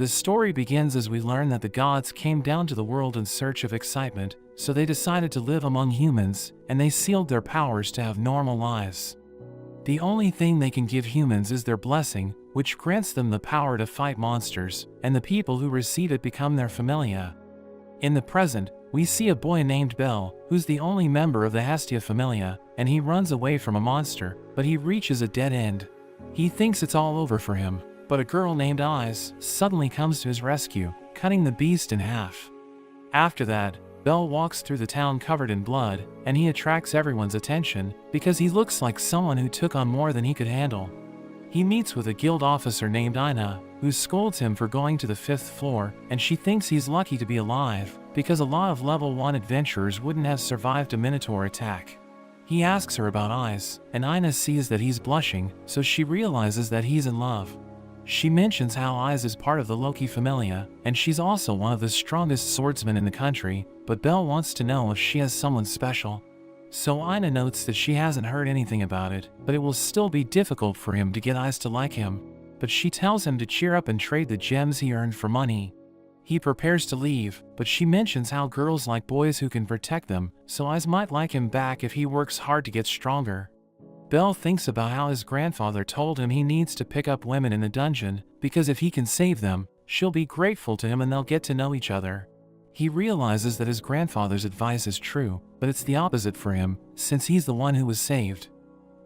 The story begins as we learn that the gods came down to the world in search of excitement, so they decided to live among humans, and they sealed their powers to have normal lives. The only thing they can give humans is their blessing, which grants them the power to fight monsters, and the people who receive it become their familia. In the present, we see a boy named Bel, who's the only member of the Hestia familia, and he runs away from a monster, but he reaches a dead end. He thinks it's all over for him, but a girl named Eyes suddenly comes to his rescue, cutting the beast in half. After that, Bel walks through the town covered in blood, and he attracts everyone's attention because he looks like someone who took on more than he could handle. He meets with a guild officer named Ina, who scolds him for going to the 5th floor, and she thinks he's lucky to be alive, because a lot of level 1 adventurers wouldn't have survived a minotaur attack. He asks her about Eyes, and Ina sees that he's blushing, so she realizes that he's in love. She mentions how Eyes is part of the Loki familia, and she's also one of the strongest swordsmen in the country, but Bel wants to know if she has someone special. So Ina notes that she hasn't heard anything about it, but it will still be difficult for him to get Eyes to like him. But she tells him to cheer up and trade the gems he earned for money. He prepares to leave, but she mentions how girls like boys who can protect them, so Eyes might like him back if he works hard to get stronger. Bel thinks about how his grandfather told him he needs to pick up women in the dungeon, because if he can save them, she'll be grateful to him and they'll get to know each other. He realizes that his grandfather's advice is true, but it's the opposite for him, since he's the one who was saved.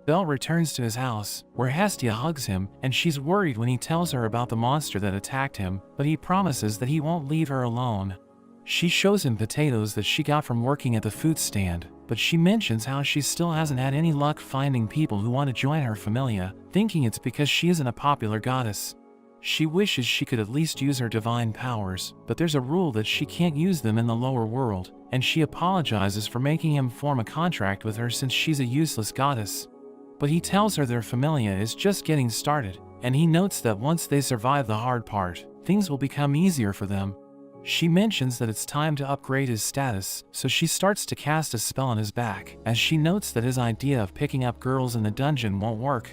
Bel returns to his house, where Hestia hugs him, and she's worried when he tells her about the monster that attacked him, but he promises that he won't leave her alone. She shows him potatoes that she got from working at the food stand, but she mentions how she still hasn't had any luck finding people who want to join her familia, thinking it's because she isn't a popular goddess. She wishes she could at least use her divine powers, but there's a rule that she can't use them in the lower world, and she apologizes for making him form a contract with her since she's a useless goddess. But he tells her their familia is just getting started, and he notes that once they survive the hard part, things will become easier for them. She mentions that it's time to upgrade his status, so she starts to cast a spell on his back, as she notes that his idea of picking up girls in the dungeon won't work.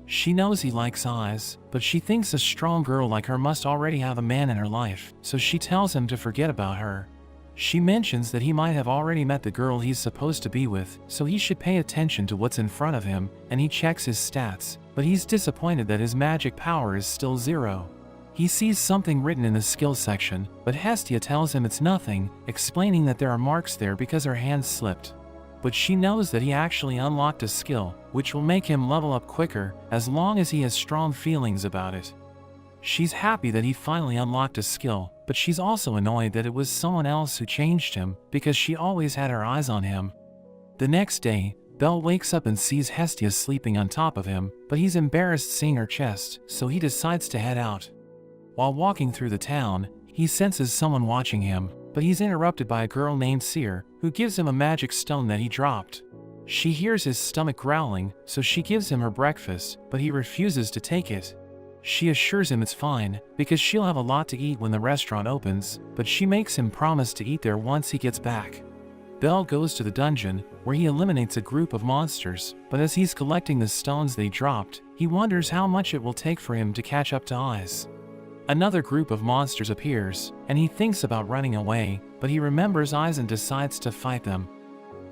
She knows he likes Eyes, but she thinks a strong girl like her must already have a man in her life, so she tells him to forget about her. She mentions that he might have already met the girl he's supposed to be with, so he should pay attention to what's in front of him, and he checks his stats, but he's disappointed that his magic power is still 0. He sees something written in the skill section, but Hestia tells him it's nothing, explaining that there are marks there because her hand slipped. But she knows that he actually unlocked a skill, which will make him level up quicker, as long as he has strong feelings about it. She's happy that he finally unlocked a skill, but she's also annoyed that it was someone else who changed him, because she always had her eyes on him. The next day, Bel wakes up and sees Hestia sleeping on top of him, but he's embarrassed seeing her chest, so he decides to head out. While walking through the town, he senses someone watching him, but he's interrupted by a girl named Seer, who gives him a magic stone that he dropped. She hears his stomach growling, so she gives him her breakfast, but he refuses to take it. She assures him it's fine, because she'll have a lot to eat when the restaurant opens, but she makes him promise to eat there once he gets back. Bel goes to the dungeon, where he eliminates a group of monsters, but as he's collecting the stones they dropped, he wonders how much it will take for him to catch up to Eyes. Another group of monsters appears, and he thinks about running away, but he remembers Eyes and decides to fight them.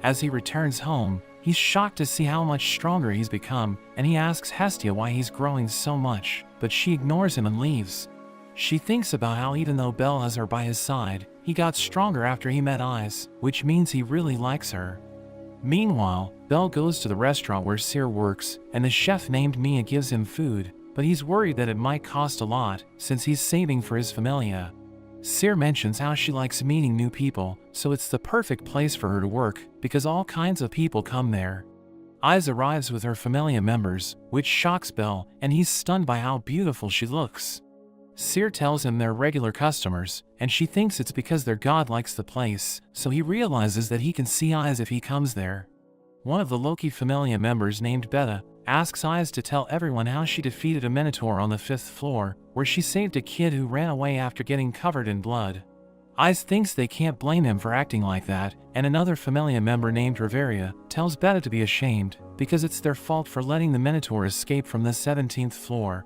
As he returns home, he's shocked to see how much stronger he's become, and he asks Hestia why he's growing so much, but she ignores him and leaves. She thinks about how even though Bel has her by his side, he got stronger after he met Eyes, which means he really likes her. Meanwhile, Bel goes to the restaurant where Seer works, and the chef named Mia gives him food, but he's worried that it might cost a lot, since he's saving for his familia. Seer mentions how she likes meeting new people, so it's the perfect place for her to work, because all kinds of people come there. Eyes arrives with her familia members, which shocks Bel, and he's stunned by how beautiful she looks. Seer tells him they're regular customers, and she thinks it's because their god likes the place, so he realizes that he can see Eyes if he comes there. One of the Loki familia members named Beta asks Eyes to tell everyone how she defeated a minotaur on the 5th floor, where she saved a kid who ran away after getting covered in blood. Eyes thinks they can't blame him for acting like that, and another familia member named Riveria tells Beta to be ashamed, because it's their fault for letting the minotaur escape from the 17th floor.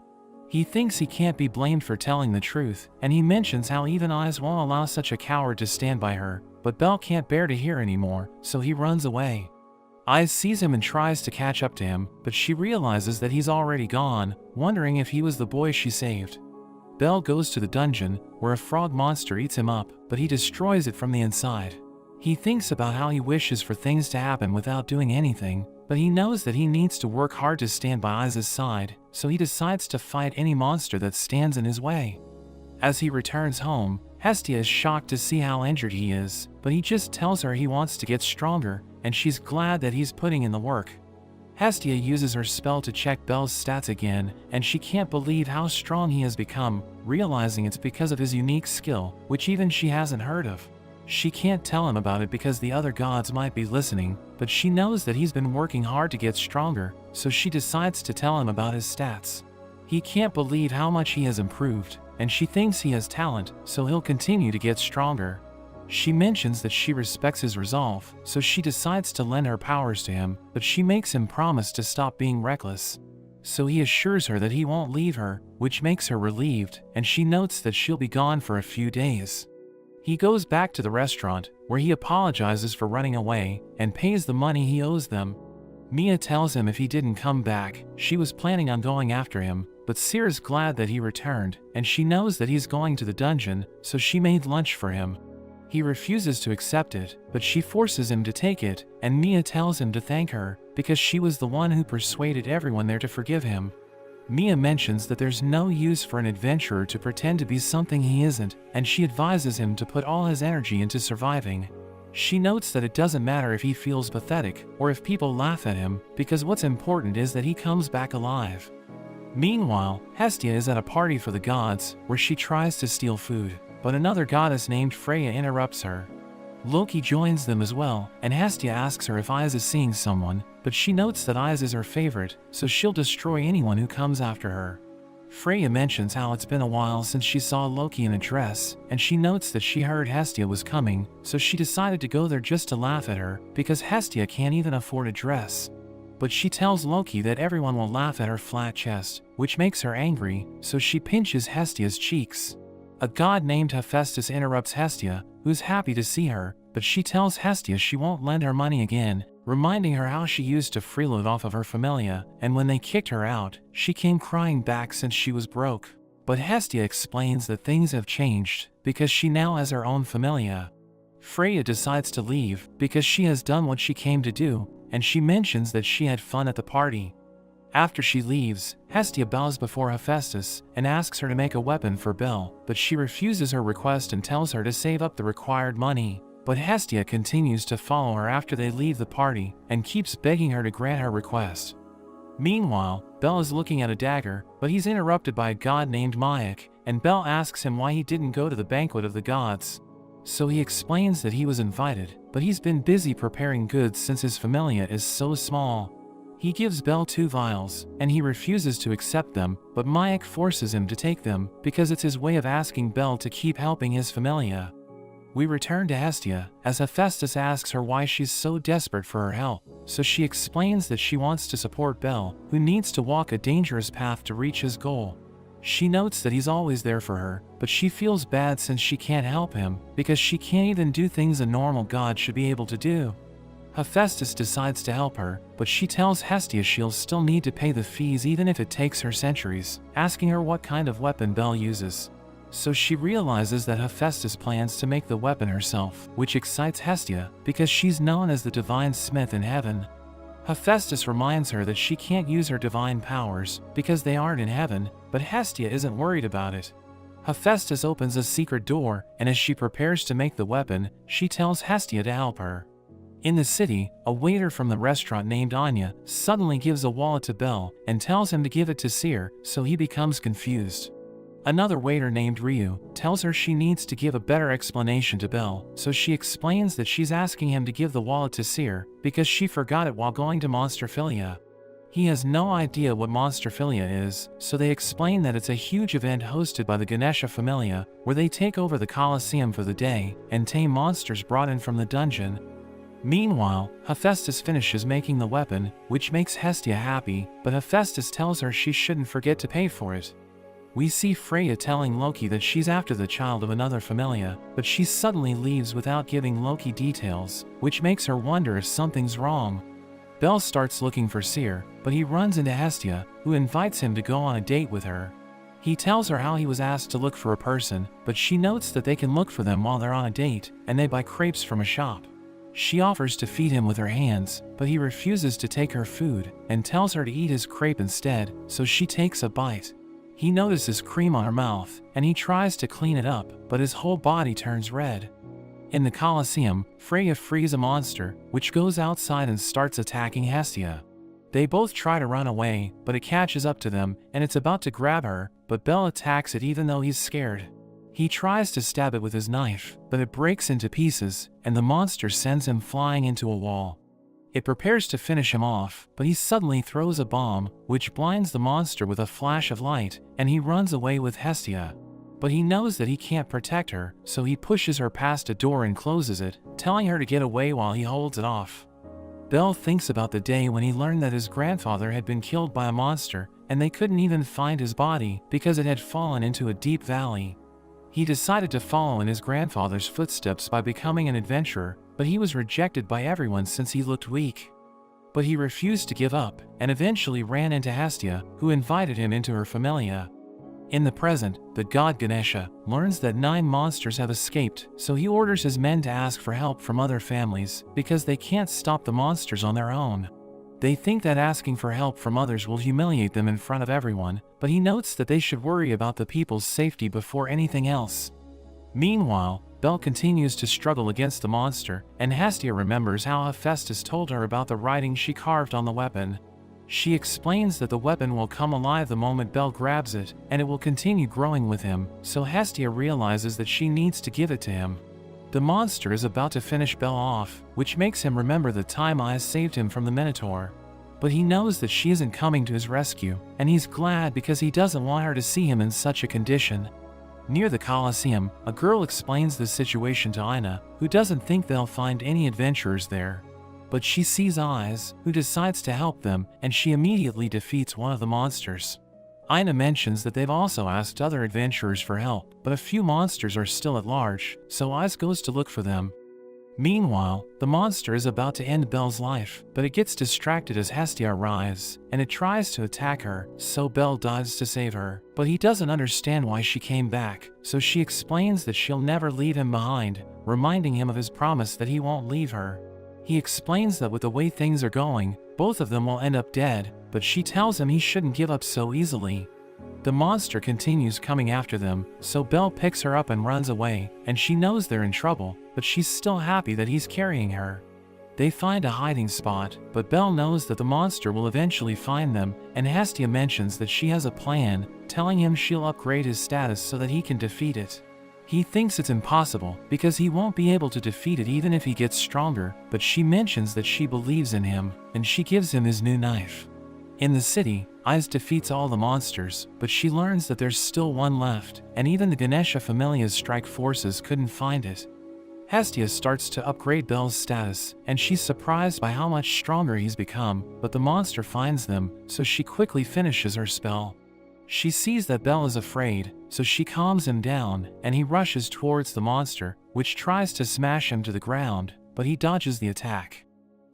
He thinks he can't be blamed for telling the truth, and he mentions how even Eyes won't allow such a coward to stand by her, but Belle can't bear to hear anymore, so he runs away. Eyes sees him and tries to catch up to him, but she realizes that he's already gone, wondering if he was the boy she saved. Belle goes to the dungeon, where a frog monster eats him up, but he destroys it from the inside. He thinks about how he wishes for things to happen without doing anything, but he knows that he needs to work hard to stand by Eyes' side, so he decides to fight any monster that stands in his way. As he returns home, Hestia is shocked to see how injured he is, but he just tells her he wants to get stronger, and she's glad that he's putting in the work. Hestia uses her spell to check Belle's stats again, and she can't believe how strong he has become, realizing it's because of his unique skill, which even she hasn't heard of. She can't tell him about it because the other gods might be listening, but she knows that he's been working hard to get stronger, so she decides to tell him about his stats. He can't believe how much he has improved, and she thinks he has talent, so he'll continue to get stronger. She mentions that she respects his resolve, so she decides to lend her powers to him, but she makes him promise to stop being reckless. So he assures her that he won't leave her, which makes her relieved, and she notes that she'll be gone for a few days. He goes back to the restaurant, where he apologizes for running away, and pays the money he owes them. Mia tells him if he didn't come back, she was planning on going after him, but Seer's glad that he returned, and she knows that he's going to the dungeon, so she made lunch for him. He refuses to accept it, but she forces him to take it, and Mia tells him to thank her, because she was the one who persuaded everyone there to forgive him. Mia mentions that there's no use for an adventurer to pretend to be something he isn't, and she advises him to put all his energy into surviving. She notes that it doesn't matter if he feels pathetic, or if people laugh at him, because what's important is that he comes back alive. Meanwhile, Hestia is at a party for the gods, where she tries to steal food, but another goddess named Freya interrupts her. Loki joins them as well, and Hestia asks her if Eyes is seeing someone, but she notes that Eyes is her favorite, so she'll destroy anyone who comes after her. Freya mentions how it's been a while since she saw Loki in a dress, and she notes that she heard Hestia was coming, so she decided to go there just to laugh at her, because Hestia can't even afford a dress. But she tells Loki that everyone will laugh at her flat chest, which makes her angry, so she pinches Hestia's cheeks. A god named Hephaestus interrupts Hestia, who's happy to see her, but she tells Hestia she won't lend her money again, reminding her how she used to freeload off of her familia, and when they kicked her out, she came crying back since she was broke. But Hestia explains that things have changed, because she now has her own familia. Freya decides to leave, because she has done what she came to do, and she mentions that she had fun at the party. After she leaves, Hestia bows before Hephaestus and asks her to make a weapon for Belle, but she refuses her request and tells her to save up the required money. But Hestia continues to follow her after they leave the party and keeps begging her to grant her request. Meanwhile, Belle is looking at a dagger, but he's interrupted by a god named Mayak, and Belle asks him why he didn't go to the banquet of the gods. So he explains that he was invited, but he's been busy preparing goods since his familia is so small. He gives Belle 2 vials, and he refuses to accept them, but Mayak forces him to take them, because it's his way of asking Belle to keep helping his familia. We return to Hestia, as Hephaestus asks her why she's so desperate for her help, so she explains that she wants to support Belle, who needs to walk a dangerous path to reach his goal. She notes that he's always there for her, but she feels bad since she can't help him, because she can't even do things a normal god should be able to do. Hephaestus decides to help her, but she tells Hestia she'll still need to pay the fees even if it takes her centuries, asking her what kind of weapon Belle uses. So she realizes that Hephaestus plans to make the weapon herself, which excites Hestia, because she's known as the divine smith in heaven. Hephaestus reminds her that she can't use her divine powers, because they aren't in heaven, but Hestia isn't worried about it. Hephaestus opens a secret door, and as she prepares to make the weapon, she tells Hestia to help her. In the city, a waiter from the restaurant named Anya suddenly gives a wallet to Belle and tells him to give it to Seer, so he becomes confused. Another waiter named Ryu tells her she needs to give a better explanation to Belle, so she explains that she's asking him to give the wallet to Seer because she forgot it while going to Monsterphilia. He has no idea what Monsterphilia is, so they explain that it's a huge event hosted by the Ganesha Familia, where they take over the Colosseum for the day and tame monsters brought in from the dungeon. Meanwhile, Hephaestus finishes making the weapon, which makes Hestia happy, but Hephaestus tells her she shouldn't forget to pay for it. we see Freya telling Loki that she's after the child of another familia, but she suddenly leaves without giving Loki details, which makes her wonder if something's wrong. Bel starts looking for Seer, but he runs into Hestia, who invites him to go on a date with her. He tells her how he was asked to look for a person, but she notes that they can look for them while they're on a date, and they buy crepes from a shop. She offers to feed him with her hands, but he refuses to take her food, and tells her to eat his crepe instead, so she takes a bite. He notices cream on her mouth, and he tries to clean it up, but his whole body turns red. In the Colosseum, Freya frees a monster, which goes outside and starts attacking Hestia. They both try to run away, but it catches up to them, and it's about to grab her, but Bel attacks it even though he's scared. He tries to stab it with his knife, but it breaks into pieces, and the monster sends him flying into a wall. It prepares to finish him off, but he suddenly throws a bomb, which blinds the monster with a flash of light, and he runs away with Hestia. But he knows that he can't protect her, so he pushes her past a door and closes it, telling her to get away while he holds it off. Bel thinks about the day when he learned that his grandfather had been killed by a monster, and they couldn't even find his body because it had fallen into a deep valley. He decided to follow in his grandfather's footsteps by becoming an adventurer, but he was rejected by everyone since he looked weak. But he refused to give up, and eventually ran into Hestia, who invited him into her familia. In the present, the god Ganesha learns that 9 monsters have escaped, so he orders his men to ask for help from other families, because they can't stop the monsters on their own. They think that asking for help from others will humiliate them in front of everyone, but he notes that they should worry about the people's safety before anything else. Meanwhile, Bel continues to struggle against the monster, and Hestia remembers how Hephaestus told her about the writing she carved on the weapon. She explains that the weapon will come alive the moment Bel grabs it, and it will continue growing with him, so Hestia realizes that she needs to give it to him. The monster is about to finish Bel off, which makes him remember the time Aias saved him from the Minotaur. But he knows that she isn't coming to his rescue, and he's glad because he doesn't want her to see him in such a condition. Near the Colosseum, a girl explains the situation to Aina, who doesn't think they'll find any adventurers there. But she sees Aias, who decides to help them, and she immediately defeats one of the monsters. Aina mentions that they've also asked other adventurers for help, but a few monsters are still at large, so Aias goes to look for them. Meanwhile, the monster is about to end Bel's life, but it gets distracted as Hestia arrives, and it tries to attack her, so Bel dives to save her. But he doesn't understand why she came back, so she explains that she'll never leave him behind, reminding him of his promise that he won't leave her. He explains that with the way things are going, both of them will end up dead, but she tells him he shouldn't give up so easily. The monster continues coming after them, so Bel picks her up and runs away, and she knows they're in trouble, but she's still happy that he's carrying her. They find a hiding spot, but Bel knows that the monster will eventually find them, and Hestia mentions that she has a plan, telling him she'll upgrade his status so that he can defeat it. He thinks it's impossible, because he won't be able to defeat it even if he gets stronger, but she mentions that she believes in him, and she gives him his new knife. In the city, Aias defeats all the monsters, but she learns that there's still one left, and even the Ganesha Familia's strike forces couldn't find it. Hestia starts to upgrade Bel's status, and she's surprised by how much stronger he's become, but the monster finds them, so she quickly finishes her spell. She sees that Bel is afraid, so she calms him down, and he rushes towards the monster, which tries to smash him to the ground, but he dodges the attack.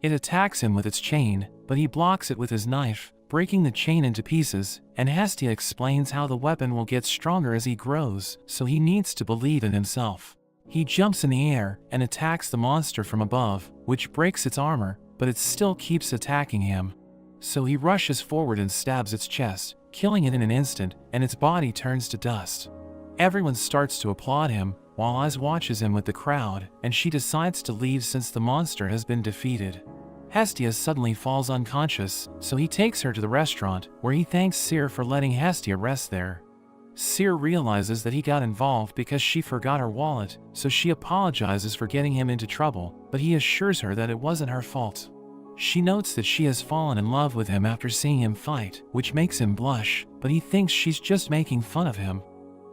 It attacks him with its chain, but he blocks it with his knife, breaking the chain into pieces, and Hestia explains how the weapon will get stronger as he grows, so he needs to believe in himself. He jumps in the air and attacks the monster from above, which breaks its armor, but it still keeps attacking him. So he rushes forward and stabs its chest, killing it in an instant, and its body turns to dust. Everyone starts to applaud him, while Aias watches him with the crowd, and she decides to leave since the monster has been defeated. Hestia suddenly falls unconscious, so he takes her to the restaurant, where he thanks Seer for letting Hestia rest there. Seer realizes that he got involved because she forgot her wallet, so she apologizes for getting him into trouble, but he assures her that it wasn't her fault. She notes that she has fallen in love with him after seeing him fight, which makes him blush, but he thinks she's just making fun of him.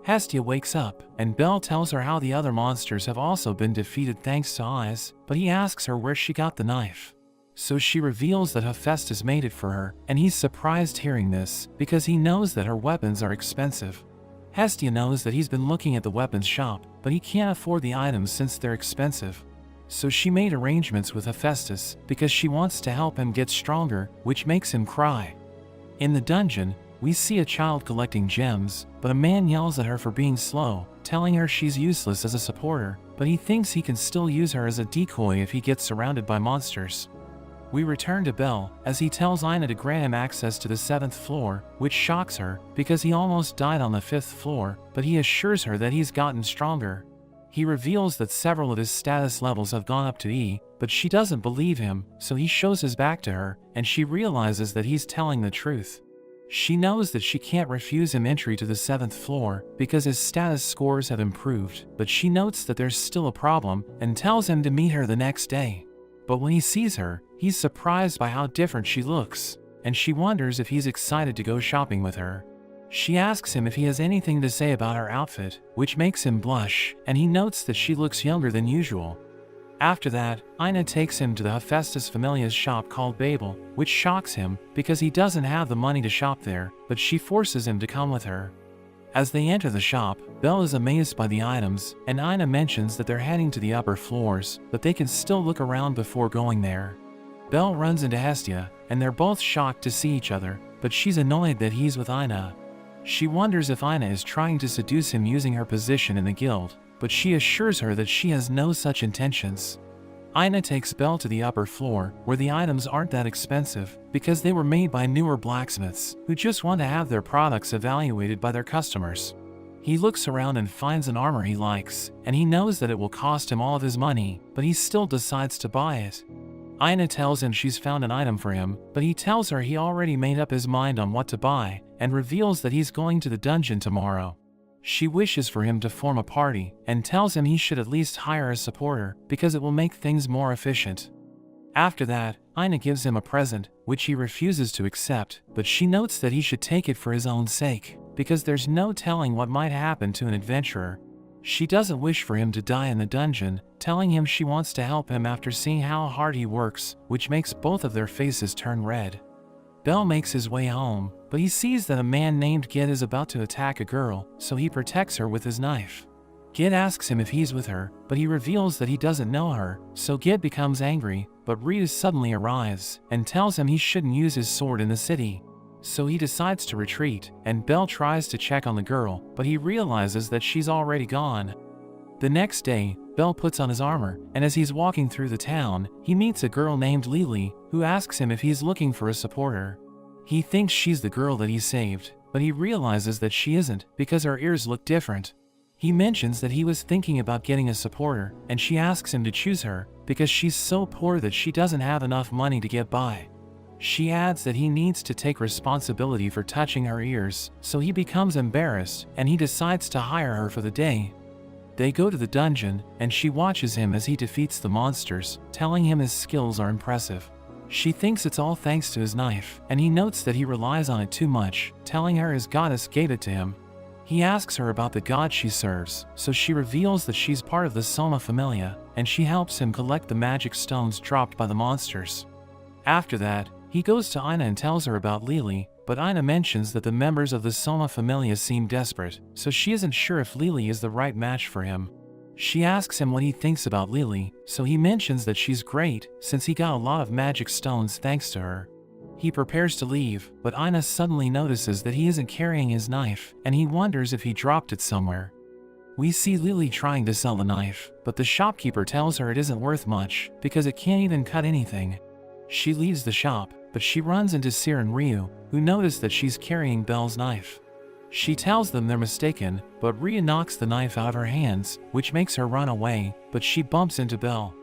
Hestia wakes up, and Bel tells her how the other monsters have also been defeated thanks to Aias, but he asks her where she got the knife. So she reveals that Hephaestus made it for her, and he's surprised hearing this, because he knows that her weapons are expensive. Hestia knows that he's been looking at the weapons shop, but he can't afford the items since they're expensive. So she made arrangements with Hephaestus because she wants to help him get stronger, which makes him cry. In the dungeon, we see a child collecting gems, but a man yells at her for being slow, telling her she's useless as a supporter, but he thinks he can still use her as a decoy if he gets surrounded by monsters. We return to Belle, as he tells Ina to grant him access to the 7th floor, which shocks her, because he almost died on the 5th floor, but he assures her that he's gotten stronger. He reveals that several of his status levels have gone up to E, but she doesn't believe him, so he shows his back to her, and she realizes that he's telling the truth. She knows that she can't refuse him entry to the 7th floor, because his status scores have improved, but she notes that there's still a problem, and tells him to meet her the next day. But when he sees her, he's surprised by how different she looks, and she wonders if he's excited to go shopping with her. She asks him if he has anything to say about her outfit, which makes him blush, and he notes that she looks younger than usual. After that, Ina takes him to the Hephaestus Familia's shop called Babel, which shocks him, because he doesn't have the money to shop there, but she forces him to come with her. As they enter the shop, Belle is amazed by the items, and Ina mentions that they're heading to the upper floors, but they can still look around before going there. Belle runs into Hestia, and they're both shocked to see each other, but she's annoyed that he's with Ina. She wonders if Ina is trying to seduce him using her position in the guild, but she assures her that she has no such intentions. Ina takes Belle to the upper floor, where the items aren't that expensive, because they were made by newer blacksmiths, who just want to have their products evaluated by their customers. He looks around and finds an armor he likes, and he knows that it will cost him all of his money, but he still decides to buy it. Ina tells him she's found an item for him, but he tells her he already made up his mind on what to buy, and reveals that he's going to the dungeon tomorrow. She wishes for him to form a party, and tells him he should at least hire a supporter, because it will make things more efficient. After that, Ina gives him a present, which he refuses to accept, but she notes that he should take it for his own sake, because there's no telling what might happen to an adventurer. She doesn't wish for him to die in the dungeon, telling him she wants to help him after seeing how hard he works, which makes both of their faces turn red. Belle makes his way home, but he sees that a man named Gid is about to attack a girl, so he protects her with his knife. Gid asks him if he's with her, but he reveals that he doesn't know her, so Gid becomes angry, but Rita suddenly arrives, and tells him he shouldn't use his sword in the city. So he decides to retreat, and Belle tries to check on the girl, but he realizes that she's already gone. The next day, Belle puts on his armor, and as he's walking through the town, he meets a girl named Lily, who asks him if he's looking for a supporter. He thinks she's the girl that he saved, but he realizes that she isn't, because her ears look different. He mentions that he was thinking about getting a supporter, and she asks him to choose her, because she's so poor that she doesn't have enough money to get by. She adds that he needs to take responsibility for touching her ears, so he becomes embarrassed, and he decides to hire her for the day. They go to the dungeon, and she watches him as he defeats the monsters, telling him his skills are impressive. She thinks it's all thanks to his knife, and he notes that he relies on it too much, telling her his goddess gave it to him. He asks her about the god she serves, so she reveals that she's part of the Soma Familia, and she helps him collect the magic stones dropped by the monsters. After that, he goes to Ina and tells her about Lily, but Ina mentions that the members of the Soma Familia seem desperate, so she isn't sure if Lily is the right match for him. She asks him what he thinks about Lily, so he mentions that she's great, since he got a lot of magic stones thanks to her. He prepares to leave, but Ina suddenly notices that he isn't carrying his knife, and he wonders if he dropped it somewhere. We see Lily trying to sell the knife, but the shopkeeper tells her it isn't worth much, because it can't even cut anything. She leaves the shop, but she runs into Cyr and Ryu, who notice that she's carrying Belle's knife. She tells them they're mistaken, but Ryu knocks the knife out of her hands, which makes her run away, but she bumps into Belle.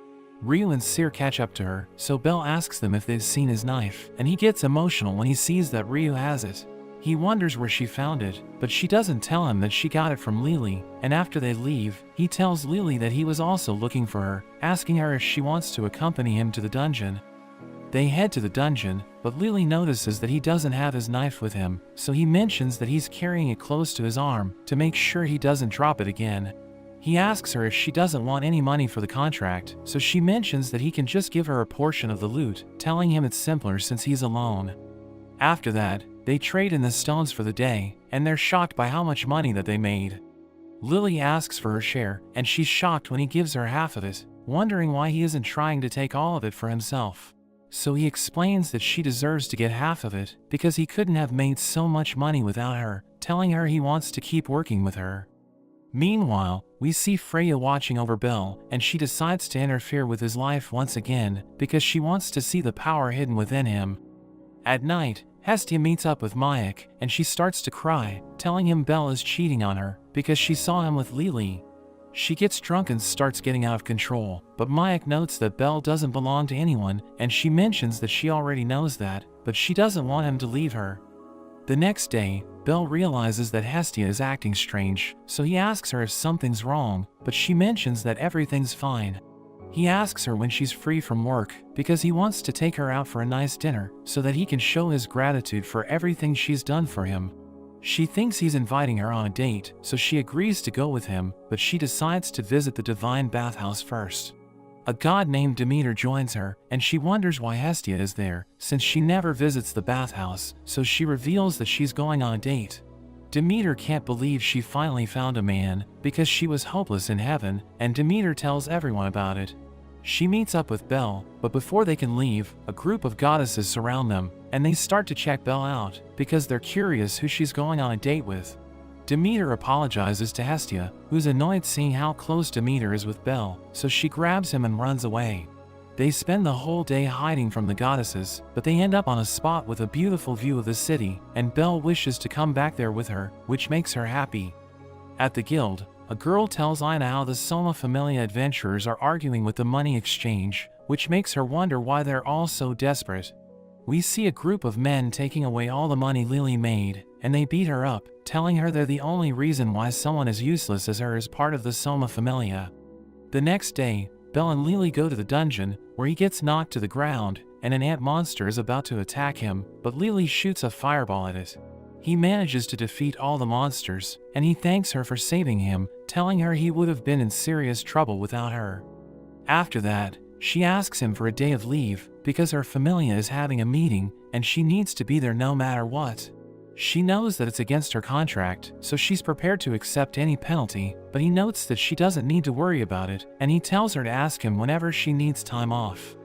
Ryu and Cyr catch up to her, so Belle asks them if they've seen his knife, and he gets emotional when he sees that Ryu has it. He wonders where she found it, but she doesn't tell him that she got it from Lily, and after they leave, he tells Lily that he was also looking for her, asking her if she wants to accompany him to the dungeon. They head to the dungeon, but Lily notices that he doesn't have his knife with him, so he mentions that he's carrying it close to his arm, to make sure he doesn't drop it again. He asks her if she doesn't want any money for the contract, so she mentions that he can just give her a portion of the loot, telling him it's simpler since he's alone. After that, They trade in the stones for the day, and they're shocked by how much money that they made. Lily asks for her share, and she's shocked when he gives her half of it, wondering why he isn't trying to take all of it for himself. So he explains that she deserves to get half of it, because he couldn't have made so much money without her, telling her he wants to keep working with her. Meanwhile, we see Freya watching over Bel, and she decides to interfere with his life once again, because she wants to see the power hidden within him. At night, Hestia meets up with Mayak, and she starts to cry, telling him Bel is cheating on her, because she saw him with Lily. She gets drunk and starts getting out of control, but Mayak notes that Bel doesn't belong to anyone, and she mentions that she already knows that, but she doesn't want him to leave her. The next day, Bel realizes that Hestia is acting strange, so he asks her if something's wrong, but she mentions that everything's fine. He asks her when she's free from work, because he wants to take her out for a nice dinner, so that he can show his gratitude for everything she's done for him. She thinks he's inviting her on a date, so she agrees to go with him, but she decides to visit the divine bathhouse first. A god named Demeter joins her, and she wonders why Hestia is there, since she never visits the bathhouse, so she reveals that she's going on a date. Demeter can't believe she finally found a man, because she was hopeless in heaven, and Demeter tells everyone about it. She meets up with Bel, but before they can leave, a group of goddesses surround them, and they start to check Bel out, because they're curious who she's going on a date with. Demeter apologizes to Hestia, who's annoyed seeing how close Demeter is with Bel, so she grabs him and runs away. They spend the whole day hiding from the goddesses, but they end up on a spot with a beautiful view of the city, and Bel wishes to come back there with her, which makes her happy. At the guild, a girl tells Ina how the Soma Familia adventurers are arguing with the money exchange, which makes her wonder why they're all so desperate. We see a group of men taking away all the money Lily made, and they beat her up, telling her they're the only reason why someone as useless as her is part of the Soma Familia. The next day, Bel and Lily go to the dungeon, where he gets knocked to the ground, and an ant monster is about to attack him, but Lily shoots a fireball at it. He manages to defeat all the monsters, and he thanks her for saving him, telling her he would have been in serious trouble without her. After that, she asks him for a day of leave, because her familia is having a meeting, and she needs to be there no matter what. She knows that it's against her contract, so she's prepared to accept any penalty, but he notes that she doesn't need to worry about it, and he tells her to ask him whenever she needs time off.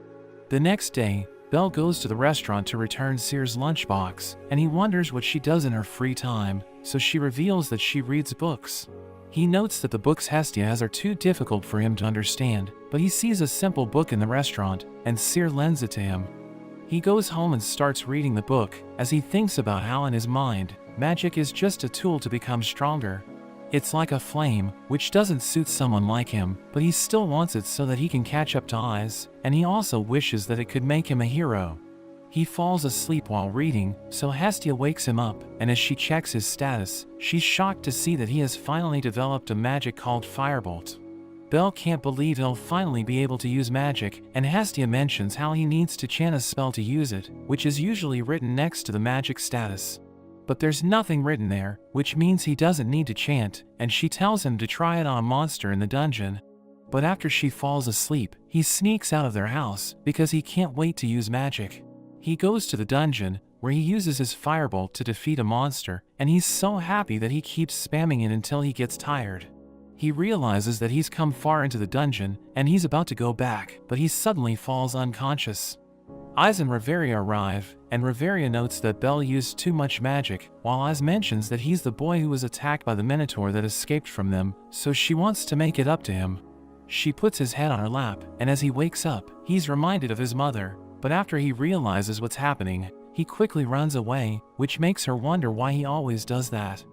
The next day, Bel goes to the restaurant to return Sear's lunchbox, and he wonders what she does in her free time, so she reveals that she reads books. He notes that the books Hestia has are too difficult for him to understand, but he sees a simple book in the restaurant, and Sear lends it to him. He goes home and starts reading the book, as he thinks about how in his mind, magic is just a tool to become stronger. It's like a flame, which doesn't suit someone like him, but he still wants it so that he can catch up to Eyes, and he also wishes that it could make him a hero. He falls asleep while reading, so Hestia wakes him up, and as she checks his status, she's shocked to see that he has finally developed a magic called Firebolt. Bel can't believe he'll finally be able to use magic, and Hestia mentions how he needs to chant a spell to use it, which is usually written next to the magic status. But there's nothing written there, which means he doesn't need to chant, and she tells him to try it on a monster in the dungeon. But after she falls asleep, he sneaks out of their house, because he can't wait to use magic. He goes to the dungeon, where he uses his firebolt to defeat a monster, and he's so happy that he keeps spamming it until he gets tired. He realizes that he's come far into the dungeon, and he's about to go back, but he suddenly falls unconscious. Eyes and Reveria arrive, and Reveria notes that Bel used too much magic, while Eyes mentions that he's the boy who was attacked by the Minotaur that escaped from them, so she wants to make it up to him. She puts his head on her lap, and as he wakes up, he's reminded of his mother, but after he realizes what's happening, he quickly runs away, which makes her wonder why he always does that.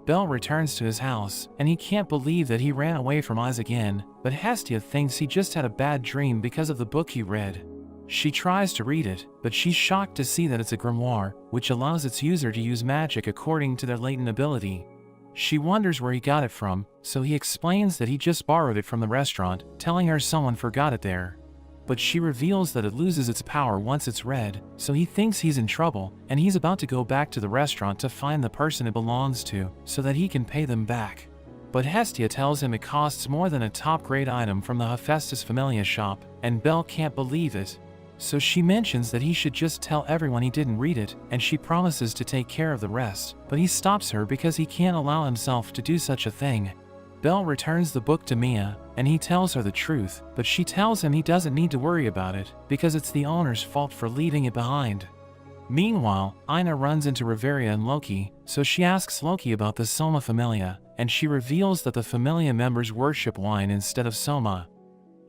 Bel returns to his house, and he can't believe that he ran away from Eyes again, but Hestia thinks he just had a bad dream because of the book he read. She tries to read it, but she's shocked to see that it's a grimoire, which allows its user to use magic according to their latent ability. She wonders where he got it from, so he explains that he just borrowed it from the restaurant, telling her someone forgot it there. But she reveals that it loses its power once it's read, so he thinks he's in trouble, and he's about to go back to the restaurant to find the person it belongs to, so that he can pay them back. But Hestia tells him it costs more than a top-grade item from the Hephaestus Familia shop, and Bel can't believe it. so she mentions that he should just tell everyone he didn't read it, and she promises to take care of the rest, but he stops her because he can't allow himself to do such a thing. Belle returns the book to Mia, and he tells her the truth, but she tells him he doesn't need to worry about it, because it's the owner's fault for leaving it behind. Meanwhile, Ina runs into Reveria and Loki, so she asks Loki about the Soma Familia, and she reveals that the Familia members worship wine instead of Soma.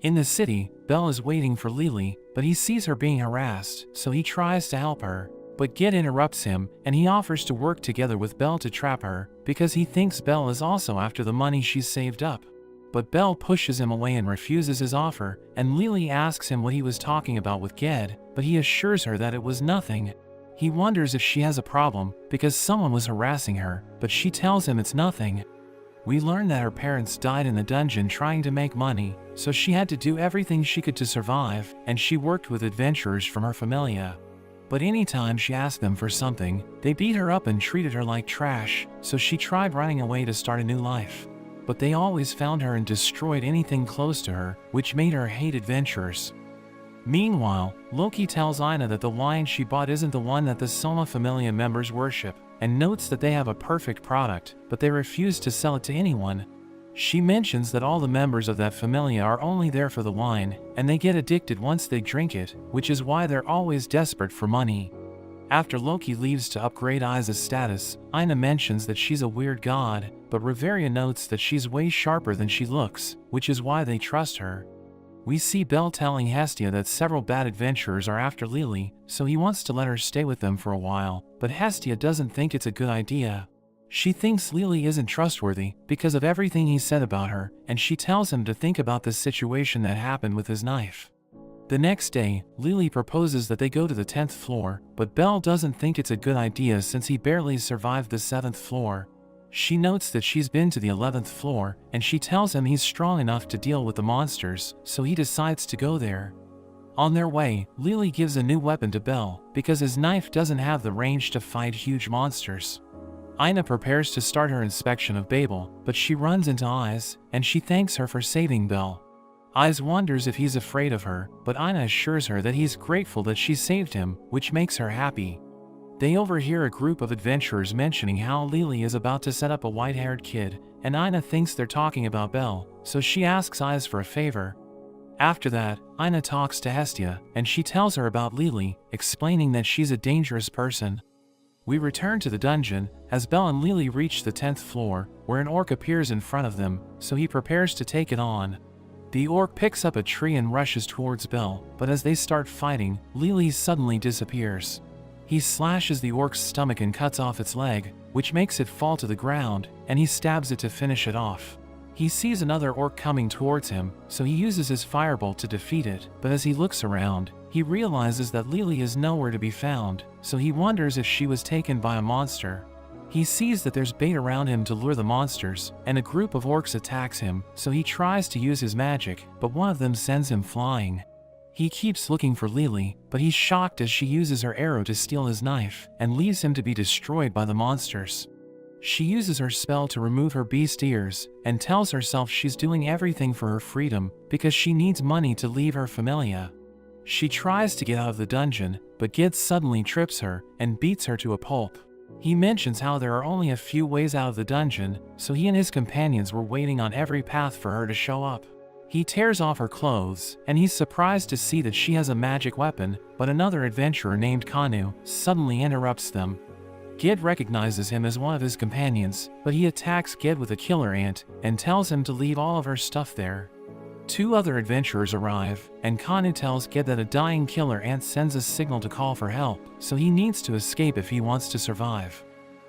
In the city, Belle is waiting for Lily, but he sees her being harassed, so he tries to help her. But Ged interrupts him, and he offers to work together with Belle to trap her, because he thinks Belle is also after the money she's saved up. But Belle pushes him away and refuses his offer, and Lily asks him what he was talking about with Ged, but he assures her that it was nothing. He wonders if she has a problem, because someone was harassing her, but she tells him it's nothing. We learn that her parents died in the dungeon trying to make money, so she had to do everything she could to survive, and she worked with adventurers from her familia. But anytime she asked them for something, they beat her up and treated her like trash, so she tried running away to start a new life. But they always found her and destroyed anything close to her, which made her hate adventurers. Meanwhile, Loki tells Ina that the wine she bought isn't the one that the Soma Familia members worship, and notes that they have a perfect product, but they refuse to sell it to anyone. She mentions that all the members of that familia are only there for the wine, and they get addicted once they drink it, which is why they're always desperate for money. After Loki leaves to upgrade Isa's status, Ina mentions that she's a weird god, but Reveria notes that she's way sharper than she looks, which is why they trust her. We see Belle telling Hestia that several bad adventurers are after Lily, so he wants to let her stay with them for a while, but Hestia doesn't think it's a good idea. She thinks Lily isn't trustworthy because of everything he said about her, and she tells him to think about the situation that happened with his knife. The next day, Lily proposes that they go to the 10th floor, but Belle doesn't think it's a good idea since he barely survived the 7th floor. She notes that she's been to the 11th floor, and she tells him he's strong enough to deal with the monsters, so he decides to go there. On their way, Lily gives a new weapon to Belle, because his knife doesn't have the range to fight huge monsters. Ina prepares to start her inspection of Babel, but she runs into Eyes, and she thanks her for saving Belle. Eyes wonders if he's afraid of her, but Ina assures her that he's grateful that she saved him, which makes her happy. They overhear a group of adventurers mentioning how Lily is about to set up a white-haired kid, and Ina thinks they're talking about Belle, so she asks Eyes for a favor. After that, Ina talks to Hestia, and she tells her about Lily, explaining that she's a dangerous person. We return to the dungeon, as Belle and Lily reach the 10th floor, where an orc appears in front of them, so he prepares to take it on. The orc picks up a tree and rushes towards Belle, but as they start fighting, Lily suddenly disappears. He slashes the orc's stomach and cuts off its leg, which makes it fall to the ground, and he stabs it to finish it off. He sees another orc coming towards him, so he uses his firebolt to defeat it, but as he looks around, he realizes that Lily is nowhere to be found, so he wonders if she was taken by a monster. He sees that there's bait around him to lure the monsters, and a group of orcs attacks him, so he tries to use his magic, but one of them sends him flying. He keeps looking for Lily, but he's shocked as she uses her arrow to steal his knife, and leaves him to be destroyed by the monsters. She uses her spell to remove her beast ears, and tells herself she's doing everything for her freedom, because she needs money to leave her familia. She tries to get out of the dungeon, but Gid suddenly trips her, and beats her to a pulp. He mentions how there are only a few ways out of the dungeon, so he and his companions were waiting on every path for her to show up. He tears off her clothes, and he's surprised to see that she has a magic weapon, but another adventurer named Kanu suddenly interrupts them. Gid recognizes him as one of his companions, but he attacks Gid with a killer ant, and tells him to leave all of her stuff there. Two other adventurers arrive, and Kanu tells Gid that a dying killer ant sends a signal to call for help, so he needs to escape if he wants to survive.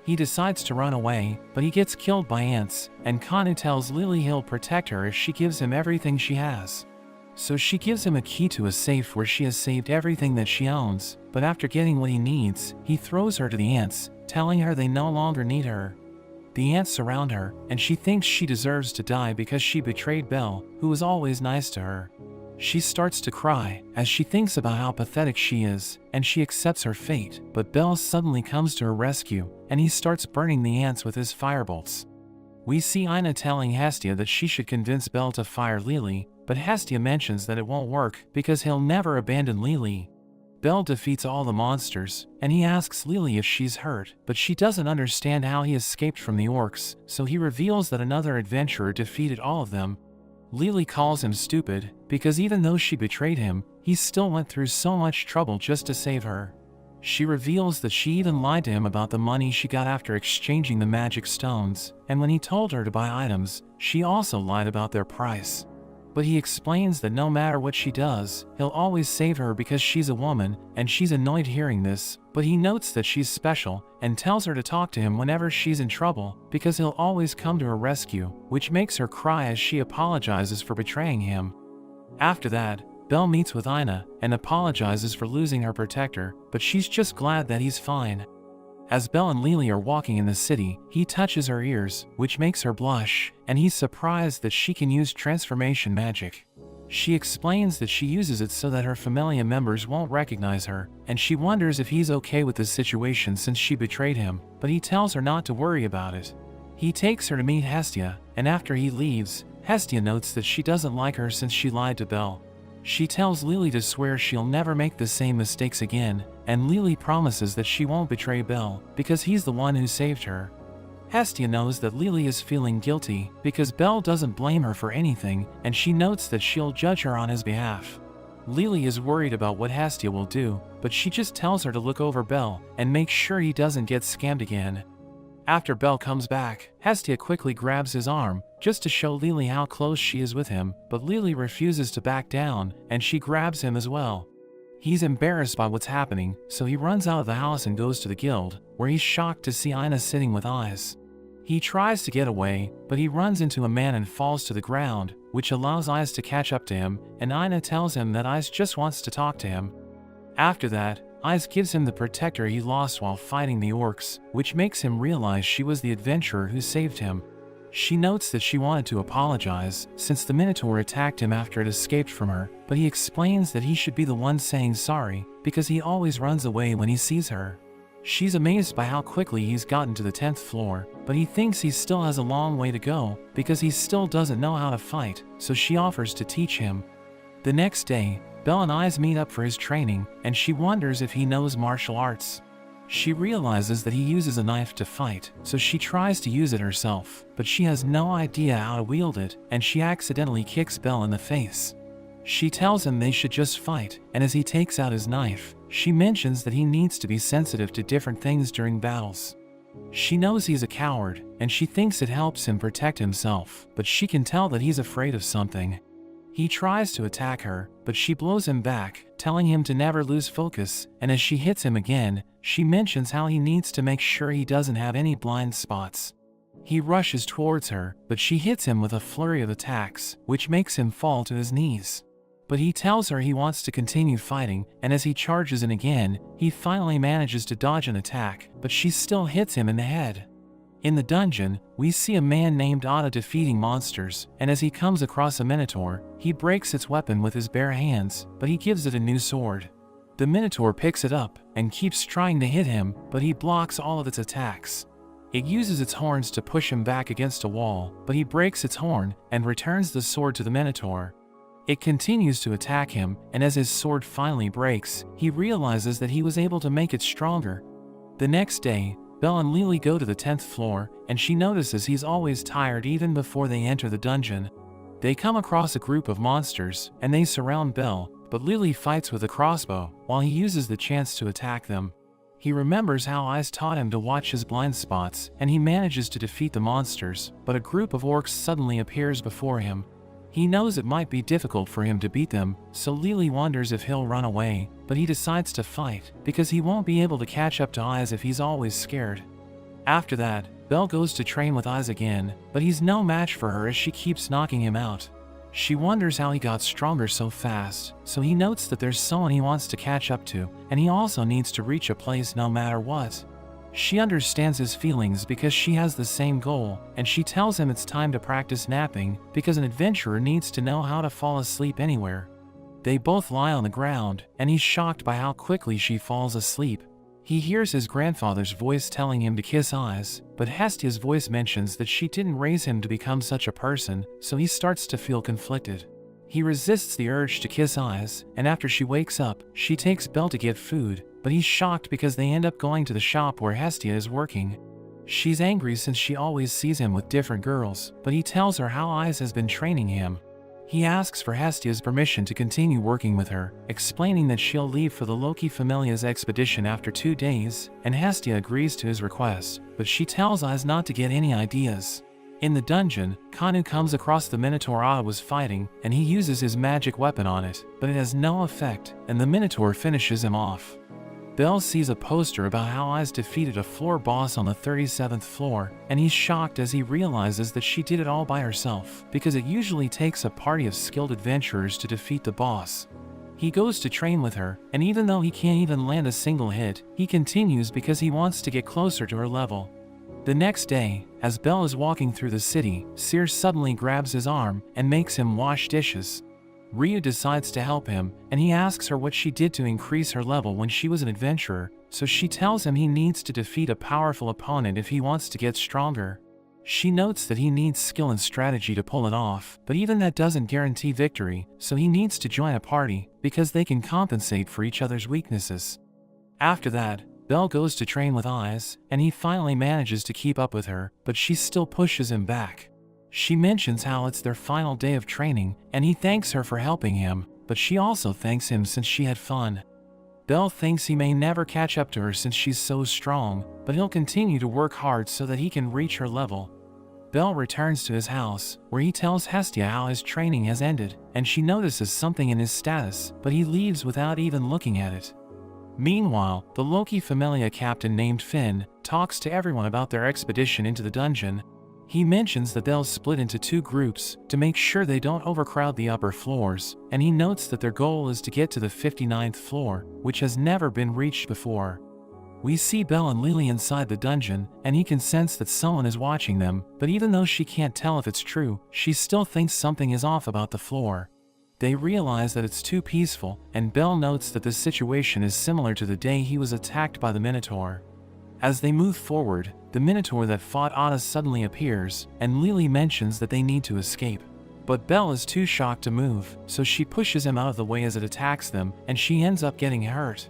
He decides to run away, but he gets killed by ants, and Kanu tells Lily he'll protect her if she gives him everything she has. So she gives him a key to a safe where she has saved everything that she owns, but after getting what he needs, he throws her to the ants, telling her they no longer need her. The ants surround her, and she thinks she deserves to die because she betrayed Belle, who was always nice to her. She starts to cry, as she thinks about how pathetic she is, and she accepts her fate, but Belle suddenly comes to her rescue, and he starts burning the ants with his firebolts. We see Ina telling Hestia that she should convince Belle to fire Lily, but Hestia mentions that it won't work because he'll never abandon Lily. Bell defeats all the monsters, and he asks Lily if she's hurt, but she doesn't understand how he escaped from the orcs, so he reveals that another adventurer defeated all of them. Lily calls him stupid, because even though she betrayed him, he still went through so much trouble just to save her. She reveals that she even lied to him about the money she got after exchanging the magic stones, and when he told her to buy items, she also lied about their price. But he explains that no matter what she does, he'll always save her because she's a woman, and she's annoyed hearing this, but he notes that she's special, and tells her to talk to him whenever she's in trouble, because he'll always come to her rescue, which makes her cry as she apologizes for betraying him. After that, Belle meets with Ina, and apologizes for losing her protector, but she's just glad that he's fine. As Belle and Lily are walking in the city, he touches her ears, which makes her blush, and he's surprised that she can use transformation magic. She explains that she uses it so that her familia members won't recognize her, and she wonders if he's okay with this situation since she betrayed him, but he tells her not to worry about it. He takes her to meet Hestia, and after he leaves, Hestia notes that she doesn't like her since she lied to Belle. She tells Lily to swear she'll never make the same mistakes again, and Lily promises that she won't betray Belle, because he's the one who saved her. Hestia knows that Lily is feeling guilty, because Belle doesn't blame her for anything, and she notes that she'll judge her on his behalf. Lily is worried about what Hestia will do, but she just tells her to look over Belle, and make sure he doesn't get scammed again. After Belle comes back, Hestia quickly grabs his arm, just to show Lily how close she is with him, but Lily refuses to back down, and she grabs him as well. He's embarrassed by what's happening, so he runs out of the house and goes to the guild, where he's shocked to see Ina sitting with Eyes. He tries to get away, but he runs into a man and falls to the ground, which allows Eyes to catch up to him, and Ina tells him that Eyes just wants to talk to him. After that, Eyes gives him the protector he lost while fighting the orcs, which makes him realize she was the adventurer who saved him. She notes that she wanted to apologize, since the Minotaur attacked him after it escaped from her, but he explains that he should be the one saying sorry, because he always runs away when he sees her. She's amazed by how quickly he's gotten to the 10th floor, but he thinks he still has a long way to go, because he still doesn't know how to fight, so she offers to teach him. The next day, Belle and Eyes meet up for his training, and she wonders if he knows martial arts. She realizes that he uses a knife to fight, so she tries to use it herself, but she has no idea how to wield it, and she accidentally kicks Belle in the face. She tells him they should just fight, and as he takes out his knife, she mentions that he needs to be sensitive to different things during battles. She knows he's a coward, and she thinks it helps him protect himself, but she can tell that he's afraid of something. He tries to attack her, but she blows him back, telling him to never lose focus, and as she hits him again, she mentions how he needs to make sure he doesn't have any blind spots. He rushes towards her, but she hits him with a flurry of attacks, which makes him fall to his knees. But he tells her he wants to continue fighting, and as he charges in again, he finally manages to dodge an attack, but she still hits him in the head. In the dungeon, we see a man named Otto defeating monsters, and as he comes across a Minotaur, he breaks its weapon with his bare hands, but he gives it a new sword. The Minotaur picks it up, and keeps trying to hit him, but he blocks all of its attacks. It uses its horns to push him back against a wall, but he breaks its horn, and returns the sword to the Minotaur. It continues to attack him, and as his sword finally breaks, he realizes that he was able to make it stronger. The next day, Belle and Lily go to the 10th floor, and she notices he's always tired even before they enter the dungeon. They come across a group of monsters, and they surround Belle, but Lily fights with a crossbow, while he uses the chance to attack them. He remembers how Eyes taught him to watch his blind spots, and he manages to defeat the monsters, but a group of orcs suddenly appears before him. He knows it might be difficult for him to beat them, so Lily wonders if he'll run away, but he decides to fight, because he won't be able to catch up to Eyes if he's always scared. After that, Belle goes to train with Eyes again, but he's no match for her as she keeps knocking him out. She wonders how he got stronger so fast, so he notes that there's someone he wants to catch up to, and he also needs to reach a place no matter what. She understands his feelings because she has the same goal, and she tells him it's time to practice napping because an adventurer needs to know how to fall asleep anywhere. They both lie on the ground, and he's shocked by how quickly she falls asleep. He hears his grandfather's voice telling him to kiss Eyes, but Hestia's voice mentions that she didn't raise him to become such a person, so he starts to feel conflicted. He resists the urge to kiss Eyes, and after she wakes up, she takes Belle to get food, but he's shocked because they end up going to the shop where Hestia is working. She's angry since she always sees him with different girls, but he tells her how Eyes has been training him. He asks for Hestia's permission to continue working with her, explaining that she'll leave for the Loki Familia's expedition after 2 days, and Hestia agrees to his request, but she tells Eyes not to get any ideas. In the dungeon, Kanu comes across the Minotaur Eyes was fighting, and he uses his magic weapon on it, but it has no effect, and the Minotaur finishes him off. Belle sees a poster about how Eyes defeated a floor boss on the 37th floor, and he's shocked as he realizes that she did it all by herself, because it usually takes a party of skilled adventurers to defeat the boss. He goes to train with her, and even though he can't even land a single hit, he continues because he wants to get closer to her level. The next day, as Belle is walking through the city, Sears suddenly grabs his arm and makes him wash dishes. Ryu decides to help him, and he asks her what she did to increase her level when she was an adventurer, so she tells him he needs to defeat a powerful opponent if he wants to get stronger. She notes that he needs skill and strategy to pull it off, but even that doesn't guarantee victory, so he needs to join a party, because they can compensate for each other's weaknesses. After that, Belle goes to train with Eyes, and he finally manages to keep up with her, but she still pushes him back. She mentions how it's their final day of training, and he thanks her for helping him, but she also thanks him since she had fun. Belle thinks he may never catch up to her since she's so strong, but he'll continue to work hard so that he can reach her level. Belle returns to his house, where he tells Hestia how his training has ended, and she notices something in his status, but he leaves without even looking at it. Meanwhile, the Loki Familia captain named Finn talks to everyone about their expedition into the dungeon. He mentions that they'll split into 2 groups to make sure they don't overcrowd the upper floors, and he notes that their goal is to get to the 59th floor, which has never been reached before. We see Belle and Lily inside the dungeon, and he can sense that someone is watching them, but even though she can't tell if it's true, she still thinks something is off about the floor. They realize that it's too peaceful, and Belle notes that the situation is similar to the day he was attacked by the Minotaur. As they move forward, the Minotaur that fought Ada suddenly appears, and Lily mentions that they need to escape. But Belle is too shocked to move, so she pushes him out of the way as it attacks them, and she ends up getting hurt.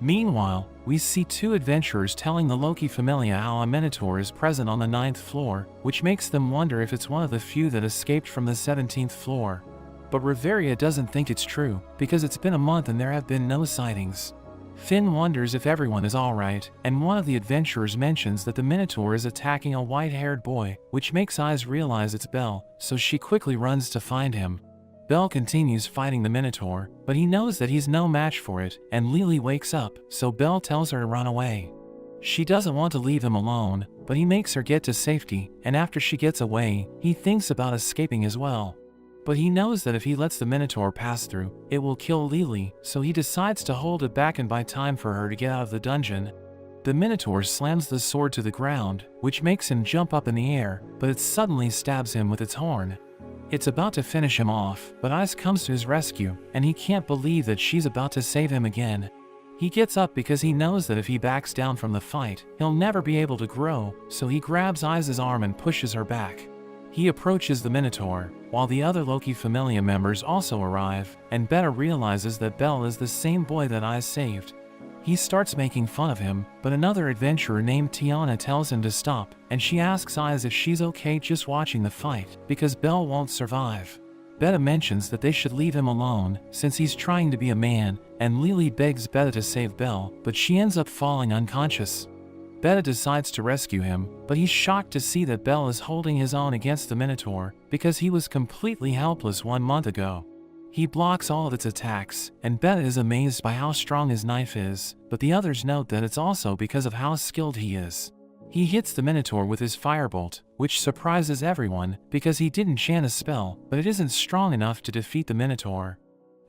Meanwhile, we see 2 adventurers telling the Loki Familia how a Minotaur is present on the 9th floor, which makes them wonder if it's one of the few that escaped from the 17th floor. But Riveria doesn't think it's true, because it's been a month and there have been no sightings. Finn wonders if everyone is alright, and one of the adventurers mentions that the Minotaur is attacking a white-haired boy, which makes Eyes realize it's Belle, so she quickly runs to find him. Belle continues fighting the Minotaur, but he knows that he's no match for it, and Lily wakes up, so Belle tells her to run away. She doesn't want to leave him alone, but he makes her get to safety, and after she gets away, he thinks about escaping as well. But he knows that if he lets the Minotaur pass through, it will kill Lily, so he decides to hold it back and buy time for her to get out of the dungeon. The Minotaur slams the sword to the ground, which makes him jump up in the air, but it suddenly stabs him with its horn. It's about to finish him off, but Ice comes to his rescue, and he can't believe that she's about to save him again. He gets up because he knows that if he backs down from the fight, he'll never be able to grow, so he grabs Ice's arm and pushes her back. He approaches the Minotaur, while the other Loki Familia members also arrive, and Beta realizes that Belle is the same boy that Ice saved. He starts making fun of him, but another adventurer named Tiana tells him to stop, and she asks Ice if she's okay just watching the fight, because Belle won't survive. Beta mentions that they should leave him alone, since he's trying to be a man, and Lily begs Beta to save Belle, but she ends up falling unconscious. Beta decides to rescue him, but he's shocked to see that Belle is holding his own against the Minotaur, because he was completely helpless 1 month ago. He blocks all of its attacks, and Beta is amazed by how strong his knife is, but the others note that it's also because of how skilled he is. He hits the Minotaur with his firebolt, which surprises everyone, because he didn't chant a spell, but it isn't strong enough to defeat the Minotaur.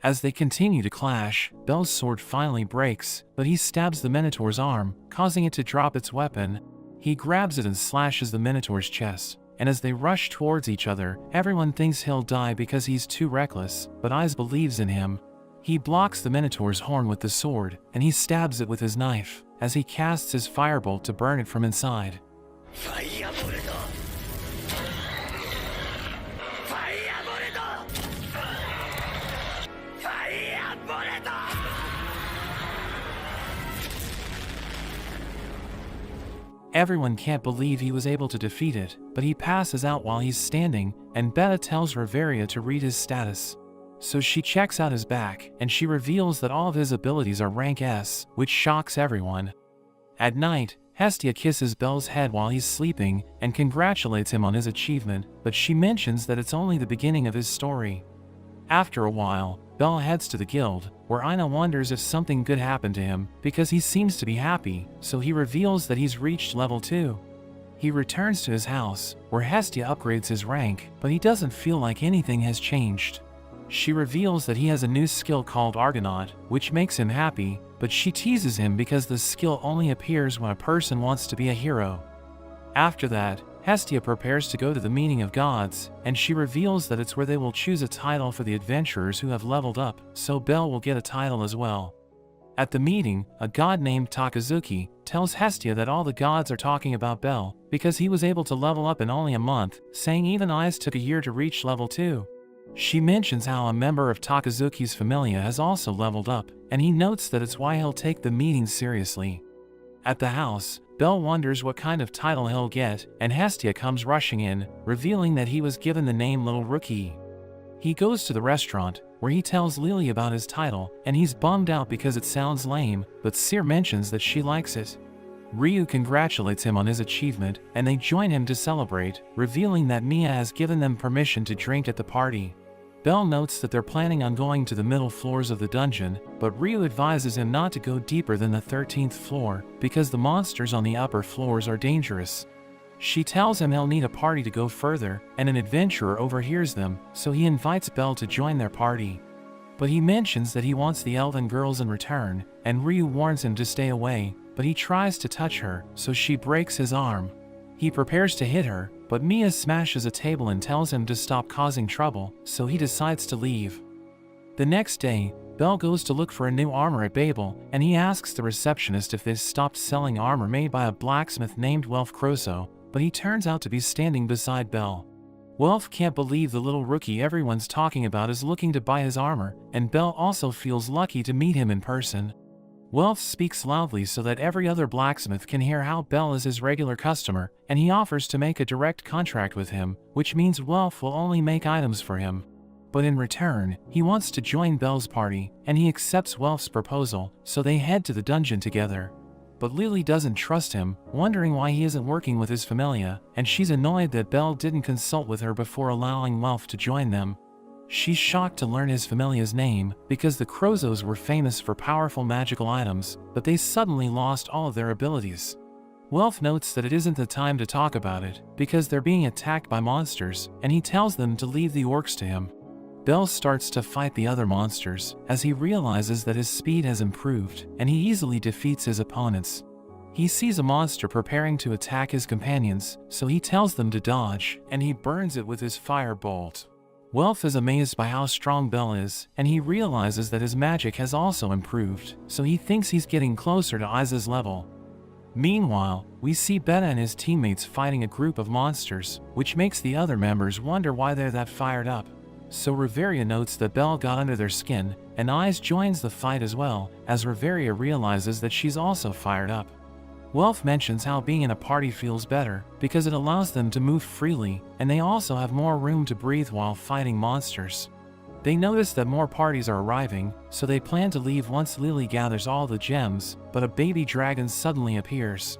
As they continue to clash, Belle's sword finally breaks, but he stabs the Minotaur's arm, causing it to drop its weapon. He grabs it and slashes the Minotaur's chest, and as they rush towards each other, everyone thinks he'll die because he's too reckless, but Ice believes in him. He blocks the Minotaur's horn with the sword, and he stabs it with his knife, as he casts his firebolt to burn it from inside. Everyone can't believe he was able to defeat it, but he passes out while he's standing, and Beta tells Reveria to read his status. So she checks out his back, and she reveals that all of his abilities are rank S, which shocks everyone. At night, Hestia kisses Bel's head while he's sleeping and congratulates him on his achievement, but she mentions that it's only the beginning of his story. After a while, Bel heads to the guild, where Ina wonders if something good happened to him because he seems to be happy, so he reveals that he's reached level 2. He returns to his house, where Hestia upgrades his rank, but he doesn't feel like anything has changed. She reveals that he has a new skill called Argonaut, which makes him happy, but she teases him because the skill only appears when a person wants to be a hero. After that, Hestia prepares to go to the meeting of gods, and she reveals that it's where they will choose a title for the adventurers who have leveled up, so Bel will get a title as well. At the meeting, a god named Takazuki tells Hestia that all the gods are talking about Bel because he was able to level up in only a month, saying even I's took a year to reach level 2. She mentions how a member of Takazuki's familia has also leveled up, and he notes that it's why he'll take the meeting seriously. At the house, Bel wonders what kind of title he'll get, and Hestia comes rushing in, revealing that he was given the name Little Rookie. He goes to the restaurant, where he tells Lily about his title, and he's bummed out because it sounds lame, but Seer mentions that she likes it. Ryu congratulates him on his achievement, and they join him to celebrate, revealing that Mia has given them permission to drink at the party. Bel notes that they're planning on going to the middle floors of the dungeon, but Ryu advises him not to go deeper than the 13th floor, because the monsters on the upper floors are dangerous. She tells him he'll need a party to go further, and an adventurer overhears them, so he invites Bel to join their party. But he mentions that he wants the elven girls in return, and Ryu warns him to stay away, but he tries to touch her, so she breaks his arm. He prepares to hit her, but Mia smashes a table and tells him to stop causing trouble, so he decides to leave. The next day, Bel goes to look for a new armor at Babel, and he asks the receptionist if they've stopped selling armor made by a blacksmith named Welf Croso, but he turns out to be standing beside Bel. Welf can't believe the little rookie everyone's talking about is looking to buy his armor, and Bel also feels lucky to meet him in person. Welf speaks loudly so that every other blacksmith can hear how Bel is his regular customer, and he offers to make a direct contract with him, which means Welf will only make items for him. But in return, he wants to join Bel's party, and he accepts Welf's proposal, so they head to the dungeon together. But Lily doesn't trust him, wondering why he isn't working with his familia, and she's annoyed that Bel didn't consult with her before allowing Welf to join them. She's shocked to learn his familia's name, because the Crozos were famous for powerful magical items, but they suddenly lost all of their abilities. Welf notes that it isn't the time to talk about it, because they're being attacked by monsters, and he tells them to leave the orcs to him. Bel starts to fight the other monsters, as he realizes that his speed has improved, and he easily defeats his opponents. He sees a monster preparing to attack his companions, so he tells them to dodge, and he burns it with his fire bolt. Welf is amazed by how strong Bel is, and he realizes that his magic has also improved, so he thinks he's getting closer to Isa's level. Meanwhile, we see Beta and his teammates fighting a group of monsters, which makes the other members wonder why they're that fired up. So Reveria notes that Bel got under their skin, and Is joins the fight as well, as Reveria realizes that she's also fired up. Welf mentions how being in a party feels better, because it allows them to move freely, and they also have more room to breathe while fighting monsters. They notice that more parties are arriving, so they plan to leave once Lily gathers all the gems, but a baby dragon suddenly appears.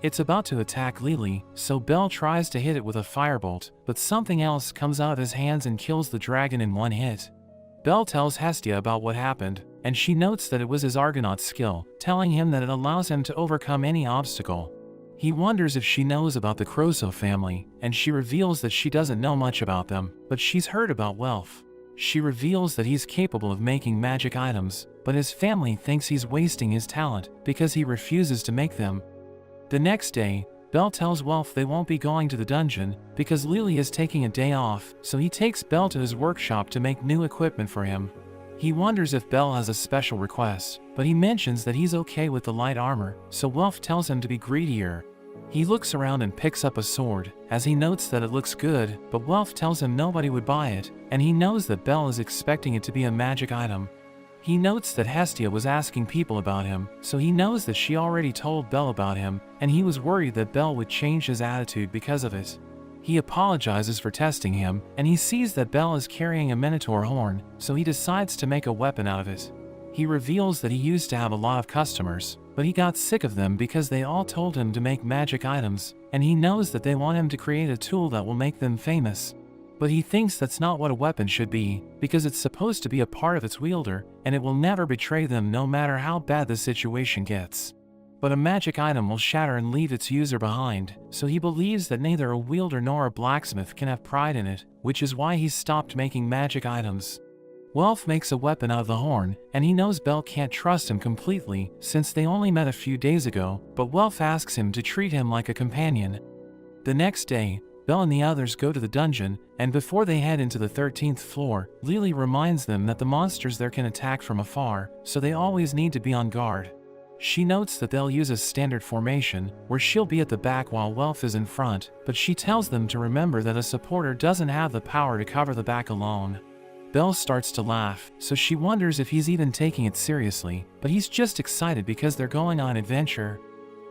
It's about to attack Lily, so Bel tries to hit it with a firebolt, but something else comes out of his hands and kills the dragon in one hit. Bel tells Hestia about what happened, and she notes that it was his Argonaut skill, telling him that it allows him to overcome any obstacle. He wonders if she knows about the Croso family, and she reveals that she doesn't know much about them, but she's heard about Welf. She reveals that he's capable of making magic items, but his family thinks he's wasting his talent because he refuses to make them. The next day, Bel tells Welf they won't be going to the dungeon because Lily is taking a day off, so he takes Bel to his workshop to make new equipment for him. He wonders if Bel has a special request, but he mentions that he's okay with the light armor, so Welf tells him to be greedier. He looks around and picks up a sword, as he notes that it looks good, but Welf tells him nobody would buy it, and he knows that Bel is expecting it to be a magic item. He notes that Hestia was asking people about him, so he knows that she already told Belle about him, and he was worried that Belle would change his attitude because of it. He apologizes for testing him, and he sees that Belle is carrying a minotaur horn, so he decides to make a weapon out of it. He reveals that he used to have a lot of customers, but he got sick of them because they all told him to make magic items, and he knows that they want him to create a tool that will make them famous. But he thinks that's not what a weapon should be, because it's supposed to be a part of its wielder, and it will never betray them no matter how bad the situation gets. But a magic item will shatter and leave its user behind, so he believes that neither a wielder nor a blacksmith can have pride in it, which is why he stopped making magic items. Welf makes a weapon out of the horn, and he knows Belle can't trust him completely since they only met a few days ago, but Welf asks him to treat him like a companion. The next day, Belle and the others go to the dungeon, and before they head into the 13th floor, Lily reminds them that the monsters there can attack from afar, so they always need to be on guard. She notes that they'll use a standard formation, where she'll be at the back while Welf is in front, but she tells them to remember that a supporter doesn't have the power to cover the back alone. Belle starts to laugh, so she wonders if he's even taking it seriously, but he's just excited because they're going on an adventure.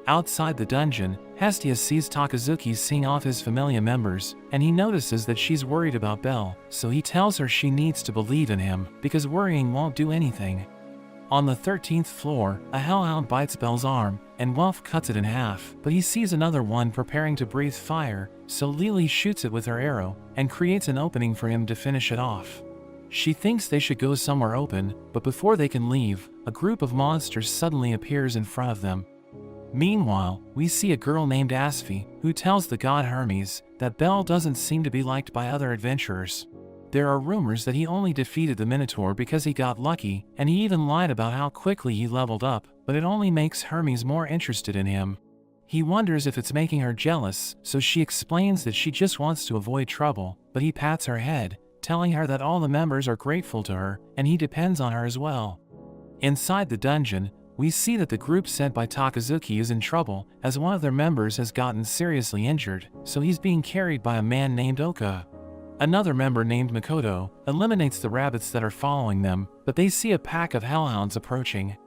Outside the dungeon, Hestia sees Takazuki seeing off his familia members, and he notices that she's worried about Belle, so he tells her she needs to believe in him, because worrying won't do anything. On the 13th floor, a hellhound bites Belle's arm, and Welf cuts it in half, but he sees another one preparing to breathe fire, so Lily shoots it with her arrow, and creates an opening for him to finish it off. She thinks they should go somewhere open, but before they can leave, a group of monsters suddenly appears in front of them. Meanwhile, we see a girl named Asfi, who tells the god Hermes that Belle doesn't seem to be liked by other adventurers. There are rumors that he only defeated the Minotaur because he got lucky, and he even lied about how quickly he leveled up, but it only makes Hermes more interested in him. He wonders if it's making her jealous, so she explains that she just wants to avoid trouble, but he pats her head, telling her that all the members are grateful to her, and he depends on her as well. Inside the dungeon, we see that the group sent by Takazuki is in trouble, as one of their members has gotten seriously injured, so he's being carried by a man named Oka. Another member named Makoto eliminates the rabbits that are following them, but they see a pack of hellhounds approaching.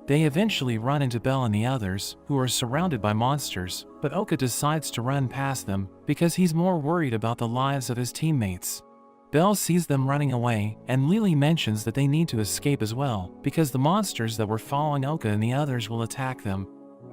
They eventually run into Belle and the others, who are surrounded by monsters, but Oka decides to run past them, because he's more worried about the lives of his teammates. Belle sees them running away, and Lily mentions that they need to escape as well, because the monsters that were following Oka and the others will attack them.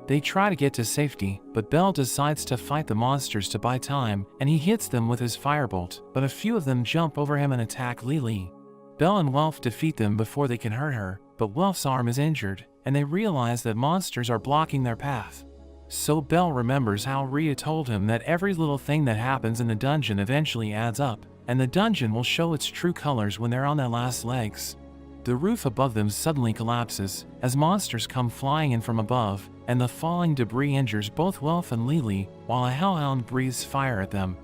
They try to get to safety, but Belle decides to fight the monsters to buy time, and he hits them with his firebolt, but a few of them jump over him and attack Lily. Belle and Welf defeat them before they can hurt her, but Welf's arm is injured, and they realize that monsters are blocking their path. So Belle remembers how Rhea told him that every little thing that happens in the dungeon eventually adds up, and the dungeon will show its true colors when they're on their last legs. The roof above them suddenly collapses, as monsters come flying in from above, and the falling debris injures both Welf and Lily, while a hellhound breathes fire at them.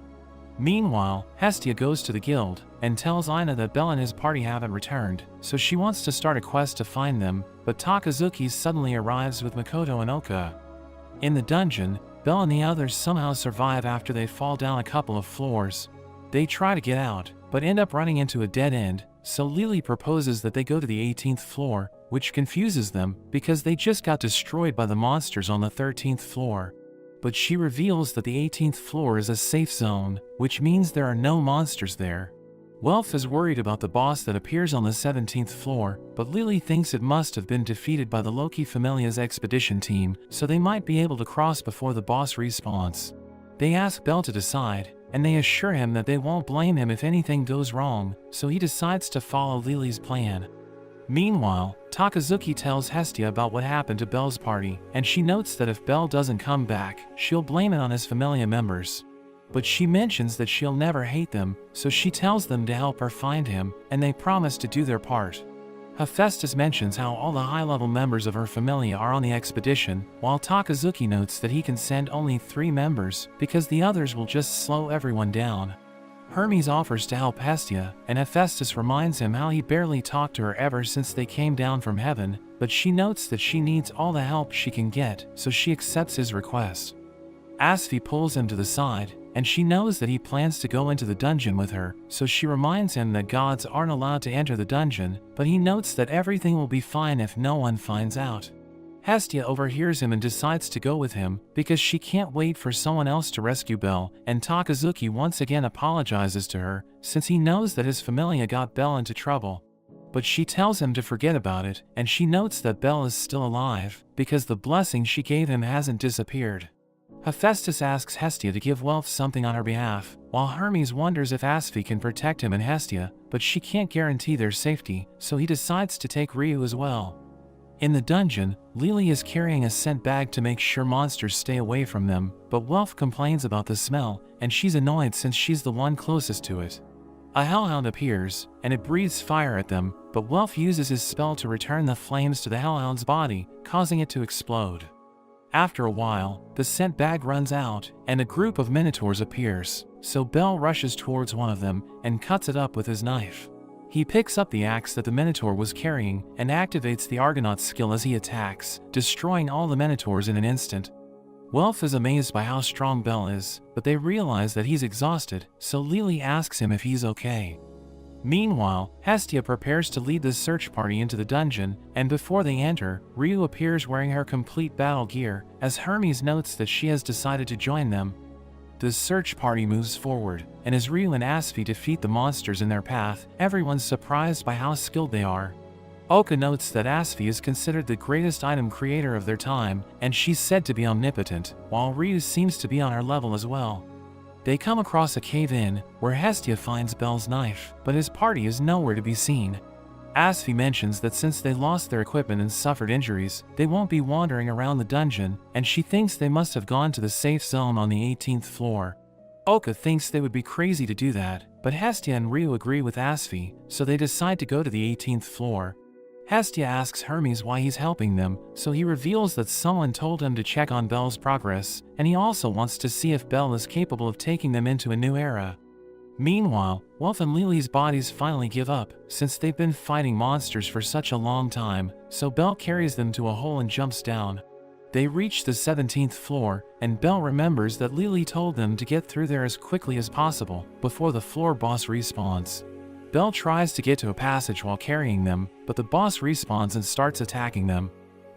Meanwhile, Hestia goes to the guild, and tells Ina that Belle and his party haven't returned, so she wants to start a quest to find them, but Takazuki suddenly arrives with Makoto and Oka. In the dungeon, Belle and the others somehow survive after they fall down a couple of floors. They try to get out, but end up running into a dead end, so Lily proposes that they go to the 18th floor, which confuses them because they just got destroyed by the monsters on the 13th floor. But she reveals that the 18th floor is a safe zone, which means there are no monsters there. Welf is worried about the boss that appears on the 17th floor, but Lily thinks it must have been defeated by the Loki Familia's expedition team, so they might be able to cross before the boss respawns. They ask Belle to decide, and they assure him that they won't blame him if anything goes wrong, so he decides to follow Lily's plan. Meanwhile, Takazuki tells Hestia about what happened to Belle's party, and she notes that if Belle doesn't come back, she'll blame it on his familia members. But she mentions that she'll never hate them, so she tells them to help her find him, and they promise to do their part. Hephaestus mentions how all the high-level members of her familia are on the expedition, while Takazuki notes that he can send only 3 members, because the others will just slow everyone down. Hermes offers to help Hestia, and Hephaestus reminds him how he barely talked to her ever since they came down from heaven, but she notes that she needs all the help she can get, so she accepts his request. Asfi pulls him to the side, and she knows that he plans to go into the dungeon with her, so she reminds him that gods aren't allowed to enter the dungeon, but he notes that everything will be fine if no one finds out. Hestia overhears him and decides to go with him, because she can't wait for someone else to rescue Belle, and Takazuki once again apologizes to her, since he knows that his familia got Belle into trouble. But she tells him to forget about it, and she notes that Belle is still alive, because the blessing she gave him hasn't disappeared. Hephaestus asks Hestia to give Welf something on her behalf, while Hermes wonders if Asphi can protect him and Hestia, but she can't guarantee their safety, so he decides to take Ryu as well. In the dungeon, Lily is carrying a scent bag to make sure monsters stay away from them, but Welf complains about the smell, and she's annoyed since she's the one closest to it. A hellhound appears, and it breathes fire at them, but Welf uses his spell to return the flames to the hellhound's body, causing it to explode. After a while, the scent bag runs out, and a group of minotaurs appears, so Belle rushes towards one of them, and cuts it up with his knife. He picks up the axe that the Minotaur was carrying, and activates the Argonaut's skill as he attacks, destroying all the Minotaurs in an instant. Welf is amazed by how strong Belle is, but they realize that he's exhausted, so Lily asks him if he's okay. Meanwhile, Hestia prepares to lead the search party into the dungeon, and before they enter, Ryu appears wearing her complete battle gear, as Hermes notes that she has decided to join them. The search party moves forward, and as Ryu and Asphi defeat the monsters in their path, everyone's surprised by how skilled they are. Oka notes that Asphi is considered the greatest item creator of their time, and she's said to be omnipotent, while Ryu seems to be on her level as well. They come across a cave-in, where Hestia finds Belle's knife, but his party is nowhere to be seen. Asphi mentions that since they lost their equipment and suffered injuries, they won't be wandering around the dungeon, and she thinks they must have gone to the safe zone on the 18th floor. Oka thinks they would be crazy to do that, but Hestia and Ryu agree with Asphi, so they decide to go to the 18th floor. Hestia asks Hermes why he's helping them, so he reveals that someone told him to check on Belle's progress, and he also wants to see if Belle is capable of taking them into a new era. Meanwhile, Welf and Lily's bodies finally give up, since they've been fighting monsters for such a long time, so Belle carries them to a hole and jumps down. They reach the 17th floor, and Belle remembers that Lily told them to get through there as quickly as possible, before the floor boss respawns. Belle tries to get to a passage while carrying them, but the boss respawns and starts attacking them.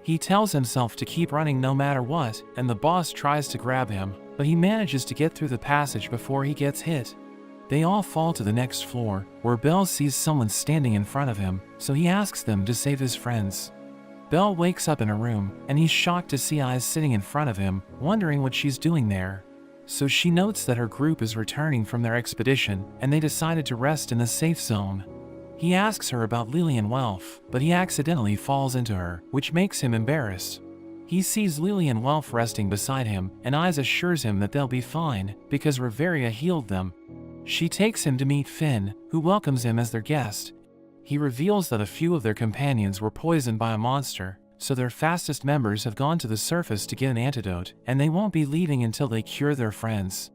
He tells himself to keep running no matter what, and the boss tries to grab him, but he manages to get through the passage before he gets hit. They all fall to the next floor, where Belle sees someone standing in front of him, so he asks them to save his friends. Belle wakes up in her room, and he's shocked to see Eyes sitting in front of him, wondering what she's doing there. So she notes that her group is returning from their expedition, and they decided to rest in the safe zone. He asks her about Lily and Welf, but he accidentally falls into her, which makes him embarrassed. He sees Lily and Welf resting beside him, and Eyes assures him that they'll be fine, because Reveria healed them. She takes him to meet Finn, who welcomes him as their guest. He reveals that a few of their companions were poisoned by a monster, so their fastest members have gone to the surface to get an antidote, and they won't be leaving until they cure their friends.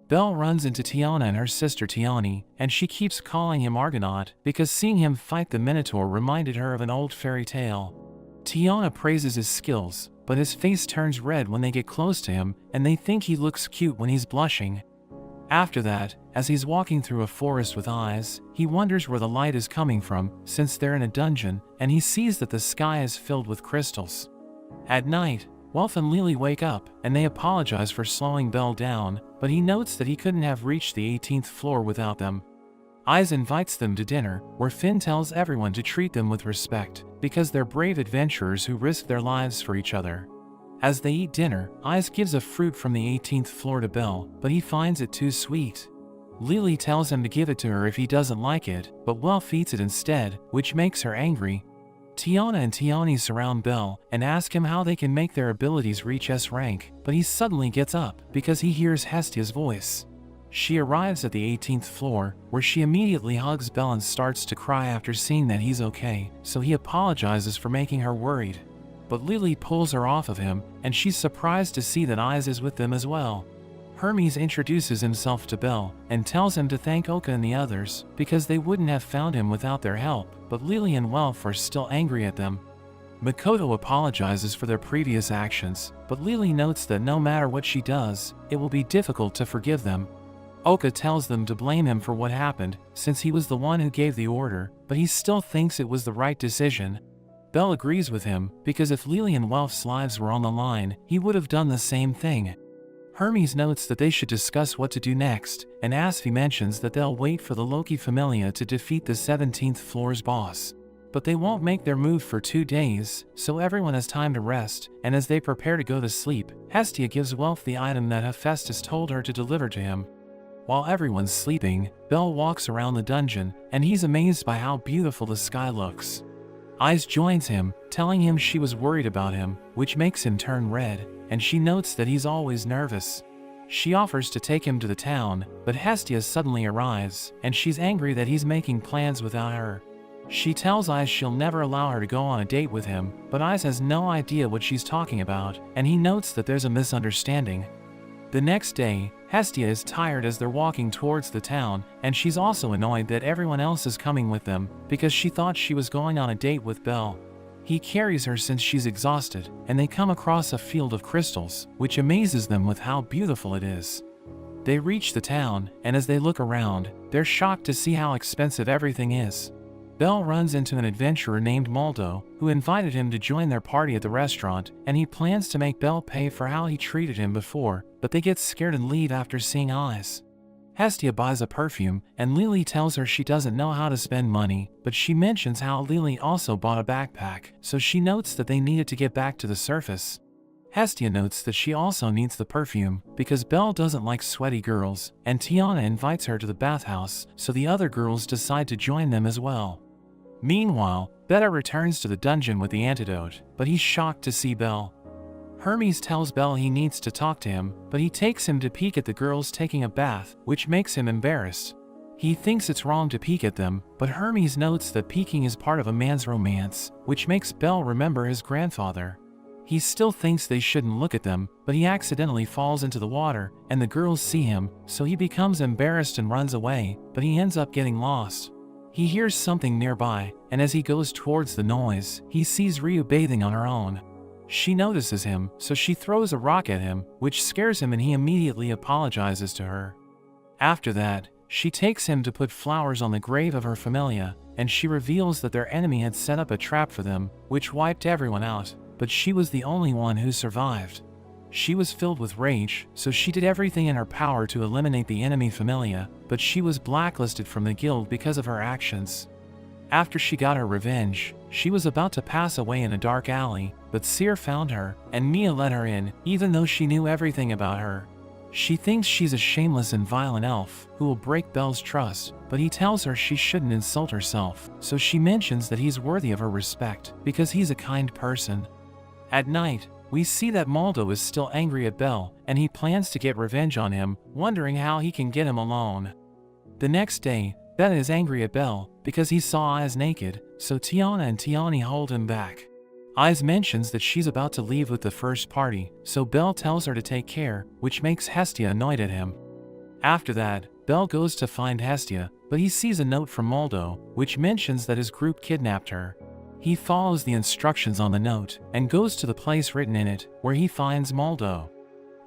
Belle runs into Tiana and her sister Tiani, and she keeps calling him Argonaut because seeing him fight the Minotaur reminded her of an old fairy tale. Tiana praises his skills, but his face turns red when they get close to him, and they think he looks cute when he's blushing. After that, as he's walking through a forest with Eyes, he wonders where the light is coming from, since they're in a dungeon, and he sees that the sky is filled with crystals. At night, Welf and Lily wake up, and they apologize for slowing Belle down, but he notes that he couldn't have reached the 18th floor without them. Eyes invites them to dinner, where Finn tells everyone to treat them with respect, because they're brave adventurers who risk their lives for each other. As they eat dinner, Eyes gives a fruit from the 18th floor to Belle, but he finds it too sweet. Lily tells him to give it to her if he doesn't like it, but Welf eats it instead, which makes her angry. Tiana and Tiani surround Belle and ask him how they can make their abilities reach S rank, but he suddenly gets up because he hears Hestia's voice. She arrives at the 18th floor, where she immediately hugs Belle and starts to cry after seeing that he's okay, so he apologizes for making her worried. But Lily pulls her off of him, and she's surprised to see that Eyes is with them as well. Hermes introduces himself to Belle and tells him to thank Oka and the others, because they wouldn't have found him without their help, but Lily and Welf are still angry at them. Makoto apologizes for their previous actions, but Lily notes that no matter what she does, it will be difficult to forgive them. Oka tells them to blame him for what happened, since he was the one who gave the order, but he still thinks it was the right decision. Belle agrees with him, because if Lily and Welf's lives were on the line, he would have done the same thing. Hermes notes that they should discuss what to do next, and Asfi mentions that they'll wait for the Loki Familia to defeat the 17th floor's boss. But they won't make their move for 2 days, so everyone has time to rest, and as they prepare to go to sleep, Hestia gives Welf the item that Hephaestus told her to deliver to him. While everyone's sleeping, Belle walks around the dungeon, and he's amazed by how beautiful the sky looks. Ice joins him, telling him she was worried about him, which makes him turn red, and she notes that he's always nervous. She offers to take him to the town, but Hestia suddenly arrives, and she's angry that he's making plans without her. She tells Ice she'll never allow her to go on a date with him, but Ice has no idea what she's talking about, and he notes that there's a misunderstanding. The next day, Hestia is tired as they're walking towards the town, and she's also annoyed that everyone else is coming with them, because she thought she was going on a date with Belle. He carries her since she's exhausted, and they come across a field of crystals, which amazes them with how beautiful it is. They reach the town, and as they look around, they're shocked to see how expensive everything is. Belle runs into an adventurer named Moldo, who invited him to join their party at the restaurant, and he plans to make Belle pay for how he treated him before, but they get scared and leave after seeing Eyes. Hestia buys a perfume, and Lily tells her she doesn't know how to spend money, but she mentions how Lily also bought a backpack, so she notes that they needed to get back to the surface. Hestia notes that she also needs the perfume, because Belle doesn't like sweaty girls, and Tiana invites her to the bathhouse, so the other girls decide to join them as well. Meanwhile, Beta returns to the dungeon with the antidote, but he's shocked to see Belle. Hermes tells Belle he needs to talk to him, but he takes him to peek at the girls taking a bath, which makes him embarrassed. He thinks it's wrong to peek at them, but Hermes notes that peeking is part of a man's romance, which makes Belle remember his grandfather. He still thinks they shouldn't look at them, but he accidentally falls into the water, and the girls see him, so he becomes embarrassed and runs away, but he ends up getting lost. He hears something nearby, and as he goes towards the noise, he sees Ryu bathing on her own. She notices him, so she throws a rock at him, which scares him and he immediately apologizes to her. After that, she takes him to put flowers on the grave of her familia, and she reveals that their enemy had set up a trap for them, which wiped everyone out, but she was the only one who survived. She was filled with rage, so she did everything in her power to eliminate the enemy familia, but she was blacklisted from the guild because of her actions. After she got her revenge, she was about to pass away in a dark alley, but Seer found her, and Mia let her in, even though she knew everything about her. She thinks she's a shameless and violent elf, who will break Belle's trust, but he tells her she shouldn't insult herself, so she mentions that he's worthy of her respect, because he's a kind person. At night, we see that Moldo is still angry at Belle, and he plans to get revenge on him, wondering how he can get him alone. The next day, Beta is angry at Belle, because he saw Eyes naked, so Tiana and Tiani hold him back. Eyes mentions that she's about to leave with the first party, so Belle tells her to take care, which makes Hestia annoyed at him. After that, Belle goes to find Hestia, but he sees a note from Moldo, which mentions that his group kidnapped her. He follows the instructions on the note, and goes to the place written in it, where he finds Moldo.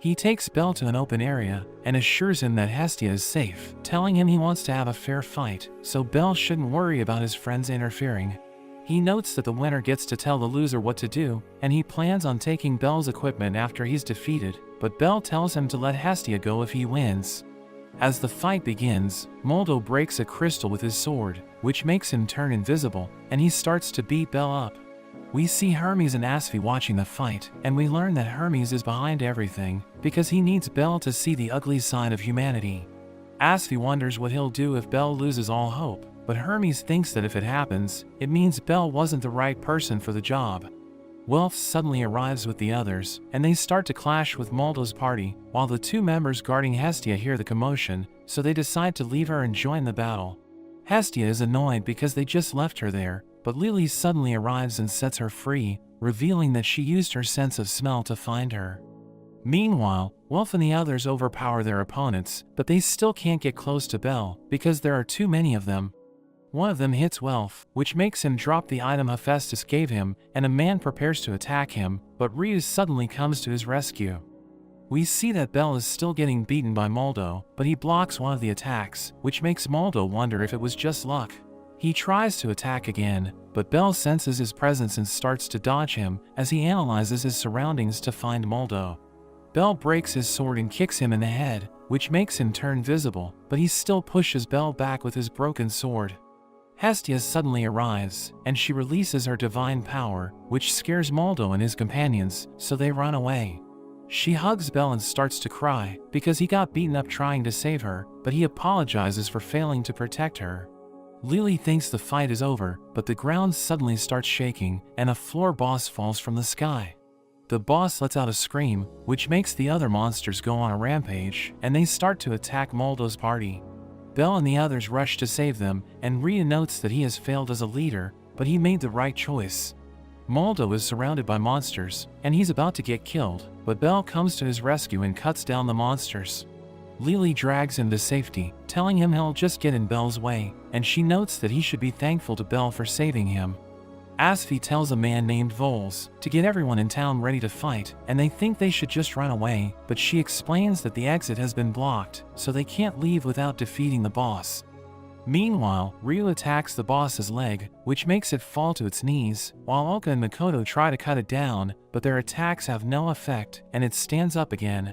He takes Belle to an open area, and assures him that Hestia is safe, telling him he wants to have a fair fight, so Belle shouldn't worry about his friends interfering. He notes that the winner gets to tell the loser what to do, and he plans on taking Belle's equipment after he's defeated, but Belle tells him to let Hestia go if he wins. As the fight begins, Moldo breaks a crystal with his sword, which makes him turn invisible, and he starts to beat Belle up. We see Hermes and Asfi watching the fight, and we learn that Hermes is behind everything, because he needs Belle to see the ugly side of humanity. Asfi wonders what he'll do if Belle loses all hope, but Hermes thinks that if it happens, it means Belle wasn't the right person for the job. Welf suddenly arrives with the others, and they start to clash with Moldo's party, while the two members guarding Hestia hear the commotion, so they decide to leave her and join the battle. Hestia is annoyed because they just left her there, but Lily suddenly arrives and sets her free, revealing that she used her sense of smell to find her. Meanwhile, Welf and the others overpower their opponents, but they still can't get close to Belle, because there are too many of them. One of them hits Welf, which makes him drop the item Hephaestus gave him, and a man prepares to attack him, but Ryu suddenly comes to his rescue. We see that Bell is still getting beaten by Moldo, but he blocks one of the attacks, which makes Moldo wonder if it was just luck. He tries to attack again, but Bell senses his presence and starts to dodge him as he analyzes his surroundings to find Moldo. Bell breaks his sword and kicks him in the head, which makes him turn visible, but he still pushes Bell back with his broken sword. Hestia suddenly arrives, and she releases her divine power, which scares Moldo and his companions, so they run away. She hugs Bell and starts to cry, because he got beaten up trying to save her, but he apologizes for failing to protect her. Lily thinks the fight is over, but the ground suddenly starts shaking, and a floor boss falls from the sky. The boss lets out a scream, which makes the other monsters go on a rampage, and they start to attack Moldo's party. Bell and the others rush to save them, and Ryu notes that he has failed as a leader, but he made the right choice. Moldo is surrounded by monsters, and he's about to get killed, but Bell comes to his rescue and cuts down the monsters. Lily drags him to safety, telling him he'll just get in Bell's way, and she notes that he should be thankful to Bell for saving him. Asfi tells a man named Voles to get everyone in town ready to fight, and they think they should just run away, but she explains that the exit has been blocked, so they can't leave without defeating the boss. Meanwhile, Ryu attacks the boss's leg, which makes it fall to its knees, while Oka and Makoto try to cut it down, but their attacks have no effect, and it stands up again.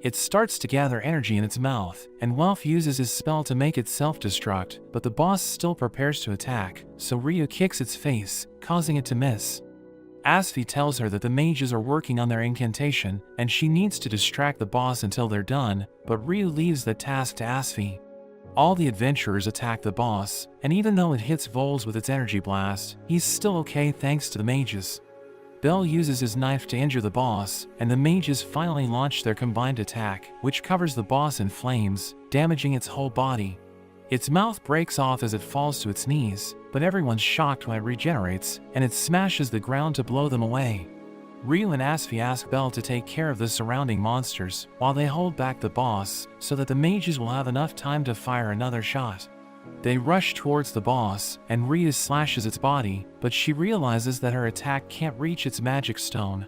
It starts to gather energy in its mouth, and Welf uses his spell to make it self-destruct, but the boss still prepares to attack, so Ryu kicks its face, causing it to miss. Asfi tells her that the mages are working on their incantation, and she needs to distract the boss until they're done, but Ryu leaves the task to Asfi. All the adventurers attack the boss, and even though it hits Voles with its energy blast, he's still okay thanks to the mages. Bell uses his knife to injure the boss, and the mages finally launch their combined attack, which covers the boss in flames, damaging its whole body. Its mouth breaks off as it falls to its knees, but everyone's shocked when it regenerates, and it smashes the ground to blow them away. Ryu and Asfi ask Bell to take care of the surrounding monsters, while they hold back the boss, so that the mages will have enough time to fire another shot. They rush towards the boss, and Ryu slashes its body, but she realizes that her attack can't reach its magic stone.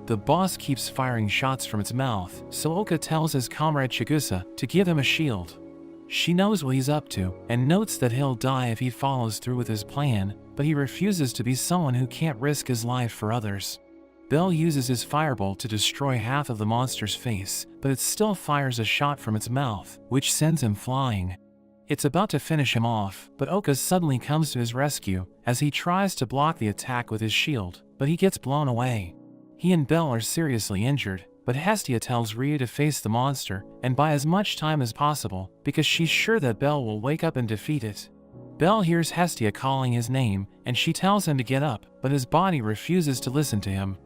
The boss keeps firing shots from its mouth, so Oka tells his comrade Chigusa to give him a shield. She knows what he's up to, and notes that he'll die if he follows through with his plan, but he refuses to be someone who can't risk his life for others. Bell uses his firebolt to destroy half of the monster's face, but it still fires a shot from its mouth, which sends him flying. It's about to finish him off, but Oka suddenly comes to his rescue, as he tries to block the attack with his shield, but he gets blown away. He and Bell are seriously injured, but Hestia tells Ryu to face the monster, and buy as much time as possible, because she's sure that Bell will wake up and defeat it. Bell hears Hestia calling his name, and she tells him to get up, but his body refuses to listen to him.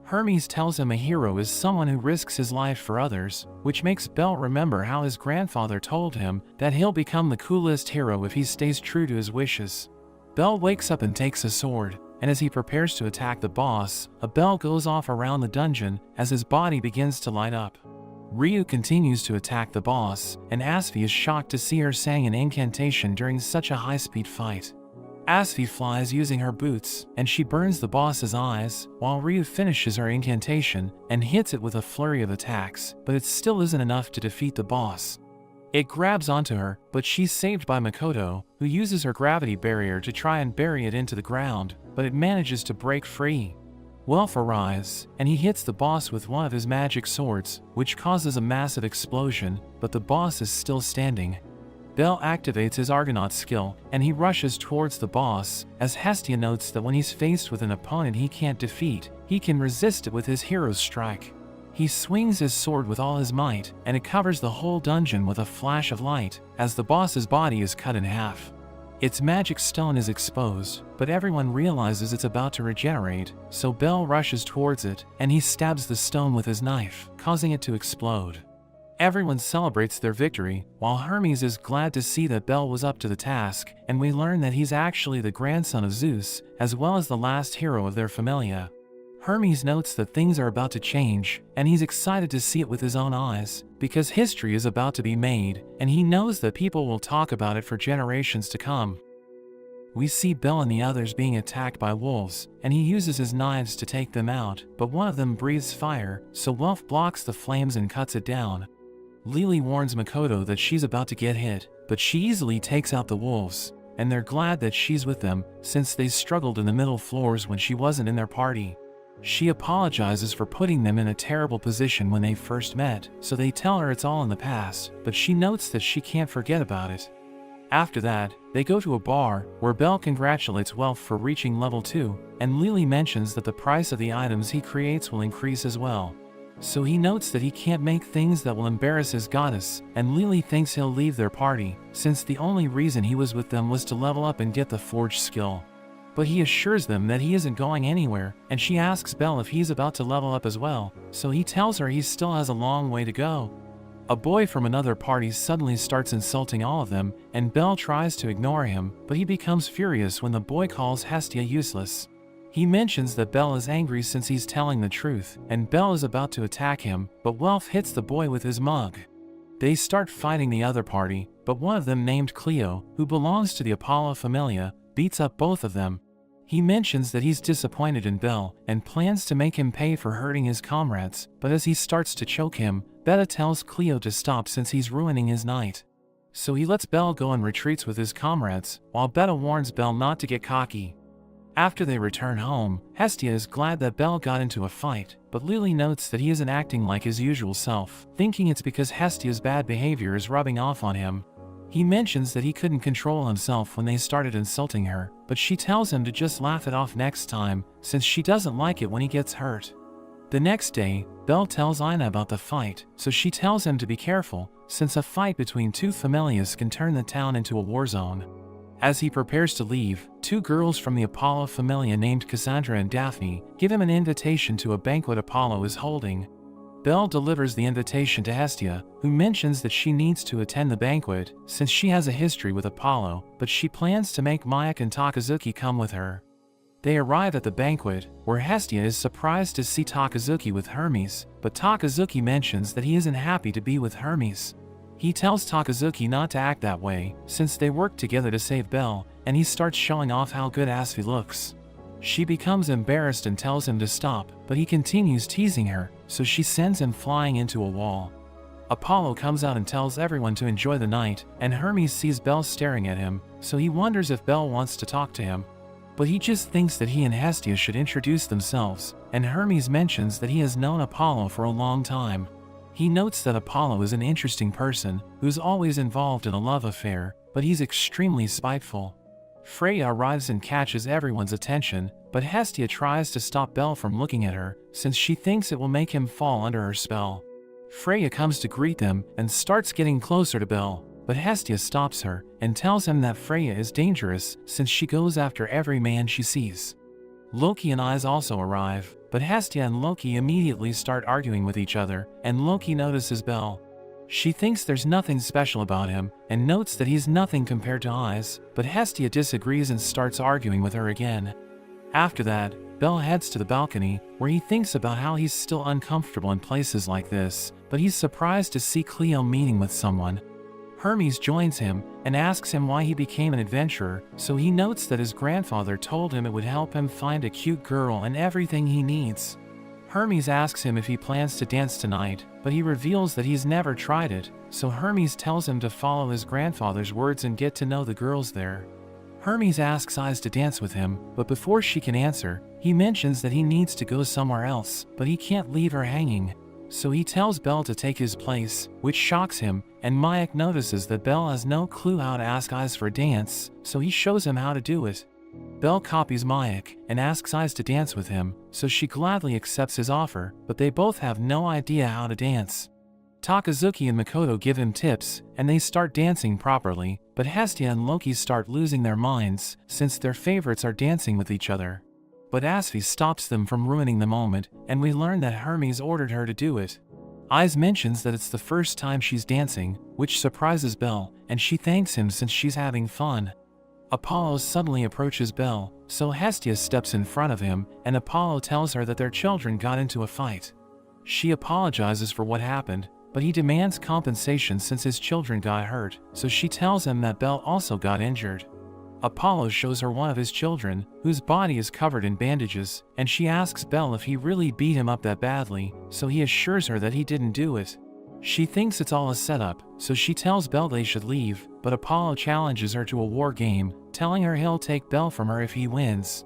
Hermes tells him a hero is someone who risks his life for others, which makes Bell remember how his grandfather told him that he'll become the coolest hero if he stays true to his wishes. Bell wakes up and takes a sword, and as he prepares to attack the boss, a bell goes off around the dungeon as his body begins to light up. Ryu continues to attack the boss, and Asfi is shocked to see her saying an incantation during such a high-speed fight. Asfi flies using her boots, and she burns the boss's eyes, while Ryu finishes her incantation and hits it with a flurry of attacks, but it still isn't enough to defeat the boss. It grabs onto her, but she's saved by Makoto, who uses her gravity barrier to try and bury it into the ground, but it manages to break free. Welf arrives, and he hits the boss with one of his magic swords, which causes a massive explosion, but the boss is still standing. Bell activates his Argonaut skill, and he rushes towards the boss, as Hestia notes that when he's faced with an opponent he can't defeat, he can resist it with his hero's strike. He swings his sword with all his might, and it covers the whole dungeon with a flash of light, as the boss's body is cut in half. Its magic stone is exposed, but everyone realizes it's about to regenerate, so Bell rushes towards it, and he stabs the stone with his knife, causing it to explode. Everyone celebrates their victory, while Hermes is glad to see that Bell was up to the task, and we learn that he's actually the grandson of Zeus, as well as the last hero of their familia. Hermes notes that things are about to change, and he's excited to see it with his own eyes, because history is about to be made, and he knows that people will talk about it for generations to come. We see Bel and the others being attacked by wolves, and he uses his knives to take them out, but one of them breathes fire, so Welf blocks the flames and cuts it down. Lily warns Makoto that she's about to get hit, but she easily takes out the wolves, and they're glad that she's with them, since they struggled in the middle floors when she wasn't in their party. She apologizes for putting them in a terrible position when they first met, so they tell her it's all in the past, but she notes that she can't forget about it. After that, they go to a bar, where Bel congratulates Welf for reaching level 2, and Lily mentions that the price of the items he creates will increase as well. So he notes that he can't make things that will embarrass his goddess, and Lily thinks he'll leave their party, since the only reason he was with them was to level up and get the forge skill. But he assures them that he isn't going anywhere, and she asks Bel if he's about to level up as well, so he tells her he still has a long way to go. A boy from another party suddenly starts insulting all of them, and Bel tries to ignore him, but he becomes furious when the boy calls Hestia useless. He mentions that Bel is angry since he's telling the truth, and Bel is about to attack him, but Welf hits the boy with his mug. They start fighting the other party, but one of them named Cleo, who belongs to the Apollo Familia, beats up both of them. He mentions that he's disappointed in Bel, and plans to make him pay for hurting his comrades, but as he starts to choke him, Beta tells Cleo to stop since he's ruining his night. So he lets Bel go and retreats with his comrades, while Beta warns Bel not to get cocky. After they return home, Hestia is glad that Bel got into a fight, but Lily notes that he isn't acting like his usual self, thinking it's because Hestia's bad behavior is rubbing off on him. He mentions that he couldn't control himself when they started insulting her, but she tells him to just laugh it off next time, since she doesn't like it when he gets hurt. The next day, Bel tells Ina about the fight, so she tells him to be careful, since a fight between two familias can turn the town into a war zone. As he prepares to leave, two girls from the Apollo Familia named Cassandra and Daphne give him an invitation to a banquet Apollo is holding. Bel delivers the invitation to Hestia, who mentions that she needs to attend the banquet, since she has a history with Apollo, but she plans to make Mayek and Takazuki come with her. They arrive at the banquet, where Hestia is surprised to see Takazuki with Hermes, but Takazuki mentions that he isn't happy to be with Hermes. He tells Takazuki not to act that way, since they work together to save Bel, and he starts showing off how good Asfi looks. She becomes embarrassed and tells him to stop, but he continues teasing her, so she sends him flying into a wall. Apollo comes out and tells everyone to enjoy the night, and Hermes sees Bel staring at him, so he wonders if Bel wants to talk to him. But he just thinks that he and Hestia should introduce themselves, and Hermes mentions that he has known Apollo for a long time. He notes that Apollo is an interesting person, who's always involved in a love affair, but he's extremely spiteful. Freya arrives and catches everyone's attention, but Hestia tries to stop Bel from looking at her, since she thinks it will make him fall under her spell. Freya comes to greet them and starts getting closer to Bel, but Hestia stops her and tells him that Freya is dangerous since she goes after every man she sees. Loki and Ais also arrive, but Hestia and Loki immediately start arguing with each other, and Loki notices Bel. She thinks there's nothing special about him, and notes that he's nothing compared to Ais, but Hestia disagrees and starts arguing with her again. After that, Bel heads to the balcony, where he thinks about how he's still uncomfortable in places like this, but he's surprised to see Cleo meeting with someone. Hermes joins him, and asks him why he became an adventurer, so he notes that his grandfather told him it would help him find a cute girl and everything he needs. Hermes asks him if he plans to dance tonight, but he reveals that he's never tried it, so Hermes tells him to follow his grandfather's words and get to know the girls there. Hermes asks Ais to dance with him, but before she can answer, he mentions that he needs to go somewhere else, but he can't leave her hanging. So he tells Bel to take his place, which shocks him, and Mayek notices that Bel has no clue how to ask Ais for a dance, so he shows him how to do it. Bel copies Mayek and asks Ais to dance with him, so she gladly accepts his offer, but they both have no idea how to dance. Takazuki and Makoto give him tips, and they start dancing properly, but Hestia and Loki start losing their minds, since their favorites are dancing with each other. But Asfi stops them from ruining the moment, and we learn that Hermes ordered her to do it. Ais mentions that it's the first time she's dancing, which surprises Bel, and she thanks him since she's having fun. Apollo suddenly approaches Bel, so Hestia steps in front of him, and Apollo tells her that their children got into a fight. She apologizes for what happened, but he demands compensation since his children got hurt, so she tells him that Bel also got injured. Apollo shows her one of his children, whose body is covered in bandages, and she asks Bel if he really beat him up that badly, so he assures her that he didn't do it. She thinks it's all a setup, so she tells Bel they should leave, but Apollo challenges her to a war game, telling her he'll take Bel from her if he wins.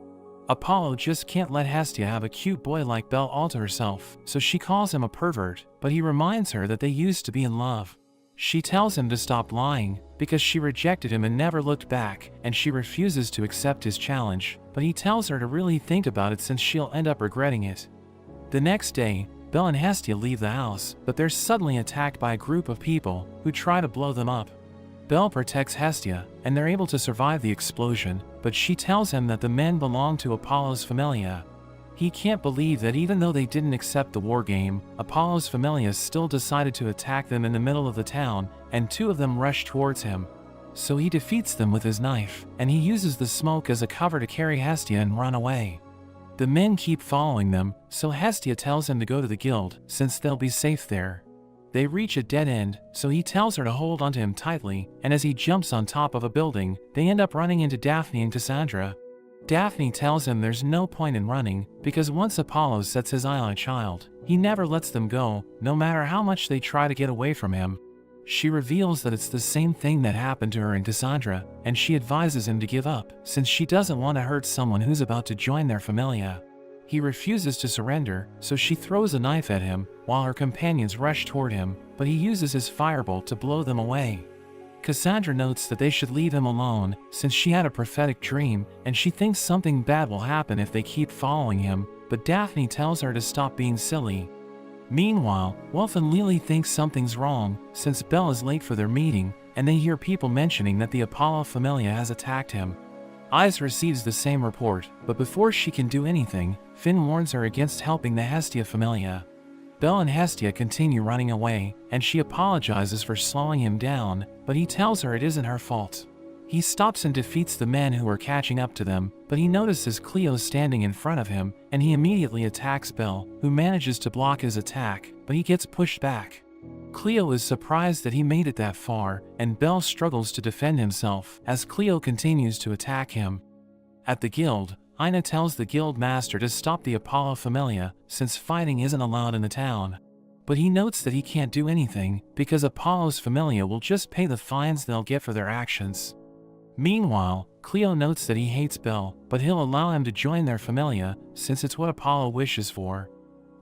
Apollo just can't let Hestia have a cute boy like Bel all to herself, so she calls him a pervert, but he reminds her that they used to be in love. She tells him to stop lying, because she rejected him and never looked back, and she refuses to accept his challenge, but he tells her to really think about it since she'll end up regretting it. The next day, Bel and Hestia leave the house, but they're suddenly attacked by a group of people who try to blow them up. Bel protects Hestia, and they're able to survive the explosion, but she tells him that the men belong to Apollo's Familia. He can't believe that even though they didn't accept the war game, Apollo's Familia still decided to attack them in the middle of the town, and two of them rush towards him. So he defeats them with his knife, and he uses the smoke as a cover to carry Hestia and run away. The men keep following them, so Hestia tells him to go to the guild, since they'll be safe there. They reach a dead end, so he tells her to hold onto him tightly, and as he jumps on top of a building, they end up running into Daphne and Cassandra. Daphne tells him there's no point in running, because once Apollo sets his eye on a child, he never lets them go, no matter how much they try to get away from him. She reveals that it's the same thing that happened to her and Cassandra, and she advises him to give up, since she doesn't want to hurt someone who's about to join their Familia. He refuses to surrender, so she throws a knife at him, while her companions rush toward him, but he uses his firebolt to blow them away. Cassandra notes that they should leave him alone, since she had a prophetic dream, and she thinks something bad will happen if they keep following him, but Daphne tells her to stop being silly. Meanwhile, Wolf and Lily think something's wrong, since Bel is late for their meeting, and they hear people mentioning that the Apollo Familia has attacked him. Ice receives the same report, but before she can do anything, Finn warns her against helping the Hestia Familia. Bel and Hestia continue running away, and she apologizes for slowing him down, but he tells her it isn't her fault. He stops and defeats the men who are catching up to them, but he notices Cleo standing in front of him, and he immediately attacks Bel, who manages to block his attack, but he gets pushed back. Cleo is surprised that he made it that far, and Bel struggles to defend himself as Cleo continues to attack him. At the guild, Ina tells the guild master to stop the Apollo Familia, since fighting isn't allowed in the town. But he notes that he can't do anything, because Apollo's Familia will just pay the fines they'll get for their actions. Meanwhile, Cleo notes that he hates Bel, but he'll allow him to join their Familia, since it's what Apollo wishes for.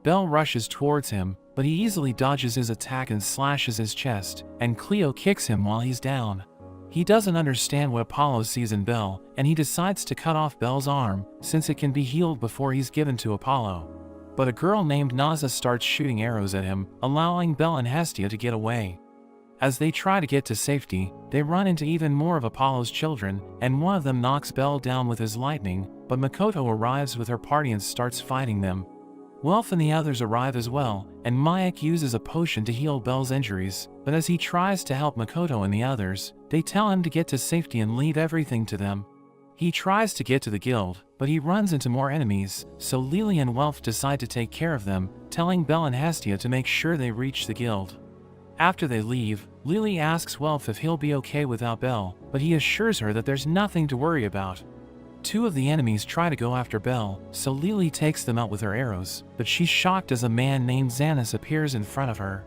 Bel rushes towards him, but he easily dodges his attack and slashes his chest, and Cleo kicks him while he's down. He doesn't understand what Apollo sees in Bel, and he decides to cut off Bel's arm, since it can be healed before he's given to Apollo. But a girl named Naza starts shooting arrows at him, allowing Bel and Hestia to get away. As they try to get to safety, they run into even more of Apollo's children, and one of them knocks Bel down with his lightning, but Makoto arrives with her party and starts fighting them. Welf and the others arrive as well, and Mayak uses a potion to heal Bel's injuries, but as he tries to help Makoto and the others, they tell him to get to safety and leave everything to them. He tries to get to the guild, but he runs into more enemies, so Lily and Welf decide to take care of them, telling Bel and Hestia to make sure they reach the guild. After they leave, Lily asks Welf if he'll be okay without Bel, but he assures her that there's nothing to worry about. Two of the enemies try to go after Bel, so Lily takes them out with her arrows, but she's shocked as a man named Xanis appears in front of her.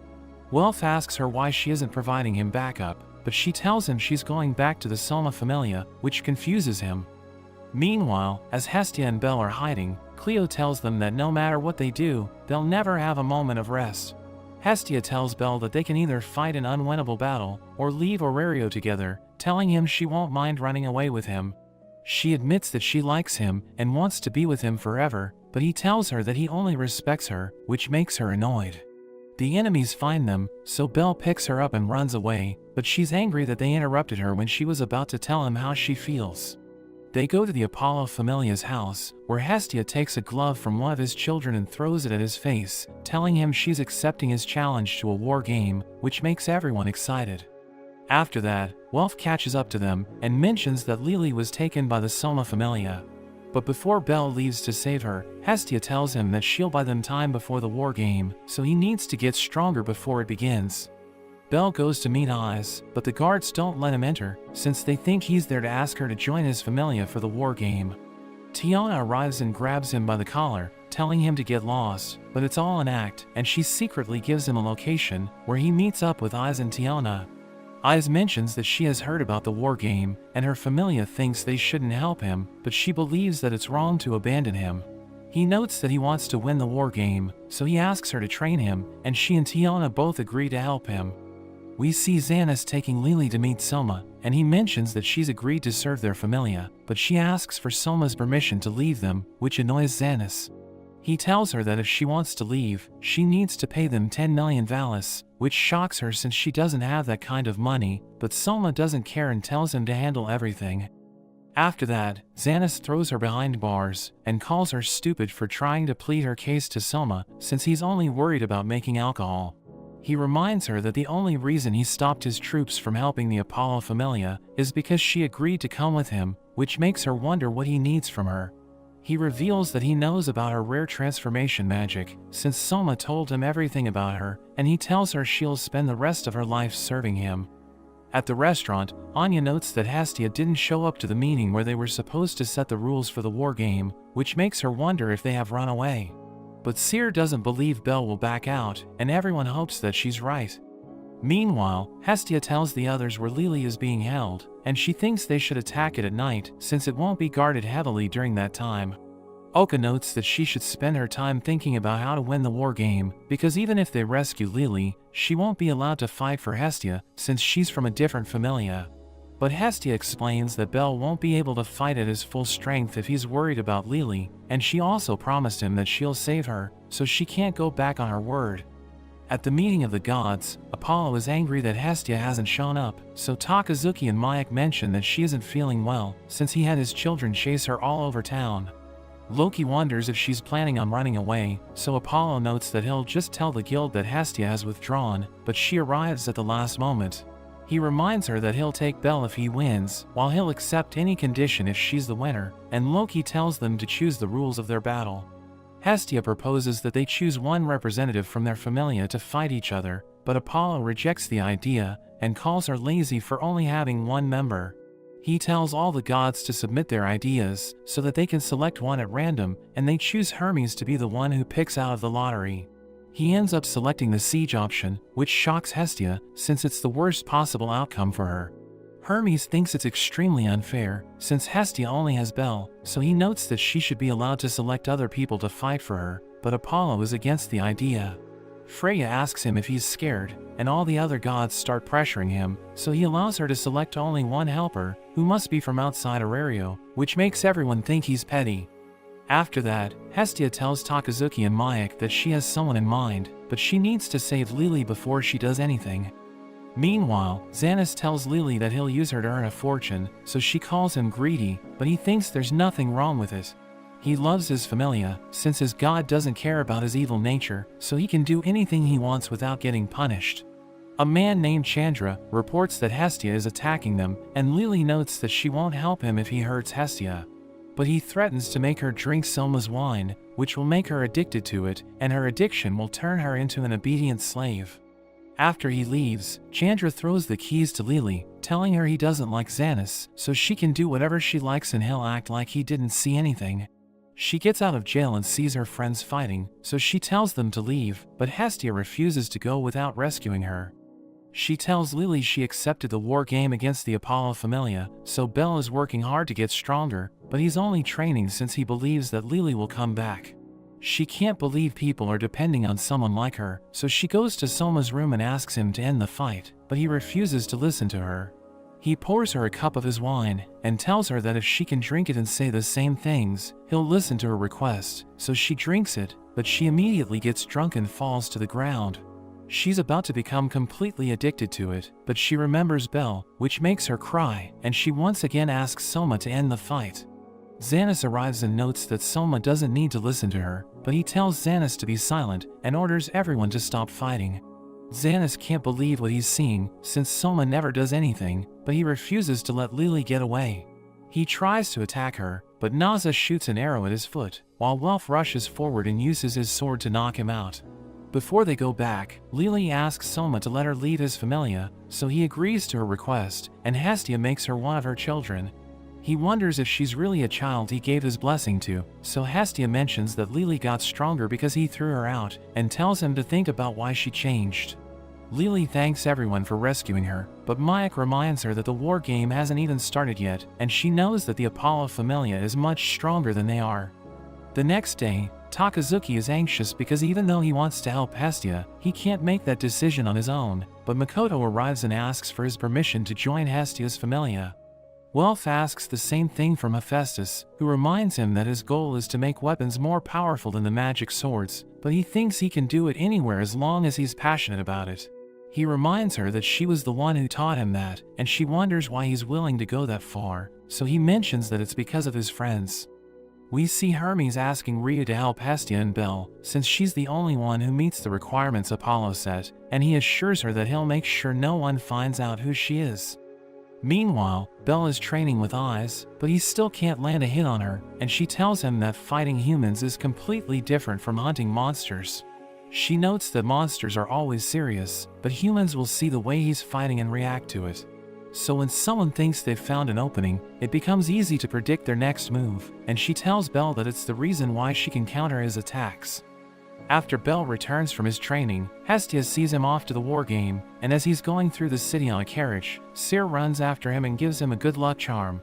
Welf asks her why she isn't providing him backup, but she tells him she's going back to the Soma Familia, which confuses him. Meanwhile, as Hestia and Bel are hiding, Cleo tells them that no matter what they do, they'll never have a moment of rest. Hestia tells Bel that they can either fight an unwinnable battle, or leave Aurelio together, telling him she won't mind running away with him. She admits that she likes him and wants to be with him forever, but he tells her that he only respects her, which makes her annoyed. The enemies find them, so Bel picks her up and runs away, but she's angry that they interrupted her when she was about to tell him how she feels. They go to the Apollo Familia's house, where Hestia takes a glove from one of his children and throws it at his face, telling him she's accepting his challenge to a war game, which makes everyone excited. After that, Welf catches up to them and mentions that Lily was taken by the Soma Familia. But before Bel leaves to save her, Hestia tells him that she'll buy them time before the war game, so he needs to get stronger before it begins. Belle goes to meet Eyes, but the guards don't let him enter, since they think he's there to ask her to join his familia for the war game. Tiana arrives and grabs him by the collar, telling him to get lost, but it's all an act, and she secretly gives him a location, where he meets up with Eyes and Tiana. Eyes mentions that she has heard about the war game, and her familia thinks they shouldn't help him, but she believes that it's wrong to abandon him. He notes that he wants to win the war game, so he asks her to train him, and she and Tiana both agree to help him. We see Xanis taking Lily to meet Soma, and he mentions that she's agreed to serve their familia, but she asks for Soma's permission to leave them, which annoys Xanis. He tells her that if she wants to leave, she needs to pay them 10 million valis, which shocks her since she doesn't have that kind of money, but Soma doesn't care and tells him to handle everything. After that, Xanis throws her behind bars, and calls her stupid for trying to plead her case to Soma, since he's only worried about making alcohol. He reminds her that the only reason he stopped his troops from helping the Apollo Familia is because she agreed to come with him, which makes her wonder what he needs from her. He reveals that he knows about her rare transformation magic, since Soma told him everything about her, and he tells her she'll spend the rest of her life serving him. At the restaurant, Anya notes that Hestia didn't show up to the meeting where they were supposed to set the rules for the war game, which makes her wonder if they have run away. But Seer doesn't believe Belle will back out, and everyone hopes that she's right. Meanwhile, Hestia tells the others where Lily is being held, and she thinks they should attack it at night, since it won't be guarded heavily during that time. Oka notes that she should spend her time thinking about how to win the war game, because even if they rescue Lily, she won't be allowed to fight for Hestia, since she's from a different familia. But Hestia explains that Belle won't be able to fight at his full strength if he's worried about Lily, and she also promised him that she'll save her, so she can't go back on her word. At the meeting of the gods, Apollo is angry that Hestia hasn't shown up, so Takazuki and Mayak mention that she isn't feeling well, since he had his children chase her all over town. Loki wonders if she's planning on running away, so Apollo notes that he'll just tell the guild that Hestia has withdrawn, but she arrives at the last moment. He reminds her that he'll take Belle if he wins, while he'll accept any condition if she's the winner, and Loki tells them to choose the rules of their battle. Hestia proposes that they choose one representative from their familia to fight each other, but Apollo rejects the idea, and calls her lazy for only having one member. He tells all the gods to submit their ideas, so that they can select one at random, and they choose Hermes to be the one who picks out of the lottery. He ends up selecting the siege option, which shocks Hestia, since it's the worst possible outcome for her. Hermes thinks it's extremely unfair, since Hestia only has Belle, so he notes that she should be allowed to select other people to fight for her, but Apollo is against the idea. Freya asks him if he's scared, and all the other gods start pressuring him, so he allows her to select only one helper, who must be from outside Aurelio, which makes everyone think he's petty. After that, Hestia tells Takazuki and Mayak that she has someone in mind, but she needs to save Lily before she does anything. Meanwhile, Xanis tells Lily that he'll use her to earn a fortune, so she calls him greedy, but he thinks there's nothing wrong with it. He loves his familia, since his god doesn't care about his evil nature, so he can do anything he wants without getting punished. A man named Chandra reports that Hestia is attacking them, and Lily notes that she won't help him if he hurts Hestia. But he threatens to make her drink Selma's wine, which will make her addicted to it, and her addiction will turn her into an obedient slave. After he leaves, Chandra throws the keys to Lily, telling her he doesn't like Xanis, so she can do whatever she likes and he'll act like he didn't see anything. She gets out of jail and sees her friends fighting, so she tells them to leave, but Hestia refuses to go without rescuing her. She tells Lily she accepted the war game against the Apollo Familia, so Belle is working hard to get stronger, but he's only training since he believes that Lily will come back. She can't believe people are depending on someone like her, so she goes to Soma's room and asks him to end the fight, but he refuses to listen to her. He pours her a cup of his wine, and tells her that if she can drink it and say the same things, he'll listen to her request, so she drinks it, but she immediately gets drunk and falls to the ground. She's about to become completely addicted to it, but she remembers Belle, which makes her cry, and she once again asks Soma to end the fight. Xanis arrives and notes that Soma doesn't need to listen to her, but he tells Xanis to be silent, and orders everyone to stop fighting. Xanis can't believe what he's seeing, since Soma never does anything, but he refuses to let Lily get away. He tries to attack her, but Naza shoots an arrow at his foot, while Welf rushes forward and uses his sword to knock him out. Before they go back, Lily asks Soma to let her leave his familia, so he agrees to her request, and Hestia makes her one of her children. He wonders if she's really a child he gave his blessing to, so Hestia mentions that Lily got stronger because he threw her out, and tells him to think about why she changed. Lily thanks everyone for rescuing her, but Mayak reminds her that the war game hasn't even started yet, and she knows that the Apollo Familia is much stronger than they are. The next day, Takazuki is anxious because even though he wants to help Hestia, he can't make that decision on his own, but Makoto arrives and asks for his permission to join Hestia's Familia. Welf asks the same thing from Hephaestus, who reminds him that his goal is to make weapons more powerful than the magic swords, but he thinks he can do it anywhere as long as he's passionate about it. He reminds her that she was the one who taught him that, and she wonders why he's willing to go that far, so he mentions that it's because of his friends. We see Hermes asking Rhea to help Hestia and Belle, since she's the only one who meets the requirements Apollo set, and he assures her that he'll make sure no one finds out who she is. Meanwhile, Belle is training with Eyes, but he still can't land a hit on her, and she tells him that fighting humans is completely different from hunting monsters. She notes that monsters are always serious, but humans will see the way he's fighting and react to it. So when someone thinks they've found an opening, it becomes easy to predict their next move, and she tells Belle that it's the reason why she can counter his attacks. After Belle returns from his training, Hestia sees him off to the war game, and as he's going through the city on a carriage, Cyr runs after him and gives him a good luck charm.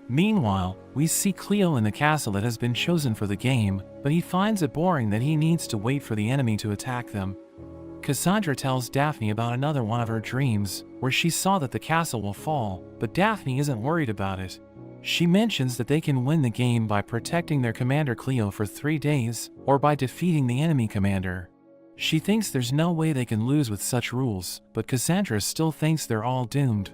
Meanwhile, we see Cleo in the castle that has been chosen for the game, but he finds it boring that he needs to wait for the enemy to attack them. Cassandra tells Daphne about another one of her dreams, where she saw that the castle will fall, but Daphne isn't worried about it. She mentions that they can win the game by protecting their commander Cleo for 3 days, or by defeating the enemy commander. She thinks there's no way they can lose with such rules, but Cassandra still thinks they're all doomed.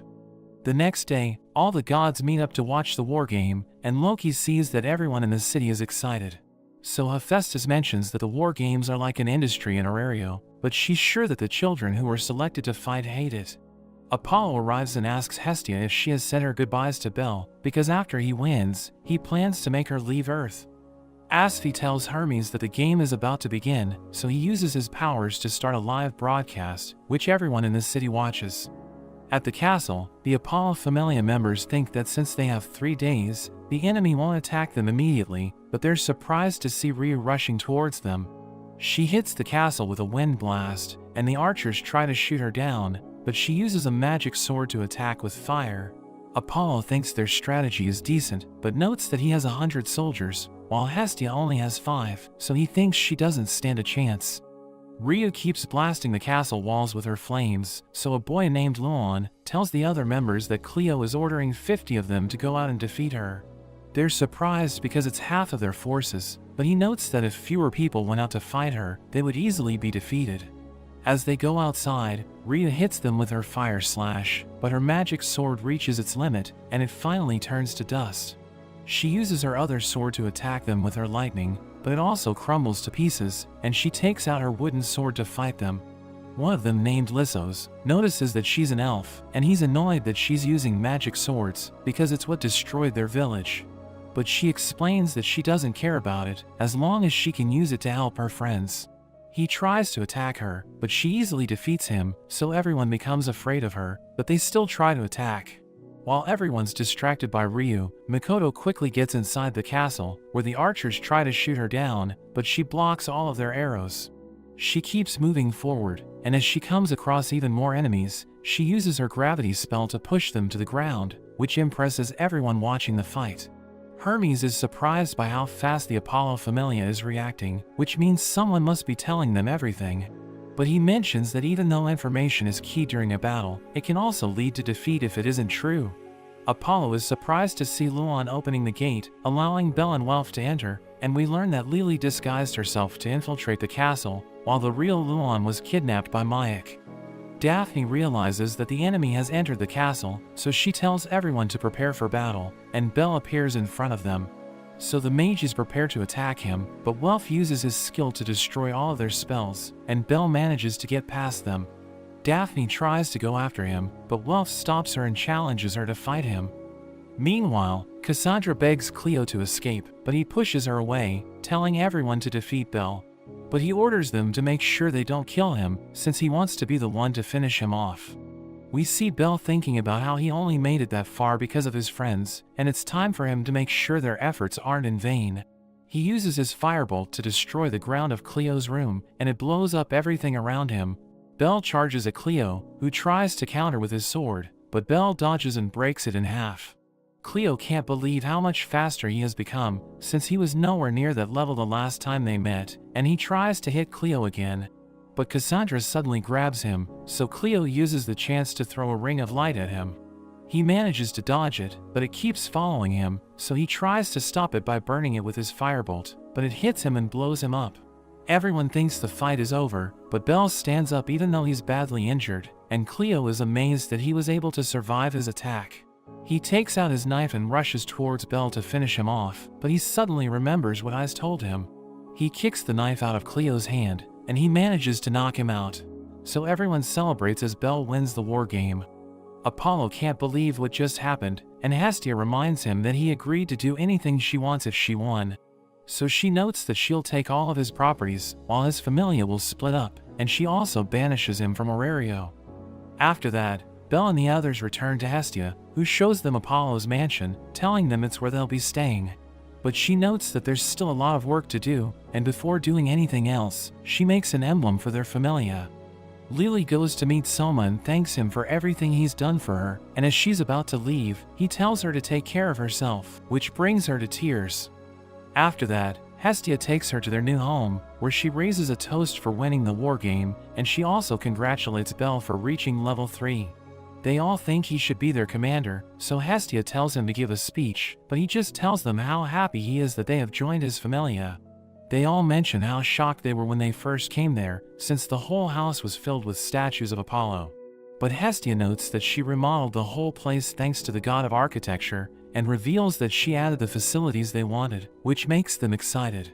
The next day, all the gods meet up to watch the war game, and Loki sees that everyone in the city is excited. So Hephaestus mentions that the war games are like an industry in Aurario, but she's sure that the children who were selected to fight hate it. Apollo arrives and asks Hestia if she has said her goodbyes to Belle, because after he wins, he plans to make her leave Earth. Asphi tells Hermes that the game is about to begin, so he uses his powers to start a live broadcast, which everyone in the city watches. At the castle, the Apollo Familia members think that since they have 3 days, the enemy won't attack them immediately, but they're surprised to see Rhea rushing towards them. She hits the castle with a wind blast, and the archers try to shoot her down, but she uses a magic sword to attack with fire. Apollo thinks their strategy is decent, but notes that he has 100 soldiers, while Hestia only has 5, so he thinks she doesn't stand a chance. Rhea keeps blasting the castle walls with her flames, so a boy named Luan tells the other members that Cleo is ordering 50 of them to go out and defeat her. They're surprised because it's half of their forces, but he notes that if fewer people went out to fight her, they would easily be defeated. As they go outside, Rhea hits them with her fire slash, but her magic sword reaches its limit, and it finally turns to dust. She uses her other sword to attack them with her lightning, but it also crumbles to pieces, and she takes out her wooden sword to fight them. One of them, named Lissos, notices that she's an elf, and he's annoyed that she's using magic swords, because it's what destroyed their village. But she explains that she doesn't care about it, as long as she can use it to help her friends. He tries to attack her, but she easily defeats him, so everyone becomes afraid of her, but they still try to attack. While everyone's distracted by Ryu, Makoto quickly gets inside the castle, where the archers try to shoot her down, but she blocks all of their arrows. She keeps moving forward, and as she comes across even more enemies, she uses her gravity spell to push them to the ground, which impresses everyone watching the fight. Hermes is surprised by how fast the Apollo Familia is reacting, which means someone must be telling them everything. But he mentions that even though information is key during a battle, it can also lead to defeat if it isn't true. Apollo is surprised to see Luan opening the gate, allowing Belle and Welf to enter, and we learn that Lily disguised herself to infiltrate the castle, while the real Luan was kidnapped by Mayak. Daphne realizes that the enemy has entered the castle, so she tells everyone to prepare for battle, and Belle appears in front of them. So the mages prepare to attack him, but Welf uses his skill to destroy all of their spells, and Belle manages to get past them. Daphne tries to go after him, but Welf stops her and challenges her to fight him. Meanwhile, Cassandra begs Cleo to escape, but he pushes her away, telling everyone to defeat Belle. but he orders them to make sure they don't kill him since he wants to be the one to finish him off. We see Bell thinking about how he only made it that far because of his friends, and it's time for him to make sure their efforts aren't in vain. He uses his firebolt to destroy the ground of Cleo's room, and it blows up everything around him. Bell charges at Cleo, who tries to counter with his sword, but Bell dodges and breaks it in half. Cleo can't believe how much faster he has become, since he was nowhere near that level the last time they met, and he tries to hit Cleo again. But Cassandra suddenly grabs him, so Cleo uses the chance to throw a ring of light at him. He manages to dodge it, but it keeps following him, so he tries to stop it by burning it with his firebolt, but it hits him and blows him up. Everyone thinks the fight is over, but Bell stands up even though he's badly injured, and Cleo is amazed that he was able to survive his attack. He takes out his knife and rushes towards Bell to finish him off, but he suddenly remembers what I's told him. He kicks the knife out of Cleo's hand, and he manages to knock him out. So everyone celebrates as Bell wins the war game. Apollo can't believe what just happened, and Hestia reminds him that he agreed to do anything she wants if she won. So she notes that she'll take all of his properties, while his familia will split up, and she also banishes him from Aurario. After that, Bell and the others return to Hestia, who shows them Apollo's mansion, telling them it's where they'll be staying. But she notes that there's still a lot of work to do, and before doing anything else, she makes an emblem for their familia. Lily goes to meet Soma and thanks him for everything he's done for her, and as she's about to leave, he tells her to take care of herself, which brings her to tears. After that, Hestia takes her to their new home, where she raises a toast for winning the war game, and she also congratulates Bell for reaching level 3. They all think he should be their commander, so Hestia tells him to give a speech, but he just tells them how happy he is that they have joined his familia. They all mention how shocked they were when they first came there, since the whole house was filled with statues of Apollo. But Hestia notes that she remodeled the whole place thanks to the god of architecture, and reveals that she added the facilities they wanted, which makes them excited.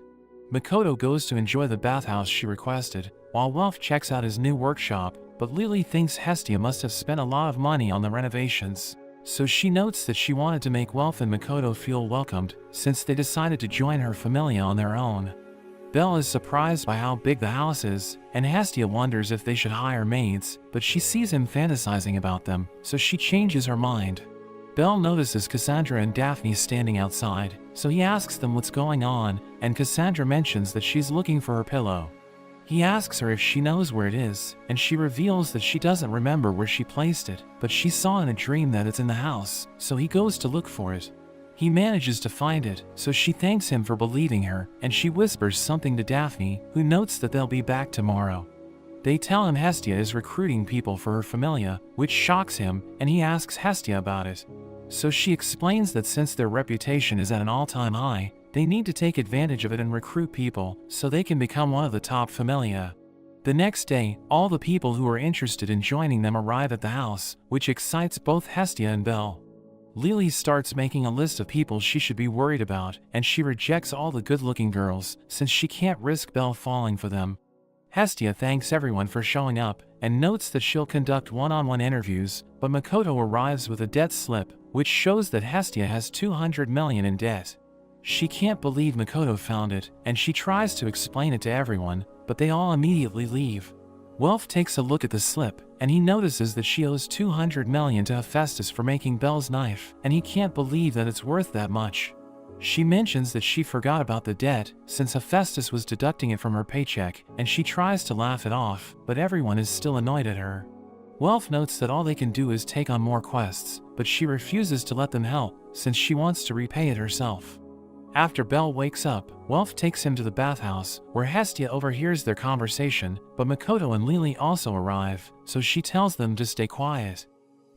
Makoto goes to enjoy the bathhouse she requested, while Welf checks out his new workshop, but Lily thinks Hestia must have spent a lot of money on the renovations. So she notes that she wanted to make Welf and Makoto feel welcomed, since they decided to join her familia on their own. Belle is surprised by how big the house is, and Hestia wonders if they should hire maids, but she sees him fantasizing about them, so she changes her mind. Belle notices Cassandra and Daphne standing outside, so he asks them what's going on, and Cassandra mentions that she's looking for her pillow. He asks her if she knows where it is, and she reveals that she doesn't remember where she placed it, but she saw in a dream that it's in the house, so he goes to look for it. He manages to find it, so she thanks him for believing her, and she whispers something to Daphne, who notes that they'll be back tomorrow. They tell him Hestia is recruiting people for her familia, which shocks him, and he asks Hestia about it. So she explains that since their reputation is at an all-time high, they need to take advantage of it and recruit people, so they can become one of the top familia. The next day, all the people who are interested in joining them arrive at the house, which excites both Hestia and Belle. Lily starts making a list of people she should be worried about, and she rejects all the good-looking girls, since she can't risk Belle falling for them. Hestia thanks everyone for showing up, and notes that she'll conduct one-on-one interviews, but Makoto arrives with a debt slip, which shows that Hestia has 200 million in debt. She can't believe Makoto found it, and she tries to explain it to everyone, but they all immediately leave. Welf takes a look at the slip, and he notices that she owes 200 million to Hephaestus for making Belle's knife, and he can't believe that it's worth that much. She mentions that she forgot about the debt, since Hephaestus was deducting it from her paycheck, and she tries to laugh it off, but everyone is still annoyed at her. Welf notes that all they can do is take on more quests, but she refuses to let them help, since she wants to repay it herself. After Belle wakes up, Welf takes him to the bathhouse, where Hestia overhears their conversation, but Makoto and Lily also arrive, so she tells them to stay quiet.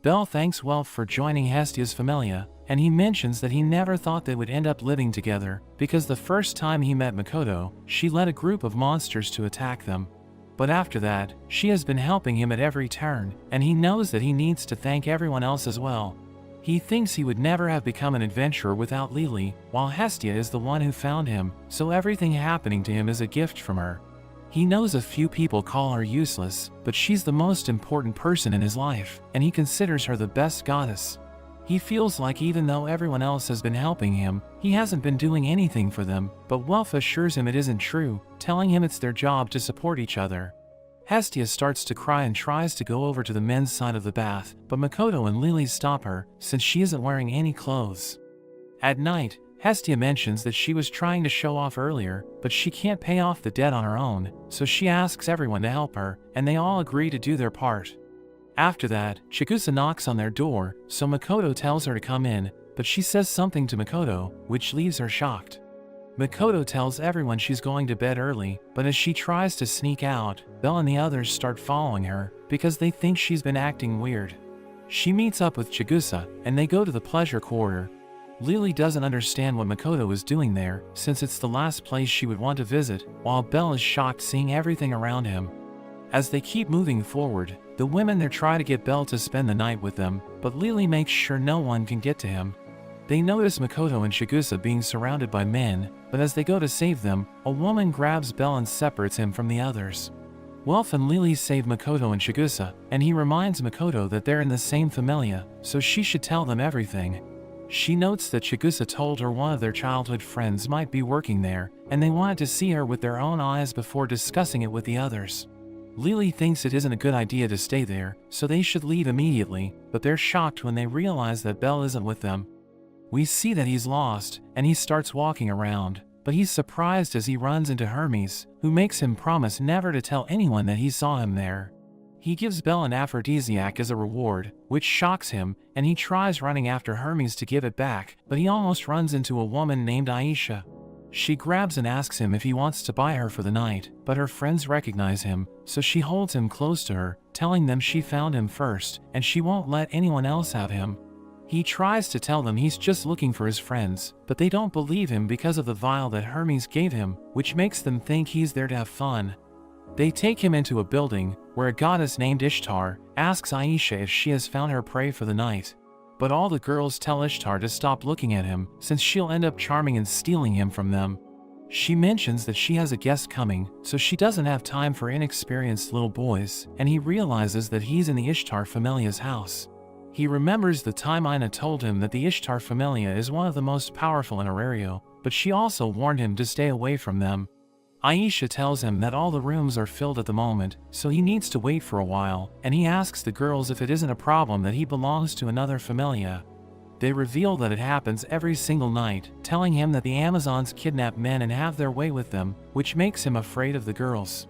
Belle thanks Welf for joining Hestia's familia, and he mentions that he never thought they would end up living together, because the first time he met Makoto, she led a group of monsters to attack them. But after that, she has been helping him at every turn, and he knows that he needs to thank everyone else as well. He thinks he would never have become an adventurer without Lily, while Hestia is the one who found him, so everything happening to him is a gift from her. He knows a few people call her useless, but she's the most important person in his life, and he considers her the best goddess. He feels like even though everyone else has been helping him, he hasn't been doing anything for them, but Welf assures him it isn't true, telling him it's their job to support each other. Hestia starts to cry and tries to go over to the men's side of the bath, but Makoto and Lily stop her, since she isn't wearing any clothes. At night, Hestia mentions that she was trying to show off earlier, but she can't pay off the debt on her own, so she asks everyone to help her, and they all agree to do their part. After that, Chigusa knocks on their door, so Makoto tells her to come in, but she says something to Makoto, which leaves her shocked. Makoto tells everyone she's going to bed early, but as she tries to sneak out, Belle and the others start following her, because they think she's been acting weird. She meets up with Chigusa, and they go to the pleasure quarter. Lily doesn't understand what Makoto is doing there, since it's the last place she would want to visit, while Belle is shocked seeing everything around him. As they keep moving forward, the women there try to get Belle to spend the night with them, but Lily makes sure no one can get to him. They notice Makoto and Chigusa being surrounded by men, but as they go to save them, a woman grabs Belle and separates him from the others. Welf and Lily save Makoto and Chigusa, and he reminds Makoto that they're in the same familia, so she should tell them everything. She notes that Chigusa told her one of their childhood friends might be working there, and they wanted to see her with their own eyes before discussing it with the others. Lily thinks it isn't a good idea to stay there, so they should leave immediately, but they're shocked when they realize that Belle isn't with them. We see that he's lost, and he starts walking around, but he's surprised as he runs into Hermes, who makes him promise never to tell anyone that he saw him there. He gives Belle an aphrodisiac as a reward, which shocks him, and he tries running after Hermes to give it back, but he almost runs into a woman named Aisha. She grabs and asks him if he wants to buy her for the night, but her friends recognize him, so she holds him close to her, telling them she found him first, and she won't let anyone else have him. He tries to tell them he's just looking for his friends, but they don't believe him because of the vial that Hermes gave him, which makes them think he's there to have fun. They take him into a building, where a goddess named Ishtar asks Aisha if she has found her prey for the night. But all the girls tell Ishtar to stop looking at him, since she'll end up charming and stealing him from them. She mentions that she has a guest coming, so she doesn't have time for inexperienced little boys, and he realizes that he's in the Ishtar Familia's house. He remembers the time Ina told him that the Ishtar Familia is one of the most powerful in Aurario, but she also warned him to stay away from them. Aisha tells him that all the rooms are filled at the moment, so he needs to wait for a while, and he asks the girls if it isn't a problem that he belongs to another familia. They reveal that it happens every single night, telling him that the Amazons kidnap men and have their way with them, which makes him afraid of the girls.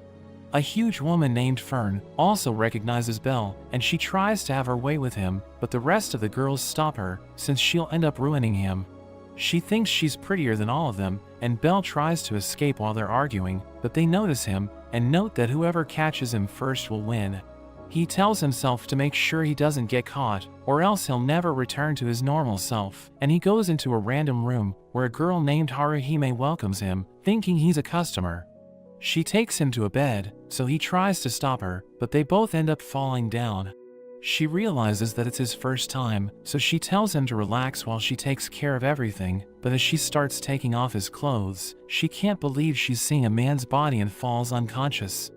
A huge woman named Fern also recognizes Belle, and she tries to have her way with him, but the rest of the girls stop her, since she'll end up ruining him. She thinks she's prettier than all of them, and Belle tries to escape while they're arguing, but they notice him, and note that whoever catches him first will win. He tells himself to make sure he doesn't get caught, or else he'll never return to his normal self, and he goes into a random room, where a girl named Haruhime welcomes him, thinking he's a customer. She takes him to a bed, so he tries to stop her, but they both end up falling down. She realizes that it's his first time, so she tells him to relax while she takes care of everything, but as she starts taking off his clothes, she can't believe she's seeing a man's body and falls unconscious.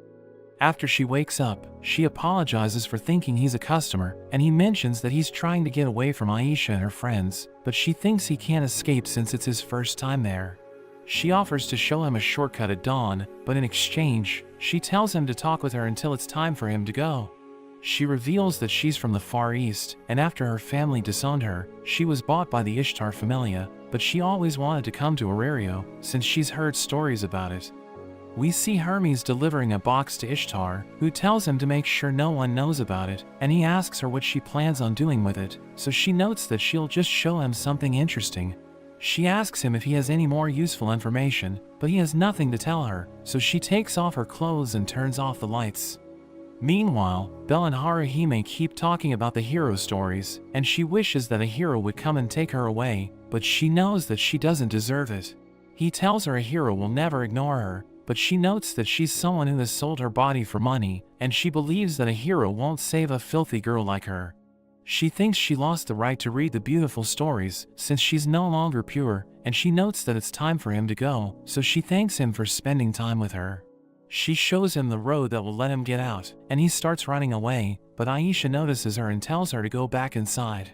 After she wakes up, she apologizes for thinking he's a customer, and he mentions that he's trying to get away from Aisha and her friends, but she thinks he can't escape since it's his first time there. She offers to show him a shortcut at dawn, but in exchange, she tells him to talk with her until it's time for him to go. She reveals that she's from the Far East, and after her family disowned her, she was bought by the Ishtar Familia, but she always wanted to come to Aurario, since she's heard stories about it. We see Hermes delivering a box to Ishtar, who tells him to make sure no one knows about it, and he asks her what she plans on doing with it, so she notes that she'll just show him something interesting. She asks him if he has any more useful information, but he has nothing to tell her, so she takes off her clothes and turns off the lights. Meanwhile, Belle and Haruhime keep talking about the hero stories, and she wishes that a hero would come and take her away, but she knows that she doesn't deserve it. He tells her a hero will never ignore her, but she notes that she's someone who has sold her body for money, and she believes that a hero won't save a filthy girl like her. She thinks she lost the right to read the beautiful stories, since she's no longer pure, and she notes that it's time for him to go, so she thanks him for spending time with her. She shows him the road that will let him get out, and he starts running away, but Aisha notices her and tells her to go back inside.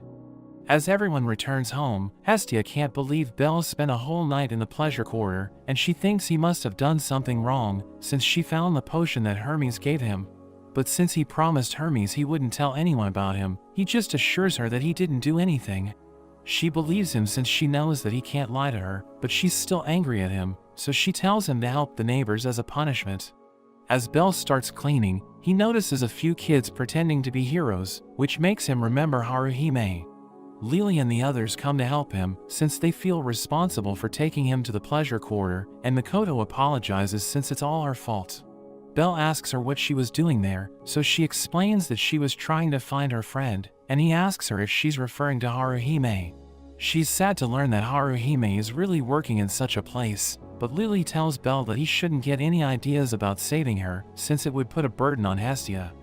As everyone returns home, Hestia can't believe Belle spent a whole night in the pleasure quarter, and she thinks he must have done something wrong since she found the potion that Hermes gave him. But since he promised Hermes he wouldn't tell anyone about him, he just assures her that he didn't do anything. She believes him since she knows that he can't lie to her, but she's still angry at him, so she tells him to help the neighbors as a punishment. As Belle starts cleaning, he notices a few kids pretending to be heroes, which makes him remember Haruhime. Lily and the others come to help him, since they feel responsible for taking him to the pleasure quarter, and Makoto apologizes since it's all her fault. Belle asks her what she was doing there, so she explains that she was trying to find her friend, and he asks her if she's referring to Haruhime. She's sad to learn that Haruhime is really working in such a place, but Lily tells Belle that he shouldn't get any ideas about saving her, since it would put a burden on Hestia.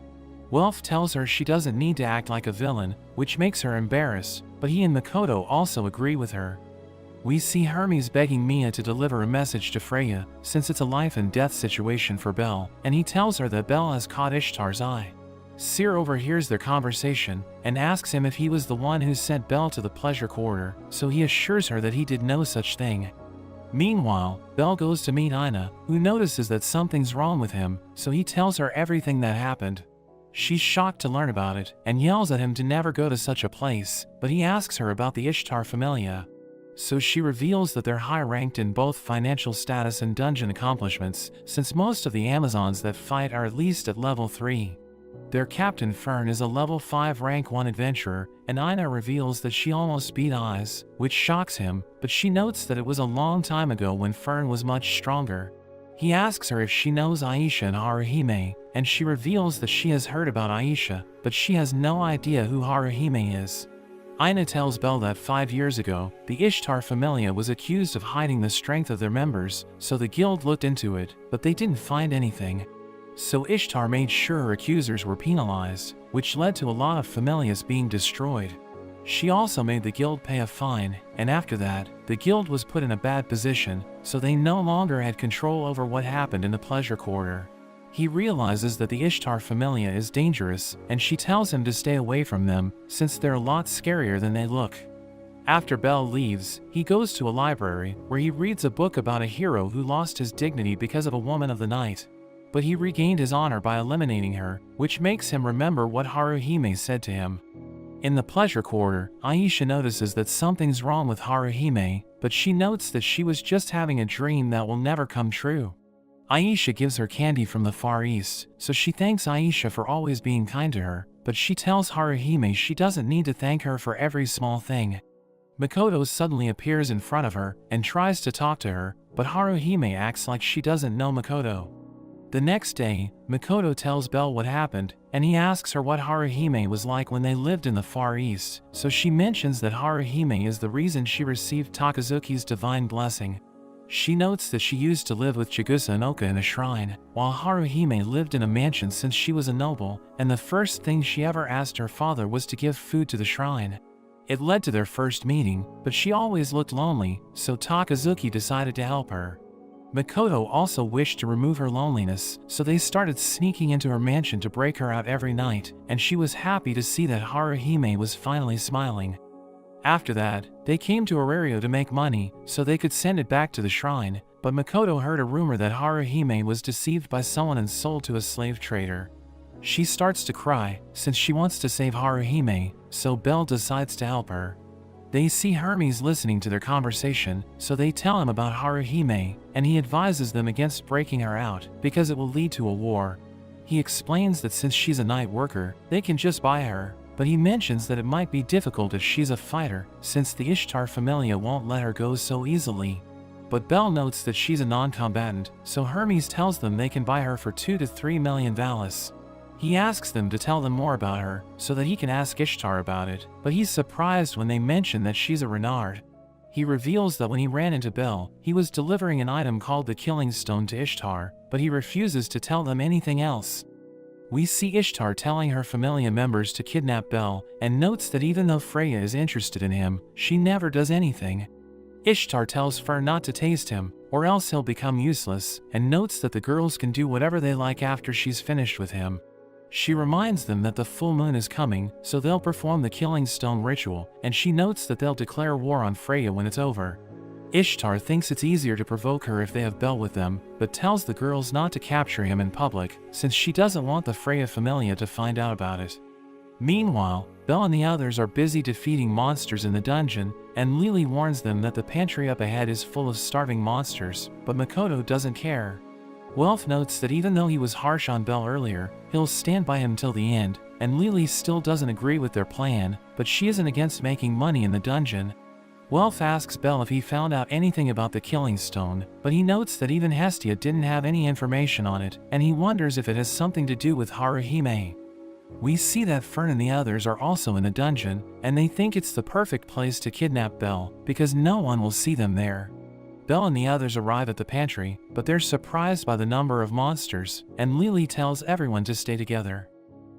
Welf tells her she doesn't need to act like a villain, which makes her embarrassed, but he and Makoto also agree with her. We see Hermes begging Mia to deliver a message to Freya, since it's a life and death situation for Belle, and he tells her that Belle has caught Ishtar's eye. Seer overhears their conversation, and asks him if he was the one who sent Belle to the pleasure quarter, so he assures her that he did no such thing. Meanwhile, Belle goes to meet Ina, who notices that something's wrong with him, so he tells her everything that happened. She's shocked to learn about it, and yells at him to never go to such a place, but he asks her about the Ishtar Familia. So she reveals that they're high-ranked in both financial status and dungeon accomplishments, since most of the Amazons that fight are at least at level 3. Their captain Fern is a level 5 rank 1 adventurer, and Ina reveals that she almost beat Eyes, which shocks him, but she notes that it was a long time ago when Fern was much stronger. He asks her if she knows Aisha and Haruhime, and she reveals that she has heard about Aisha, but she has no idea who Haruhime is. Ina tells Belle that 5 years ago, the Ishtar Familia was accused of hiding the strength of their members, so the guild looked into it, but they didn't find anything. So Ishtar made sure her accusers were penalized, which led to a lot of familias being destroyed. She also made the guild pay a fine, and after that, the guild was put in a bad position, so they no longer had control over what happened in the pleasure quarter. He realizes that the Ishtar Familia is dangerous, and she tells him to stay away from them, since they're a lot scarier than they look. After Belle leaves, he goes to a library, where he reads a book about a hero who lost his dignity because of a woman of the night. But he regained his honor by eliminating her, which makes him remember what Haruhime said to him. In the pleasure quarter, Aisha notices that something's wrong with Haruhime, but she notes that she was just having a dream that will never come true. Aisha gives her candy from the Far East, so she thanks Aisha for always being kind to her, but she tells Haruhime she doesn't need to thank her for every small thing. Makoto suddenly appears in front of her and tries to talk to her, but Haruhime acts like she doesn't know Makoto. The next day, Makoto tells Belle what happened, and he asks her what Haruhime was like when they lived in the Far East, so she mentions that Haruhime is the reason she received Takazuki's divine blessing. She notes that she used to live with Chigusa and Oka in a shrine, while Haruhime lived in a mansion since she was a noble, and the first thing she ever asked her father was to give food to the shrine. It led to their first meeting, but she always looked lonely, so Takazuki decided to help her. Makoto also wished to remove her loneliness, so they started sneaking into her mansion to break her out every night, and she was happy to see that Haruhime was finally smiling. After that, they came to Aurario to make money, so they could send it back to the shrine, but Makoto heard a rumor that Haruhime was deceived by someone and sold to a slave trader. She starts to cry, since she wants to save Haruhime, so Belle decides to help her. They see Hermes listening to their conversation, so they tell him about Haruhime, and he advises them against breaking her out, because it will lead to a war. He explains that since she's a night worker, they can just buy her, but he mentions that it might be difficult if she's a fighter, since the Ishtar Familia won't let her go so easily. But Belle notes that she's a non-combatant, so Hermes tells them they can buy her for 2 to 3 million Valis. He asks them to tell them more about her, so that he can ask Ishtar about it, but he's surprised when they mention that she's a Renard. He reveals that when he ran into Belle, he was delivering an item called the Killing Stone to Ishtar, but he refuses to tell them anything else. We see Ishtar telling her Familia members to kidnap Belle, and notes that even though Freya is interested in him, she never does anything. Ishtar tells Fern not to taste him, or else he'll become useless, and notes that the girls can do whatever they like after she's finished with him. She reminds them that the full moon is coming, so they'll perform the killing stone ritual, and she notes that they'll declare war on Freya when it's over. Ishtar thinks it's easier to provoke her if they have Bel with them, but tells the girls not to capture him in public, since she doesn't want the Freya Familia to find out about it. Meanwhile, Bel and the others are busy defeating monsters in the dungeon, and Lily warns them that the pantry up ahead is full of starving monsters, but Makoto doesn't care. Welf notes that even though he was harsh on Bel earlier, he'll stand by him till the end, and Lily still doesn't agree with their plan, but she isn't against making money in the dungeon. Welf asks Bel if he found out anything about the killing stone, but he notes that even Hestia didn't have any information on it, and he wonders if it has something to do with Haruhime. We see that Fern and the others are also in the dungeon, and they think it's the perfect place to kidnap Bel, because no one will see them there. Bel and the others arrive at the pantry, but they're surprised by the number of monsters, and Lily tells everyone to stay together.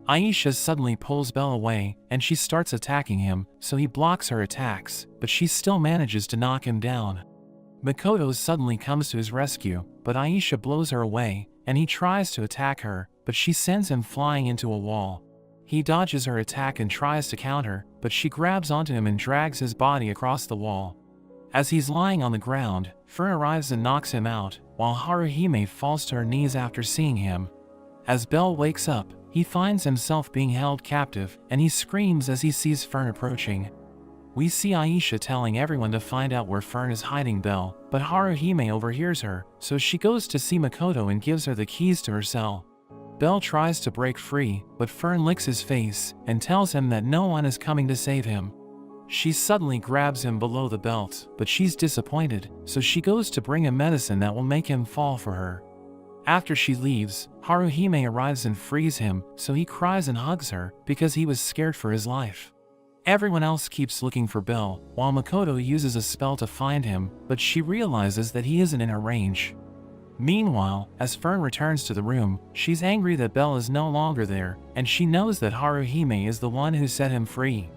Aisha suddenly pulls Bel away, and she starts attacking him, so he blocks her attacks, but she still manages to knock him down. Makoto suddenly comes to his rescue, but Aisha blows her away, and he tries to attack her, but she sends him flying into a wall. He dodges her attack and tries to counter, but she grabs onto him and drags his body across the wall. As he's lying on the ground, Fern arrives and knocks him out, while Haruhime falls to her knees after seeing him. As Bel wakes up, he finds himself being held captive, and he screams as he sees Fern approaching. We see Aisha telling everyone to find out where Fern is hiding Bel, but Haruhime overhears her, so she goes to see Makoto and gives her the keys to her cell. Bel tries to break free, but Fern licks his face and tells him that no one is coming to save him. She suddenly grabs him below the belt, but she's disappointed, so she goes to bring him medicine that will make him fall for her. After she leaves, Haruhime arrives and frees him, so he cries and hugs her, because he was scared for his life. Everyone else keeps looking for Bel, while Makoto uses a spell to find him, but she realizes that he isn't in her range. Meanwhile, as Fern returns to the room, she's angry that Bel is no longer there, and she knows that Haruhime is the one who set him free.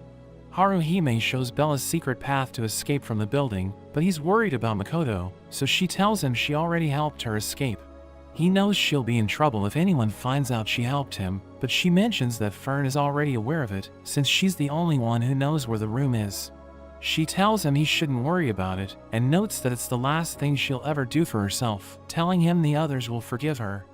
Haruhime shows Bel a secret path to escape from the building, but he's worried about Makoto, so she tells him she already helped her escape. He knows she'll be in trouble if anyone finds out she helped him, but she mentions that Fern is already aware of it, since she's the only one who knows where the room is. She tells him he shouldn't worry about it, and notes that it's the last thing she'll ever do for herself, telling him the others will forgive her.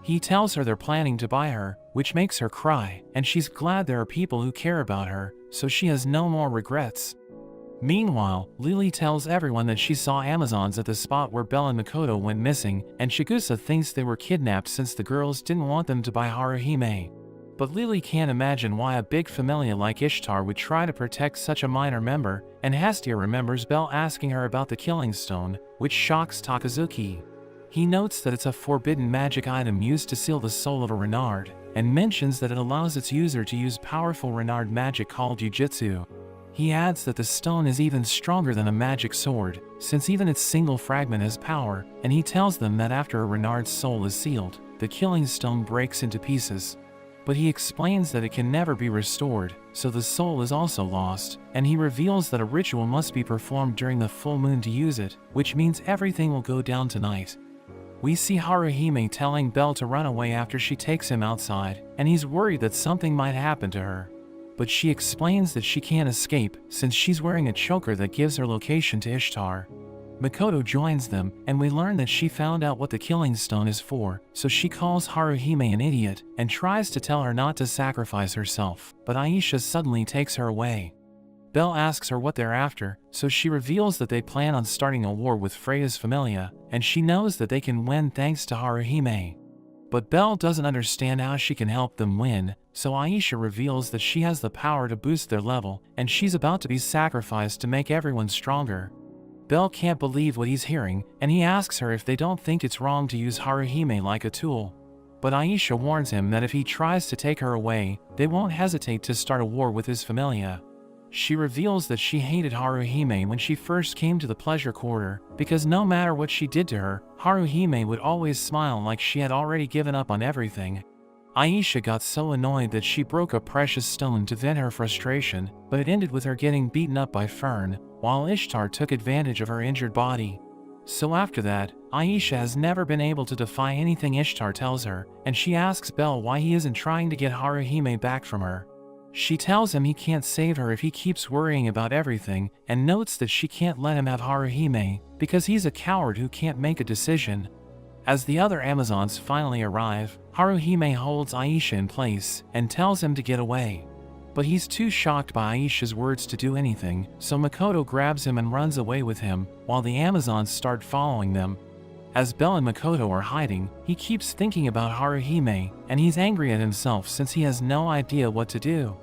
He tells her they're planning to buy her, which makes her cry, and she's glad there are people who care about her, so she has no more regrets. Meanwhile, Lily tells everyone that she saw Amazons at the spot where Bel and Makoto went missing, and Chigusa thinks they were kidnapped since the girls didn't want them to buy Haruhime. But Lily can't imagine why a big familia like Ishtar would try to protect such a minor member, and Hestia remembers Bel asking her about the killing stone, which shocks Takazuki. He notes that it's a forbidden magic item used to seal the soul of a Renard, and mentions that it allows its user to use powerful Renard magic called Jujutsu. He adds that the stone is even stronger than a magic sword, since even its single fragment has power, and he tells them that after a Renard's soul is sealed, the killing stone breaks into pieces. But he explains that it can never be restored, so the soul is also lost, and he reveals that a ritual must be performed during the full moon to use it, which means everything will go down tonight. We see Haruhime telling Bel to run away after she takes him outside, and he's worried that something might happen to her. But she explains that she can't escape, since she's wearing a choker that gives her location to Ishtar. Makoto joins them, and we learn that she found out what the killing stone is for, so she calls Haruhime an idiot, and tries to tell her not to sacrifice herself, but Aisha suddenly takes her away. Bel asks her what they're after, so she reveals that they plan on starting a war with Freya's familia, and she knows that they can win thanks to Haruhime. But Bel doesn't understand how she can help them win, so Aisha reveals that she has the power to boost their level, and she's about to be sacrificed to make everyone stronger. Bel can't believe what he's hearing, and he asks her if they don't think it's wrong to use Haruhime like a tool. But Aisha warns him that if he tries to take her away, they won't hesitate to start a war with his familia. She reveals that she hated Haruhime when she first came to the pleasure quarter, because no matter what she did to her, Haruhime would always smile like she had already given up on everything. Aisha got so annoyed that she broke a precious stone to vent her frustration, but it ended with her getting beaten up by Fern, while Ishtar took advantage of her injured body. So after that, Aisha has never been able to defy anything Ishtar tells her, and she asks Bel why he isn't trying to get Haruhime back from her. She tells him he can't save her if he keeps worrying about everything, and notes that she can't let him have Haruhime, because he's a coward who can't make a decision. As the other Amazons finally arrive, Haruhime holds Aisha in place, and tells him to get away. But he's too shocked by Aisha's words to do anything, so Makoto grabs him and runs away with him, while the Amazons start following them. As Bel and Makoto are hiding, he keeps thinking about Haruhime, and he's angry at himself since he has no idea what to do.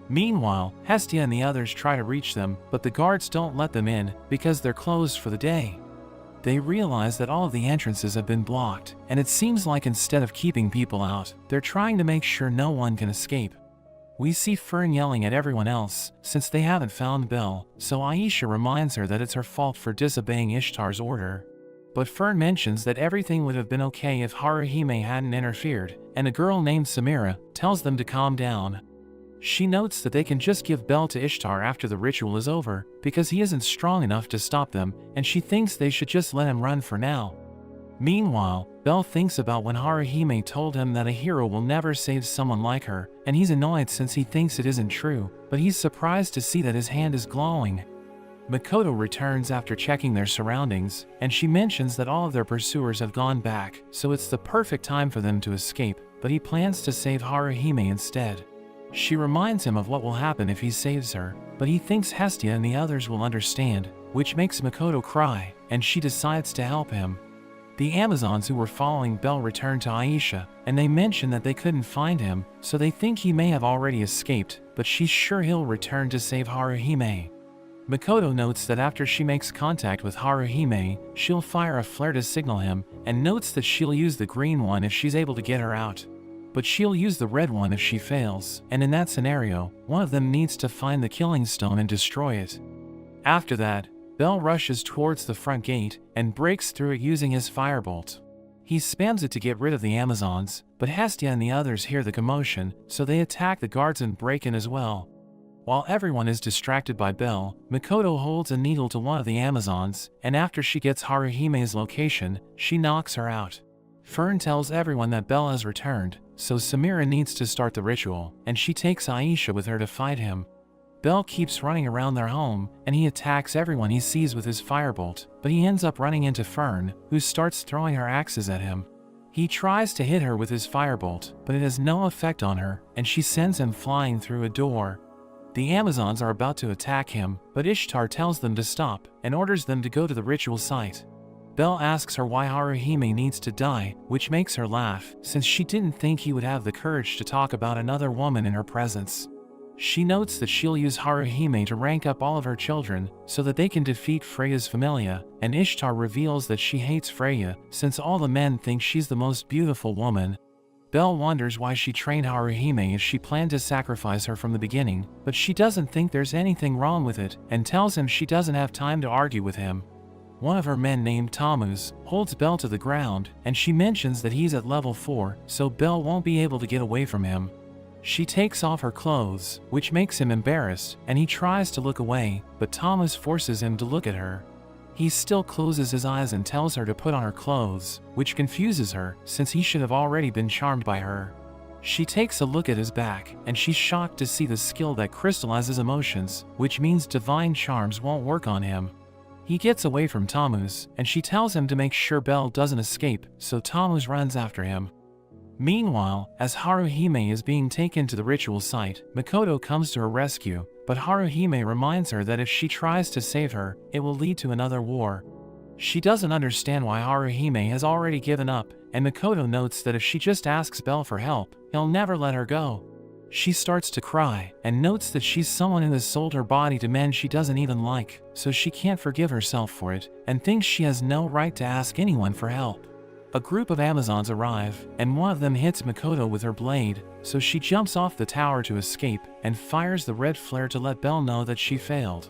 Meanwhile, Hestia and the others try to reach them, but the guards don't let them in, because they're closed for the day. They realize that all of the entrances have been blocked, and it seems like instead of keeping people out, they're trying to make sure no one can escape. We see Fern yelling at everyone else, since they haven't found Bel, so Aisha reminds her that it's her fault for disobeying Ishtar's order. But Fern mentions that everything would have been okay if Haruhime hadn't interfered, and a girl named Samira tells them to calm down. She notes that they can just give Bel to Ishtar after the ritual is over, because he isn't strong enough to stop them, and she thinks they should just let him run for now. Meanwhile, Bel thinks about when Haruhime told him that a hero will never save someone like her, and he's annoyed since he thinks it isn't true, but he's surprised to see that his hand is glowing. Makoto returns after checking their surroundings, and she mentions that all of their pursuers have gone back, so it's the perfect time for them to escape, but he plans to save Haruhime instead. She reminds him of what will happen if he saves her, but he thinks Hestia and the others will understand, which makes Makoto cry, and she decides to help him. The Amazons who were following Bel return to Aisha, and they mention that they couldn't find him, so they think he may have already escaped, but she's sure he'll return to save Haruhime. Makoto notes that after she makes contact with Haruhime, she'll fire a flare to signal him, and notes that she'll use the green one if she's able to get her out. But she'll use the red one if she fails, and in that scenario, one of them needs to find the killing stone and destroy it. After that, Bel rushes towards the front gate and breaks through it using his firebolt. He spams it to get rid of the Amazons, but Hestia and the others hear the commotion, so they attack the guards and break in as well. While everyone is distracted by Bel, Makoto holds a needle to one of the Amazons, and after she gets Haruhime's location, she knocks her out. Fern tells everyone that Bel has returned, so Samira needs to start the ritual, and she takes Aisha with her to fight him. Bel keeps running around their home, and he attacks everyone he sees with his firebolt, but he ends up running into Fern, who starts throwing her axes at him. He tries to hit her with his firebolt, but it has no effect on her, and she sends him flying through a door. The Amazons are about to attack him, but Ishtar tells them to stop, and orders them to go to the ritual site. Bel asks her why Haruhime needs to die, which makes her laugh, since she didn't think he would have the courage to talk about another woman in her presence. She notes that she'll use Haruhime to rank up all of her children, so that they can defeat Freya's familia, and Ishtar reveals that she hates Freya, since all the men think she's the most beautiful woman. Bel wonders why she trained Haruhime if she planned to sacrifice her from the beginning, but she doesn't think there's anything wrong with it, and tells him she doesn't have time to argue with him. One of her men named Tammuz holds Bel to the ground, and she mentions that he's at level 4, so Bel won't be able to get away from him. She takes off her clothes, which makes him embarrassed, and he tries to look away, but Tammuz forces him to look at her. He still closes his eyes and tells her to put on her clothes, which confuses her, since he should have already been charmed by her. She takes a look at his back, and she's shocked to see the skill that crystallizes emotions, which means divine charms won't work on him. He gets away from Tammuz, and she tells him to make sure Bel doesn't escape, so Tammuz runs after him. Meanwhile, as Haruhime is being taken to the ritual site, Makoto comes to her rescue, but Haruhime reminds her that if she tries to save her, it will lead to another war. She doesn't understand why Haruhime has already given up, and Makoto notes that if she just asks Bel for help, he'll never let her go. She starts to cry, and notes that she's someone who has sold her body to men she doesn't even like, so she can't forgive herself for it, and thinks she has no right to ask anyone for help. A group of Amazons arrive, and one of them hits Makoto with her blade, so she jumps off the tower to escape, and fires the red flare to let Bel know that she failed.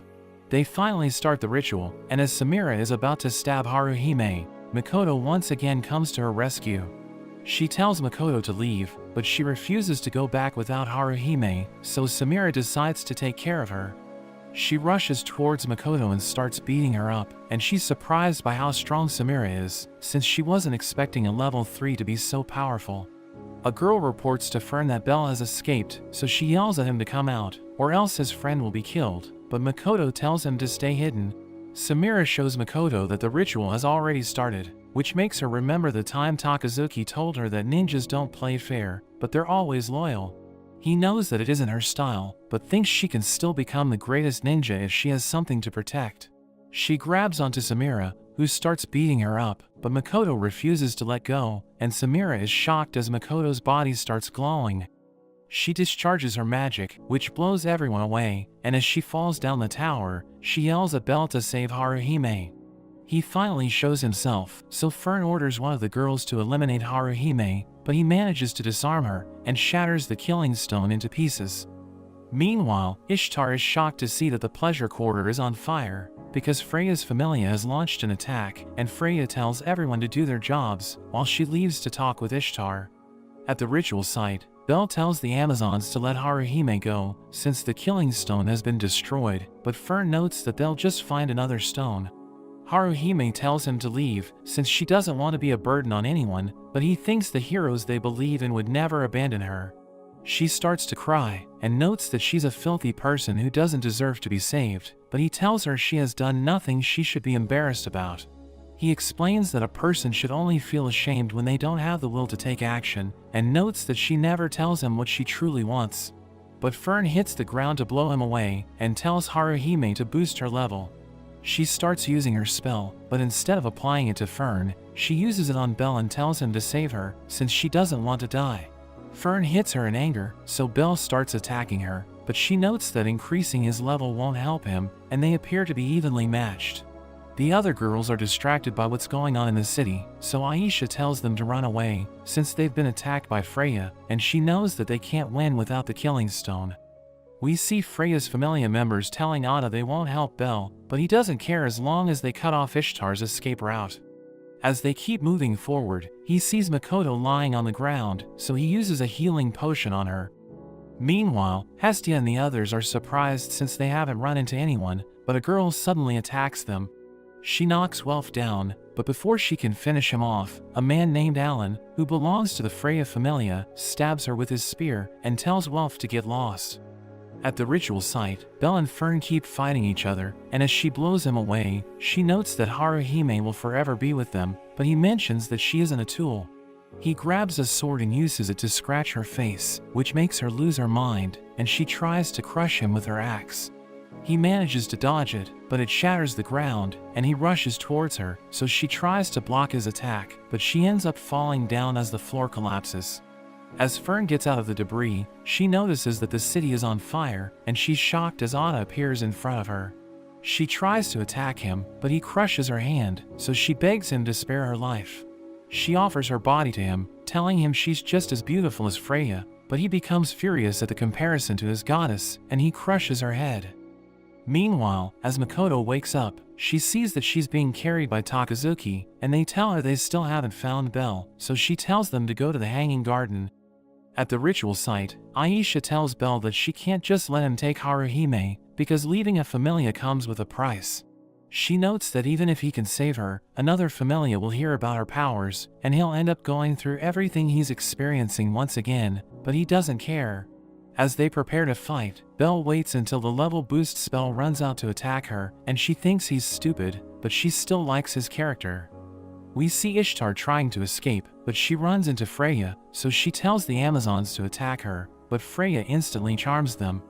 They finally start the ritual, and as Samira is about to stab Haruhime, Makoto once again comes to her rescue. She tells Makoto to leave, but she refuses to go back without Haruhime, so Samira decides to take care of her. She rushes towards Makoto and starts beating her up, and she's surprised by how strong Samira is, since she wasn't expecting a level 3 to be so powerful. A girl reports to Fern that Belle has escaped, so she yells at him to come out, or else his friend will be killed, but Makoto tells him to stay hidden. Samira shows Makoto that the ritual has already started, which makes her remember the time Takazuki told her that ninjas don't play fair, but they're always loyal. He knows that it isn't her style, but thinks she can still become the greatest ninja if she has something to protect. She grabs onto Samira, who starts beating her up, but Makoto refuses to let go, and Samira is shocked as Makoto's body starts glowing. She discharges her magic, which blows everyone away, and as she falls down the tower, she yells at Belle to save Haruhime. He finally shows himself, so Fern orders one of the girls to eliminate Haruhime, but he manages to disarm her, and shatters the killing stone into pieces. Meanwhile, Ishtar is shocked to see that the pleasure quarter is on fire, because Freya's familia has launched an attack, and Freya tells everyone to do their jobs, while she leaves to talk with Ishtar. At the ritual site, Belle tells the Amazons to let Haruhime go, since the killing stone has been destroyed, but Fern notes that they'll just find another stone. Haruhime tells him to leave, since she doesn't want to be a burden on anyone, but he thinks the heroes they believe in would never abandon her. She starts to cry, and notes that she's a filthy person who doesn't deserve to be saved, but he tells her she has done nothing she should be embarrassed about. He explains that a person should only feel ashamed when they don't have the will to take action, and notes that she never tells him what she truly wants. But Fern hits the ground to blow him away, and tells Haruhime to boost her level. She starts using her spell, but instead of applying it to Fern, she uses it on Belle and tells him to save her, since she doesn't want to die. Fern hits her in anger, so Belle starts attacking her, but she notes that increasing his level won't help him, and they appear to be evenly matched. The other girls are distracted by what's going on in the city, so Aisha tells them to run away, since they've been attacked by Freya, and she knows that they can't win without the killing stone. We see Freya's familia members telling Ada they won't help Belle, but he doesn't care as long as they cut off Ishtar's escape route. As they keep moving forward, he sees Makoto lying on the ground, so he uses a healing potion on her. Meanwhile, Hestia and the others are surprised since they haven't run into anyone, but a girl suddenly attacks them. She knocks Welf down, but before she can finish him off, a man named Alan, who belongs to the Freya familia, stabs her with his spear and tells Welf to get lost. At the ritual site, Belle and Fern keep fighting each other, and as she blows him away, she notes that Haruhime will forever be with them, but he mentions that she isn't a tool. He grabs a sword and uses it to scratch her face, which makes her lose her mind, and she tries to crush him with her axe. He manages to dodge it, but it shatters the ground, and he rushes towards her, so she tries to block his attack, but she ends up falling down as the floor collapses. As Fern gets out of the debris, she notices that the city is on fire, and she's shocked as Ada appears in front of her. She tries to attack him, but he crushes her hand, so she begs him to spare her life. She offers her body to him, telling him she's just as beautiful as Freya, but he becomes furious at the comparison to his goddess, and he crushes her head. Meanwhile, as Makoto wakes up, she sees that she's being carried by Takazuki, and they tell her they still haven't found Belle, so she tells them to go to the Hanging Garden. At the ritual site, Aisha tells Belle that she can't just let him take Haruhime, because leaving a familia comes with a price. She notes that even if he can save her, another familia will hear about her powers, and he'll end up going through everything he's experiencing once again, but he doesn't care. As they prepare to fight, Belle waits until the level boost spell runs out to attack her, and she thinks he's stupid, but she still likes his character. We see Ishtar trying to escape, but she runs into Freya, so she tells the Amazons to attack her, but Freya instantly charms them.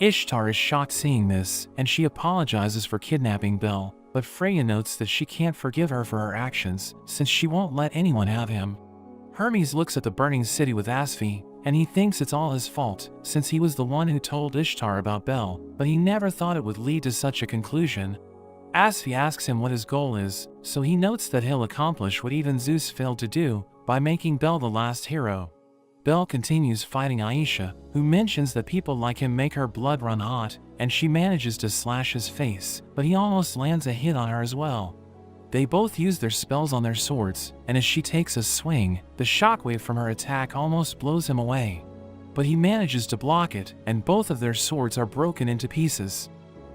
Ishtar is shocked seeing this, and she apologizes for kidnapping Belle, but Freya notes that she can't forgive her for her actions, since she won't let anyone have him. Hermes looks at the burning city with Asfi, and he thinks it's all his fault, since he was the one who told Ishtar about Belle, but he never thought it would lead to such a conclusion. Asfi asks him what his goal is, so he notes that he'll accomplish what even Zeus failed to do, by making Belle the last hero. Belle continues fighting Aisha, who mentions that people like him make her blood run hot, and she manages to slash his face, but he almost lands a hit on her as well. They both use their spells on their swords, and as she takes a swing, the shockwave from her attack almost blows him away. But he manages to block it, and both of their swords are broken into pieces.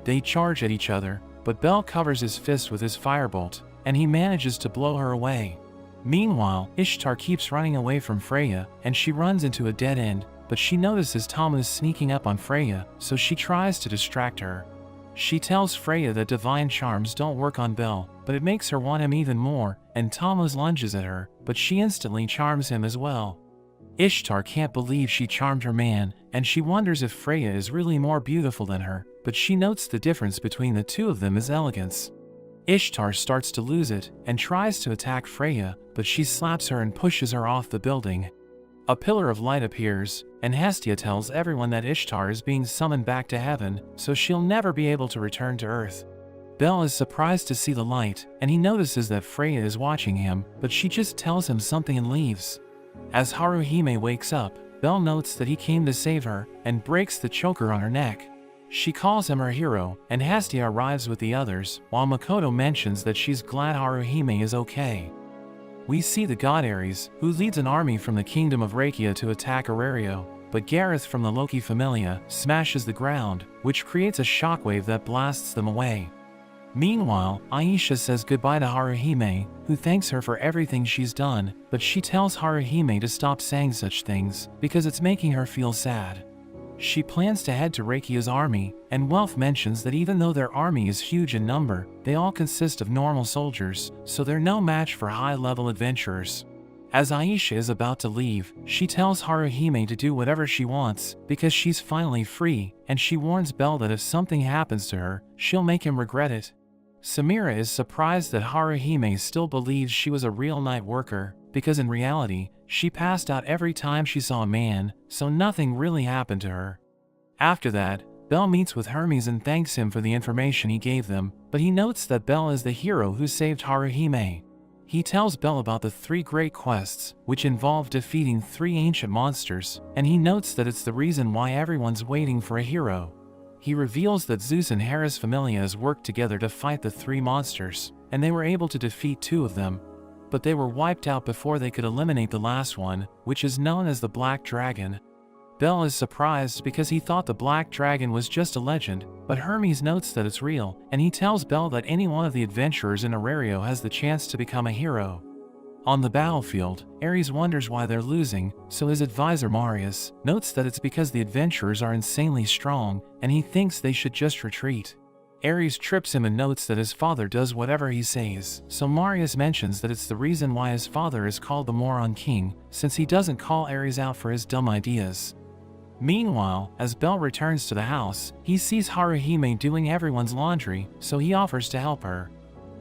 They charge at each other, but Bel covers his fist with his firebolt, and he manages to blow her away. Meanwhile, Ishtar keeps running away from Freya, and she runs into a dead end, but she notices Tama is sneaking up on Freya, so she tries to distract her. She tells Freya that divine charms don't work on Bel, but it makes her want him even more, and Tama lunges at her, but she instantly charms him as well. Ishtar can't believe she charmed her man, and she wonders if Freya is really more beautiful than her, but she notes the difference between the two of them is elegance. Ishtar starts to lose it, and tries to attack Freya, but she slaps her and pushes her off the building. A pillar of light appears, and Hestia tells everyone that Ishtar is being summoned back to heaven, so she'll never be able to return to Earth. Bel is surprised to see the light, and he notices that Freya is watching him, but she just tells him something and leaves. As Haruhime wakes up, Bel notes that he came to save her, and breaks the choker on her neck. She calls him her hero, and Hestia arrives with the others, while Makoto mentions that she's glad Haruhime is okay. We see the god Ares, who leads an army from the kingdom of Rakia to attack Arario, but Gareth from the Loki Familia smashes the ground, which creates a shockwave that blasts them away. Meanwhile, Aisha says goodbye to Haruhime, who thanks her for everything she's done, but she tells Haruhime to stop saying such things, because it's making her feel sad. She plans to head to Rakia's army, and Welf mentions that even though their army is huge in number, they all consist of normal soldiers, so they're no match for high-level adventurers. As Aisha is about to leave, she tells Haruhime to do whatever she wants, because she's finally free, and she warns Bel that if something happens to her, she'll make him regret it. Samira is surprised that Haruhime still believes she was a real night worker, because in reality, she passed out every time she saw a man, so nothing really happened to her. After that, Bel meets with Hermes and thanks him for the information he gave them, but he notes that Bel is the hero who saved Haruhime. He tells Bel about the 3 great quests, which involve defeating 3 ancient monsters, and he notes that it's the reason why everyone's waiting for a hero. He reveals that Zeus and Hera's Familias worked together to fight the 3 monsters, and they were able to defeat 2 of them, but they were wiped out before they could eliminate the last one, which is known as the Black Dragon. Bel is surprised because he thought the Black Dragon was just a legend, but Hermes notes that it's real, and he tells Bel that any one of the adventurers in Arario has the chance to become a hero. On the battlefield, Ares wonders why they're losing, so his advisor Marius notes that it's because the adventurers are insanely strong, and he thinks they should just retreat. Ares trips him and notes that his father does whatever he says, so Marius mentions that it's the reason why his father is called the Moron King, since he doesn't call Ares out for his dumb ideas. Meanwhile, as Bel returns to the house, he sees Haruhime doing everyone's laundry, so he offers to help her.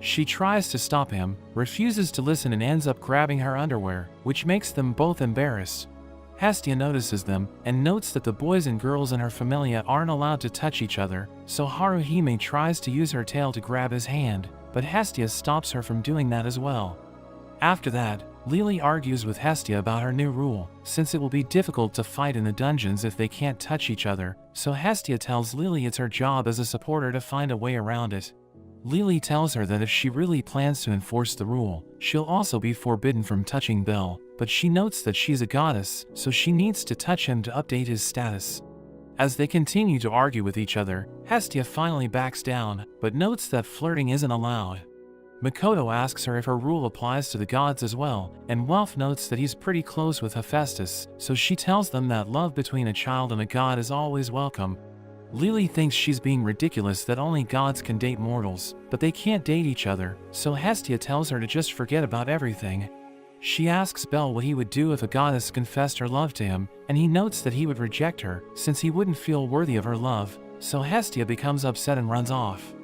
She tries to stop him, refuses to listen and ends up grabbing her underwear, which makes them both embarrassed. Hestia notices them, and notes that the boys and girls in her familia aren't allowed to touch each other, so Haruhime tries to use her tail to grab his hand, but Hestia stops her from doing that as well. After that, Lily argues with Hestia about her new rule, since it will be difficult to fight in the dungeons if they can't touch each other, so Hestia tells Lily it's her job as a supporter to find a way around it. Lily tells her that if she really plans to enforce the rule, she'll also be forbidden from touching Bel, but she notes that she's a goddess, so she needs to touch him to update his status. As they continue to argue with each other, Hestia finally backs down, but notes that flirting isn't allowed. Makoto asks her if her rule applies to the gods as well, and Welf notes that he's pretty close with Hephaestus, so she tells them that love between a child and a god is always welcome. Lily thinks she's being ridiculous that only gods can date mortals, but they can't date each other, so Hestia tells her to just forget about everything. She asks Bel what he would do if a goddess confessed her love to him, and he notes that he would reject her, since he wouldn't feel worthy of her love, so Hestia becomes upset and runs off.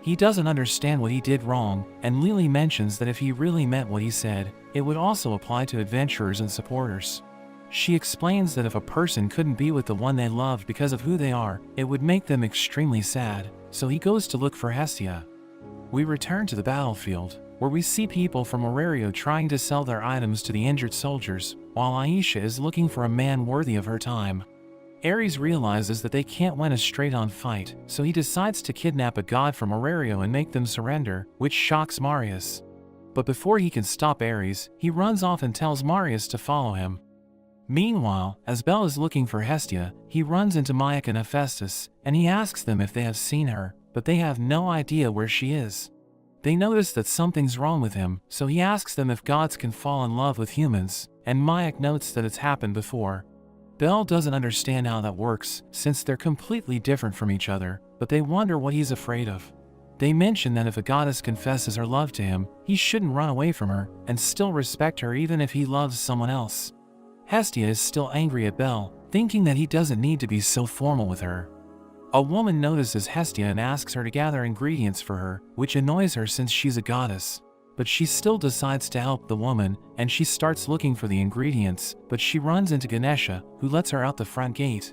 He doesn't understand what he did wrong, and Lily mentions that if he really meant what he said, it would also apply to adventurers and supporters. She explains that if a person couldn't be with the one they loved because of who they are, it would make them extremely sad, so he goes to look for Hestia. We return to the battlefield, where we see people from Arario trying to sell their items to the injured soldiers, while Aisha is looking for a man worthy of her time. Ares realizes that they can't win a straight-on fight, so he decides to kidnap a god from Arario and make them surrender, which shocks Marius. But before he can stop Ares, he runs off and tells Marius to follow him. Meanwhile, as Bel is looking for Hestia, he runs into Mayak and Hephaestus, and he asks them if they have seen her, but they have no idea where she is. They notice that something's wrong with him, so he asks them if gods can fall in love with humans, and Mayak notes that it's happened before. Belle doesn't understand how that works, since they're completely different from each other, but they wonder what he's afraid of. They mention that if a goddess confesses her love to him, he shouldn't run away from her, and still respect her even if he loves someone else. Hestia is still angry at Belle, thinking that he doesn't need to be so formal with her. A woman notices Hestia and asks her to gather ingredients for her, which annoys her since she's a goddess. But she still decides to help the woman, and she starts looking for the ingredients, but she runs into Ganesha, who lets her out the front gate.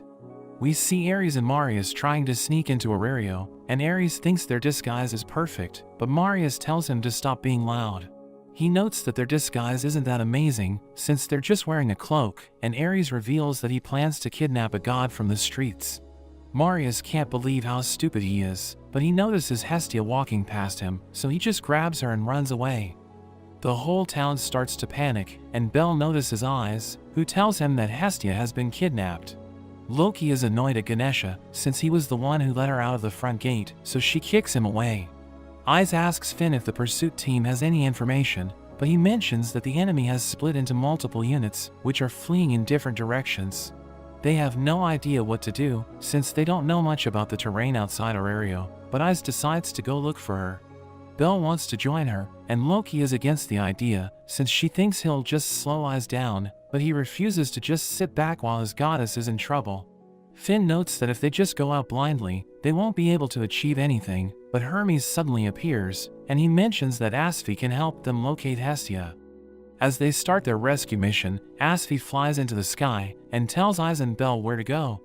We see Ares and Marius trying to sneak into Aurelio, and Ares thinks their disguise is perfect, but Marius tells him to stop being loud. He notes that their disguise isn't that amazing, since they're just wearing a cloak, and Ares reveals that he plans to kidnap a god from the streets. Marius can't believe how stupid he is, but he notices Hestia walking past him, so he just grabs her and runs away. The whole town starts to panic, and Belle notices Eyes, who tells him that Hestia has been kidnapped. Loki is annoyed at Ganesha, since he was the one who let her out of the front gate, so she kicks him away. Eyes asks Finn if the pursuit team has any information, but he mentions that the enemy has split into multiple units, which are fleeing in different directions. They have no idea what to do, since they don't know much about the terrain outside Aurelio, but Eyes decides to go look for her. Belle wants to join her, and Loki is against the idea, since she thinks he'll just slow Eyes down, but he refuses to just sit back while his goddess is in trouble. Finn notes that if they just go out blindly, they won't be able to achieve anything, but Hermes suddenly appears, and he mentions that Asphi can help them locate Hestia. As they start their rescue mission, Asphi flies into the sky, and tells Eyes and Belle where to go.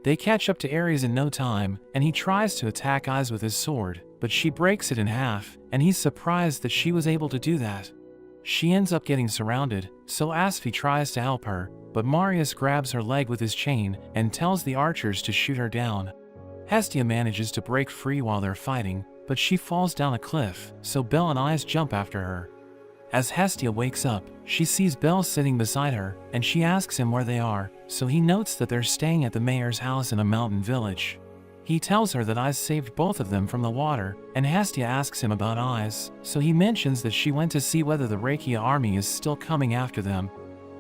They catch up to Ares in no time, and he tries to attack Eyes with his sword, but she breaks it in half, and he's surprised that she was able to do that. She ends up getting surrounded, so Asphi tries to help her, but Marius grabs her leg with his chain and tells the archers to shoot her down. Hestia manages to break free while they're fighting, but she falls down a cliff, so Belle and Eyes jump after her. As Hestia wakes up, she sees Belle sitting beside her, and she asks him where they are, so he notes that they're staying at the mayor's house in a mountain village. He tells her that Eyes saved both of them from the water, and Hestia asks him about Eyes, so he mentions that she went to see whether the Rakia army is still coming after them.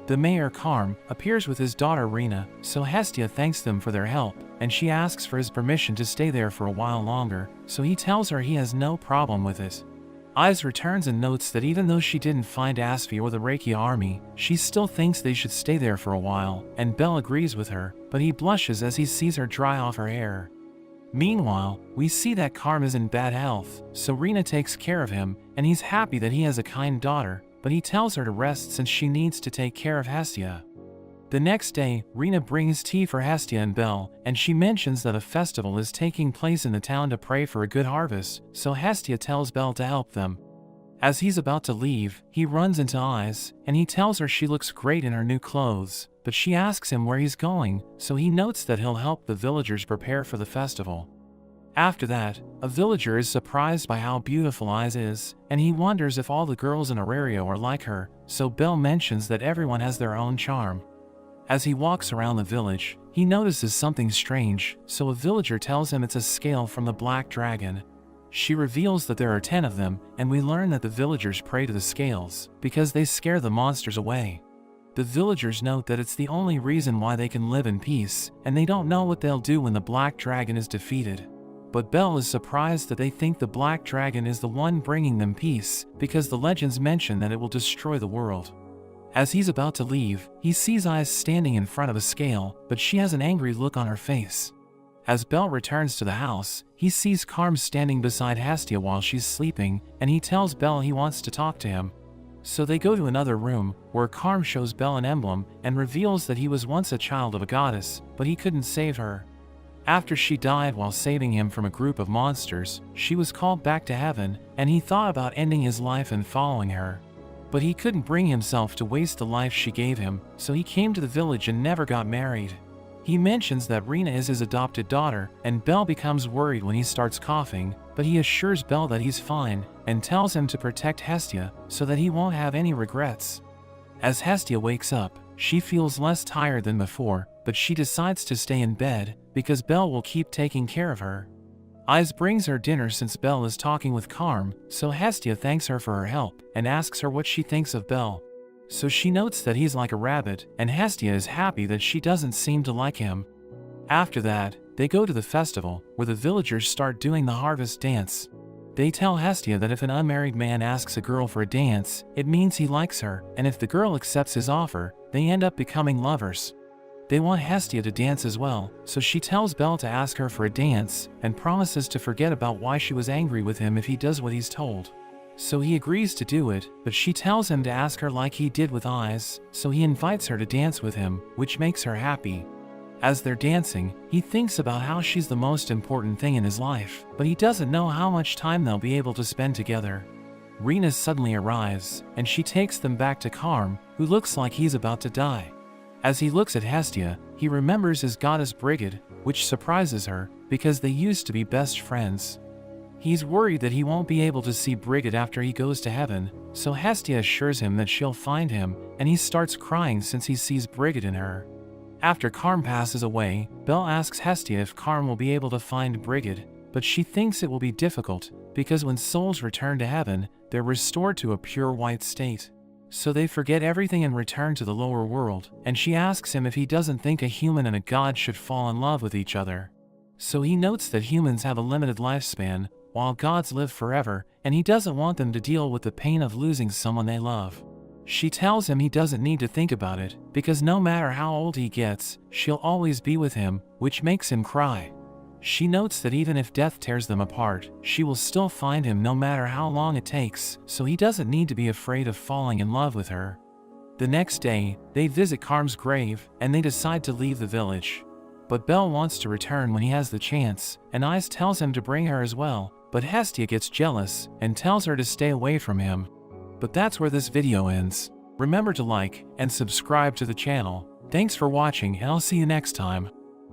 The mayor, Karm, appears with his daughter Rena, so Hestia thanks them for their help, and she asks for his permission to stay there for a while longer, so he tells her he has no problem with it. Eyes returns and notes that even though she didn't find Asphi or the Rakia army, she still thinks they should stay there for a while, and Belle agrees with her, but he blushes as he sees her dry off her hair. Meanwhile, we see that Karm is in bad health, so Rena takes care of him, and he's happy that he has a kind daughter, but he tells her to rest since she needs to take care of Hestia. The next day, Rena brings tea for Hestia and Belle, and she mentions that a festival is taking place in the town to pray for a good harvest, so Hestia tells Belle to help them. As he's about to leave, he runs into Eyes, and he tells her she looks great in her new clothes, but she asks him where he's going, so he notes that he'll help the villagers prepare for the festival. After that, a villager is surprised by how beautiful Eyes is, and he wonders if all the girls in Aurelio are like her, so Belle mentions that everyone has their own charm. As he walks around the village, he notices something strange, so a villager tells him it's a scale from the Black Dragon. She reveals that there are 10 of them, and we learn that the villagers pray to the scales, because they scare the monsters away. The villagers note that it's the only reason why they can live in peace, and they don't know what they'll do when the Black Dragon is defeated. But Belle is surprised that they think the Black Dragon is the one bringing them peace, because the legends mention that it will destroy the world. As he's about to leave, he sees Eyes standing in front of a scale, but she has an angry look on her face. As Belle returns to the house, he sees Karm standing beside Hestia while she's sleeping, and he tells Belle he wants to talk to him. So they go to another room, where Karm shows Belle an emblem, and reveals that he was once a child of a goddess, but he couldn't save her. After she died while saving him from a group of monsters, she was called back to heaven, and he thought about ending his life and following her. But he couldn't bring himself to waste the life she gave him, so he came to the village and never got married. He mentions that Rena is his adopted daughter, and Belle becomes worried when he starts coughing, but he assures Belle that he's fine, and tells him to protect Hestia, so that he won't have any regrets. As Hestia wakes up, she feels less tired than before, but she decides to stay in bed, because Belle will keep taking care of her. Eyes brings her dinner since Belle is talking with Carm, so Hestia thanks her for her help and asks her what she thinks of Belle. So she notes that he's like a rabbit, and Hestia is happy that she doesn't seem to like him. After that, they go to the festival, where the villagers start doing the harvest dance. They tell Hestia that if an unmarried man asks a girl for a dance, it means he likes her, and if the girl accepts his offer, they end up becoming lovers. They want Hestia to dance as well, so she tells Belle to ask her for a dance, and promises to forget about why she was angry with him if he does what he's told. So he agrees to do it, but she tells him to ask her like he did with Eyes, so he invites her to dance with him, which makes her happy. As they're dancing, he thinks about how she's the most important thing in his life, but he doesn't know how much time they'll be able to spend together. Rena suddenly arrives, and she takes them back to Carm, who looks like he's about to die. As he looks at Hestia, he remembers his goddess Brigid, which surprises her, because they used to be best friends. He's worried that he won't be able to see Brigid after he goes to heaven, so Hestia assures him that she'll find him, and he starts crying since he sees Brigid in her. After Carm passes away, Belle asks Hestia if Carm will be able to find Brigid, but she thinks it will be difficult, because when souls return to heaven, they're restored to a pure white state. So they forget everything and return to the lower world, and she asks him if he doesn't think a human and a god should fall in love with each other. So he notes that humans have a limited lifespan, while gods live forever, and he doesn't want them to deal with the pain of losing someone they love. She tells him he doesn't need to think about it, because no matter how old he gets, she'll always be with him, which makes him cry. She notes that even if death tears them apart, she will still find him no matter how long it takes, so he doesn't need to be afraid of falling in love with her. The next day, they visit Carm's grave, and they decide to leave the village. But Belle wants to return when he has the chance, and Eyes tells him to bring her as well, but Hestia gets jealous and tells her to stay away from him. But that's where this video ends. Remember to like and subscribe to the channel. Thanks for watching, and I'll see you next time.